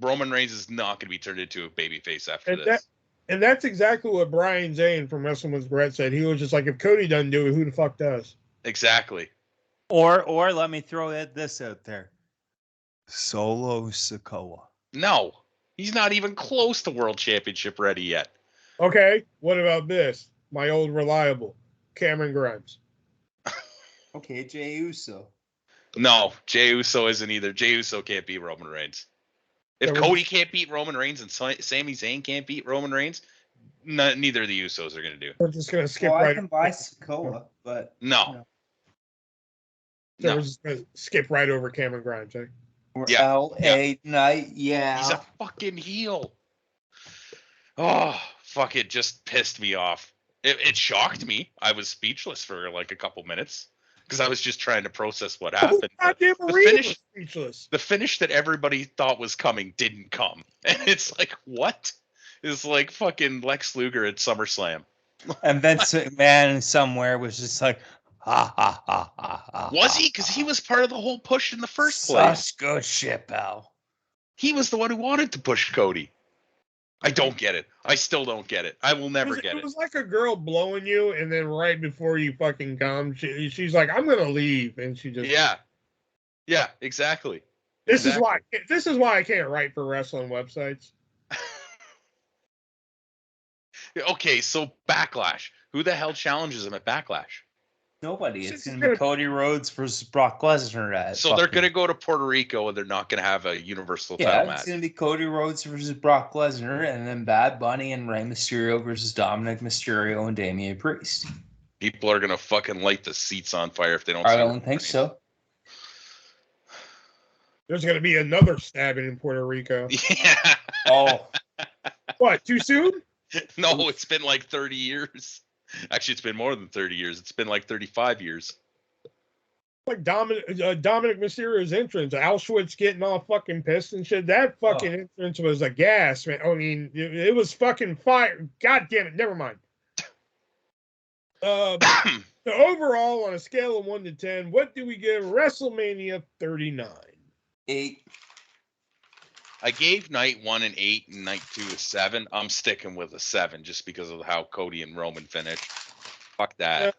Speaker 2: Roman Reigns is not going to be turned into a babyface after this.
Speaker 1: And that's exactly what Brian Zane from Wrestling with Brett said. He was just like, if Cody doesn't do it, who the fuck does?
Speaker 2: Exactly.
Speaker 4: Or let me throw this out there. Solo Sikoa.
Speaker 2: No, he's not even close to World Championship ready yet.
Speaker 1: Okay, what about this? My old reliable, Cameron Grimes.
Speaker 4: Okay, Jey Uso.
Speaker 2: No, Jey Uso isn't either. Jey Uso can't beat Roman Reigns. If Cody can't beat Roman Reigns and Sami Zayn can't beat Roman Reigns, neither of the Usos are going to do.
Speaker 1: We're just going to skip
Speaker 4: Well,
Speaker 1: right.
Speaker 4: I can buy Sikoa, but
Speaker 2: no.
Speaker 1: So
Speaker 2: No.
Speaker 1: we're just going to skip right over Cameron Grimes, eh?
Speaker 2: Yeah.
Speaker 4: LA Knight, yeah.
Speaker 2: He's a fucking heel. Oh, fuck, it just pissed me off. It shocked me. I was speechless for like a couple minutes because I was just trying to process what happened. The finish that everybody thought was coming didn't come. And it's like, what? It's like fucking Lex Luger at SummerSlam.
Speaker 4: And Vince McMahon somewhere was just like, ha ha ha ha ha.
Speaker 2: Was he? Because he was part of the whole push in the first place.
Speaker 4: Such good shit, pal.
Speaker 2: He was the one who wanted to push Cody. I don't get it. I still don't get it. I will never get it.
Speaker 1: It was like a girl blowing you, and then right before you fucking come, she's like, "I'm gonna leave," and she just
Speaker 2: yeah, exactly.
Speaker 1: This is why I can't write for wrestling websites.
Speaker 2: Okay, so Backlash. Who the hell challenges him at Backlash?
Speaker 4: Nobody. It's going to be Cody Rhodes versus Brock Lesnar.
Speaker 2: So they're going to go to Puerto Rico and they're not going to have a Universal title match.
Speaker 4: It's going to be Cody Rhodes versus Brock Lesnar, and then Bad Bunny and Rey Mysterio versus Dominic Mysterio and Damian Priest.
Speaker 2: People are going to fucking light the seats on fire if they don't.
Speaker 4: I don't think so.
Speaker 1: There's going to be another stabbing in Puerto Rico.
Speaker 2: Yeah.
Speaker 4: Oh.
Speaker 1: What, too soon?
Speaker 2: No, it's been like 30 years. Actually, it's been more than 30 years. It's been like 35 years.
Speaker 1: Like Dominic Mysterio's entrance, Auschwitz getting all fucking pissed and shit. That fucking entrance was a gas, man. I mean, it was fucking fire. God damn it. Never mind. So overall, on a scale of 1 to 10, what do we give WrestleMania 39?
Speaker 3: 8.
Speaker 2: I gave night 1 an 8 and night 2 a 7. I'm sticking with a 7 just because of how Cody and Roman finished. Fuck that.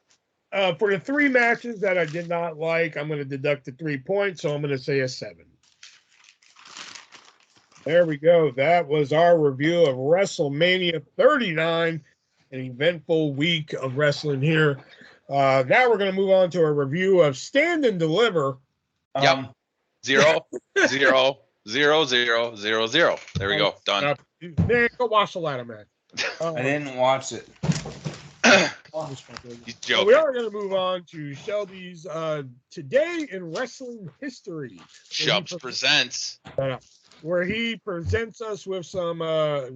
Speaker 1: For the 3 matches that I did not like, I'm going to deduct the 3 points, so I'm going to say a 7. There we go. That was our review of WrestleMania 39, an eventful week of wrestling here. Now we're going to move on to a review of Stand and Deliver.
Speaker 2: Yep. 0, 0. 0, 0, 0, 0. There we go. Done.
Speaker 1: Man, go watch the ladder match.
Speaker 3: I didn't watch it.
Speaker 1: So we are going to move on to Shelby's Today in Wrestling History.
Speaker 2: Shelby presents.
Speaker 1: Where he presents us with some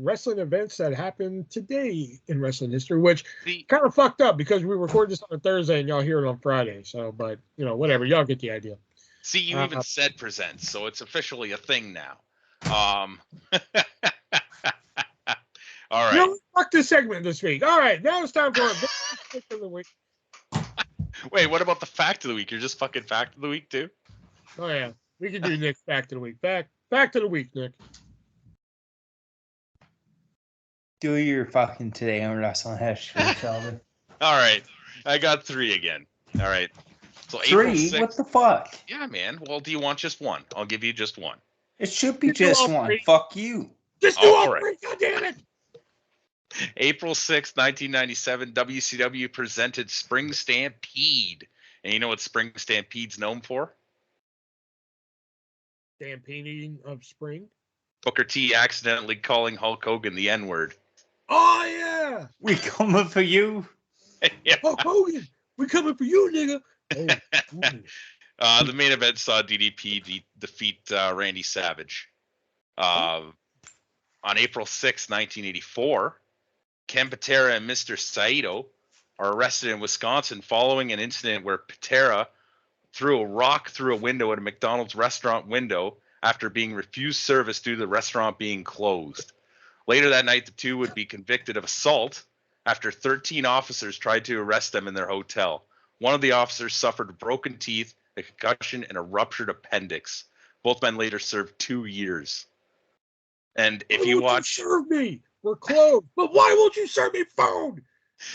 Speaker 1: wrestling events that happened today in wrestling history, which kind of fucked up because we record this on a Thursday and y'all hear it on Friday. So, but, whatever. Y'all get the idea.
Speaker 2: See, you even said presents, so it's officially a thing now. All right.
Speaker 1: Fuck this segment this week. All right, now it's time for a pick of the week.
Speaker 2: Wait, what about the fact of the week? You're just fucking fact of the week too?
Speaker 1: Oh yeah, we can do Nick's fact of the week. Fact of the week, Nick.
Speaker 4: Do your fucking Today in Wrestling History, Sheldon.
Speaker 2: All right, I got 3 again. All right. So
Speaker 4: 3? What the fuck?
Speaker 2: Yeah, man. Well, do you want just 1? I'll give you just 1.
Speaker 4: It should be just 1. 3. Fuck you.
Speaker 1: Just do all 3. God damn it.
Speaker 2: April 6, 1997, WCW presented Spring Stampede. And you know what Spring Stampede's known for?
Speaker 1: Stampeding of spring?
Speaker 2: Booker T accidentally calling Hulk Hogan the N-word.
Speaker 1: Oh, yeah.
Speaker 4: We coming for you.
Speaker 2: Yeah.
Speaker 1: Hulk Hogan. We coming for you, nigga.
Speaker 2: The main event saw DDP defeat Randy Savage. On April 6, 1984, Ken Patera and Mr. Saito are arrested in Wisconsin following an incident where Patera threw a rock through a window at a McDonald's restaurant window after being refused service due to the restaurant being closed. Later that night, the two would be convicted of assault after 13 officers tried to arrest them in their hotel. One of the officers suffered broken teeth, a concussion, and a ruptured appendix. Both men later served 2 years. And if you watch,
Speaker 1: serve me. We're closed. But why won't you serve me food?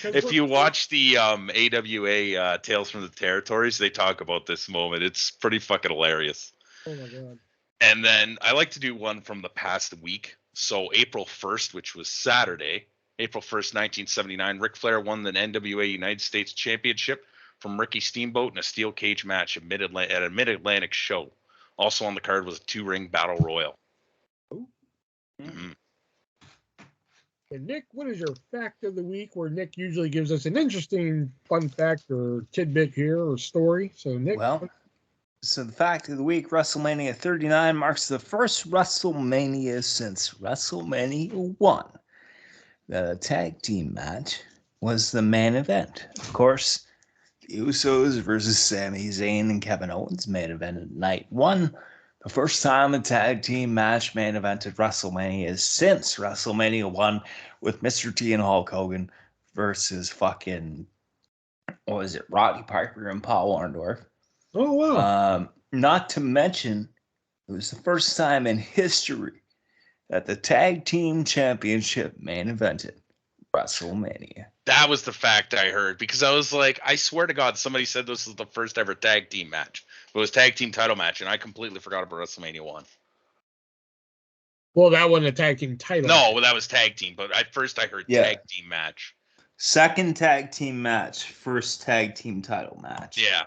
Speaker 2: If you watch the AWA Tales from the Territories, they talk about this moment. It's pretty fucking hilarious.
Speaker 1: Oh my god.
Speaker 2: And then I like to do one from the past week. So April 1st, which was Saturday, April 1st, 1979, Ric Flair won the NWA United States Championship from Ricky Steamboat in a steel cage match at a Mid-Atlantic show. Also on the card was a 2-ring battle royal.
Speaker 1: Mm-hmm. And Nick, what is your fact of the week? Where Nick usually gives us an interesting fun fact or tidbit here or story. So Nick.
Speaker 4: Well, so the fact of the week, WrestleMania 39 marks the first WrestleMania since WrestleMania 1. The tag team match was the main event. Of course, the Usos versus Sami Zayn and Kevin Owens main event at night 1. The first time a tag team match main evented WrestleMania since WrestleMania 1 with Mr. T and Hulk Hogan versus fucking, what was it, Roddy Piper and Paul Orndorff.
Speaker 1: Oh, wow.
Speaker 4: Not to mention, it was the first time in history that the tag team championship main evented WrestleMania.
Speaker 2: That was the fact I heard, because I was like, I swear to God, somebody said this was the first ever tag team match. It was tag team title match, and I completely forgot about WrestleMania 1.
Speaker 1: Well, that wasn't a tag team title.
Speaker 2: No, that was tag team, but at first I heard tag team match.
Speaker 4: Second tag team match, first tag team title match.
Speaker 2: Yeah.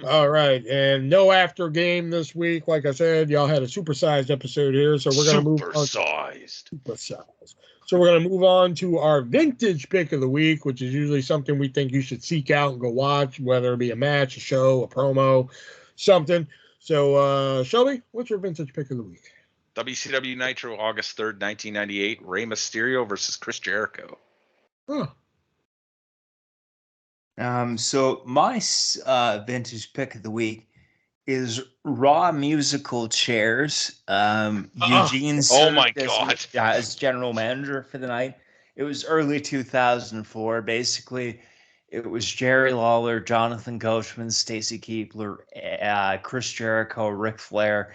Speaker 1: All right, and no after game this week. Like I said, y'all had a supersized episode here, so we're gonna move on. Supersized. So we're gonna move on to our vintage pick of the week, which is usually something we think you should seek out and go watch, whether it be a match, a show, a promo, something. So, Shelby, what's your vintage pick of the week?
Speaker 2: WCW Nitro, August 3rd, 1998, Rey Mysterio versus Chris Jericho.
Speaker 1: Oh.
Speaker 4: So my vintage pick of the week is Raw musical chairs. Eugene served as general manager for the night. It was early 2004. Basically, it was Jerry Lawler, Jonathan Coachman, Stacy Keibler, Chris Jericho, Ric Flair,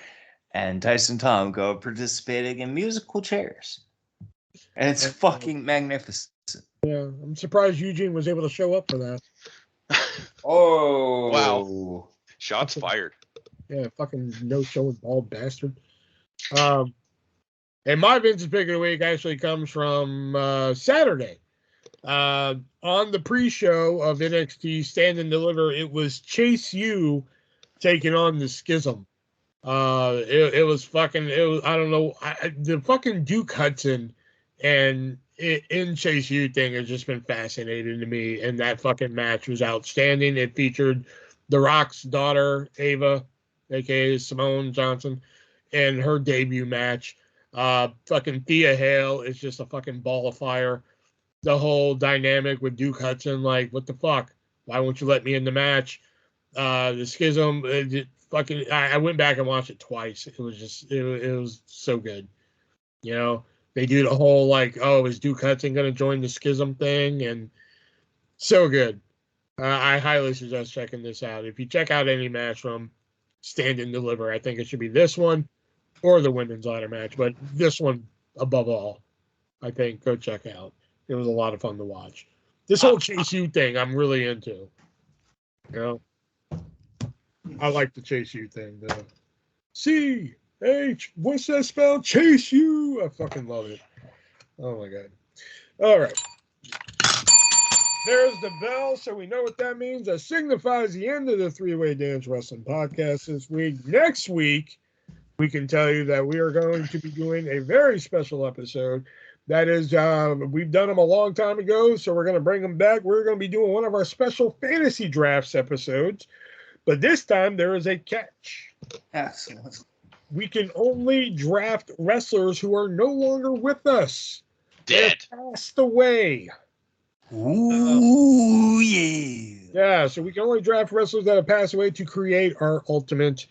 Speaker 4: and Tyson Tomko participating in musical chairs. And it's fucking magnificent.
Speaker 1: Yeah, I'm surprised Eugene was able to show up for that.
Speaker 4: Oh.
Speaker 2: Wow. Shots fired.
Speaker 1: Yeah, fucking no-showing bald bastard. And my vintage pick of the week actually comes from Saturday. On the pre-show of NXT Stand and Deliver, it was Chase U taking on the Schism. It was I don't know, the fucking Duke Hudson and in Chase U thing has just been fascinating to me, and that fucking match was outstanding. It featured The Rock's daughter, Ava, aka Simone Johnson, and her debut match. Fucking Thea Hale is just a fucking ball of fire. The whole dynamic with Duke Hudson, like, what the fuck? Why won't you let me in the match? The Schism, I went back and watched it twice. It was just, it was so good. You know, they do the whole, like, oh, is Duke Hudson going to join the Schism thing? And so good. I highly suggest checking this out. If you check out any match from Stand and Deliver, I think it should be this one or the women's ladder match, but this one above all, I think, go check out. It was a lot of fun to watch. This whole Chase U thing, I'm really into. You know, I like the Chase U thing. The C-H, what's that spell? Chase U. I fucking love it. Oh my God. All right. There's the bell, so we know what that means. That signifies the end of the Three-Way Dance Wrestling Podcast this week. Next week, we can tell you that we are going to be doing a very special episode. That is, we've done them a long time ago, so we're going to bring them back. We're going to be doing one of our special fantasy drafts episodes, but this time there is a catch.
Speaker 4: Excellent.
Speaker 1: We can only draft wrestlers who are no longer with us.
Speaker 2: Dead.
Speaker 1: They passed away.
Speaker 4: Ooh, yeah.
Speaker 1: Yeah, so we can only draft wrestlers that have passed away to create our ultimate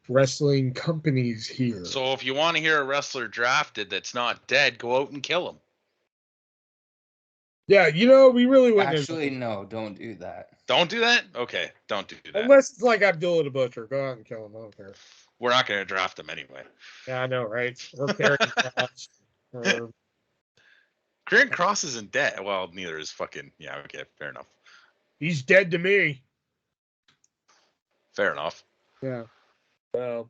Speaker 1: wrestling companies here.
Speaker 2: So if you want to hear a wrestler drafted that's not dead, go out and kill him.
Speaker 1: Yeah, you know, we really wouldn't.
Speaker 4: Actually, no, don't do that.
Speaker 2: Don't do that? Okay, don't do that.
Speaker 1: Unless it's like Abdullah the Butcher. Go out and kill him. I don't care.
Speaker 2: We're not going to draft him anyway.
Speaker 1: Yeah, I know, right? Or Carrie Cross.
Speaker 2: Grant Cross isn't dead. Well, neither is fucking. Yeah, okay, fair enough.
Speaker 1: He's dead to me.
Speaker 2: Fair enough.
Speaker 1: Yeah. So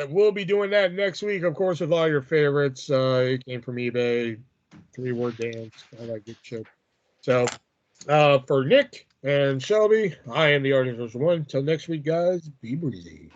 Speaker 1: we'll be doing that next week, of course, with all your favorites. It came from eBay, 3-word dance, all that good shit. So for Nick and Shelby, I am the Artist Version 1. Till next week, guys, be breezy.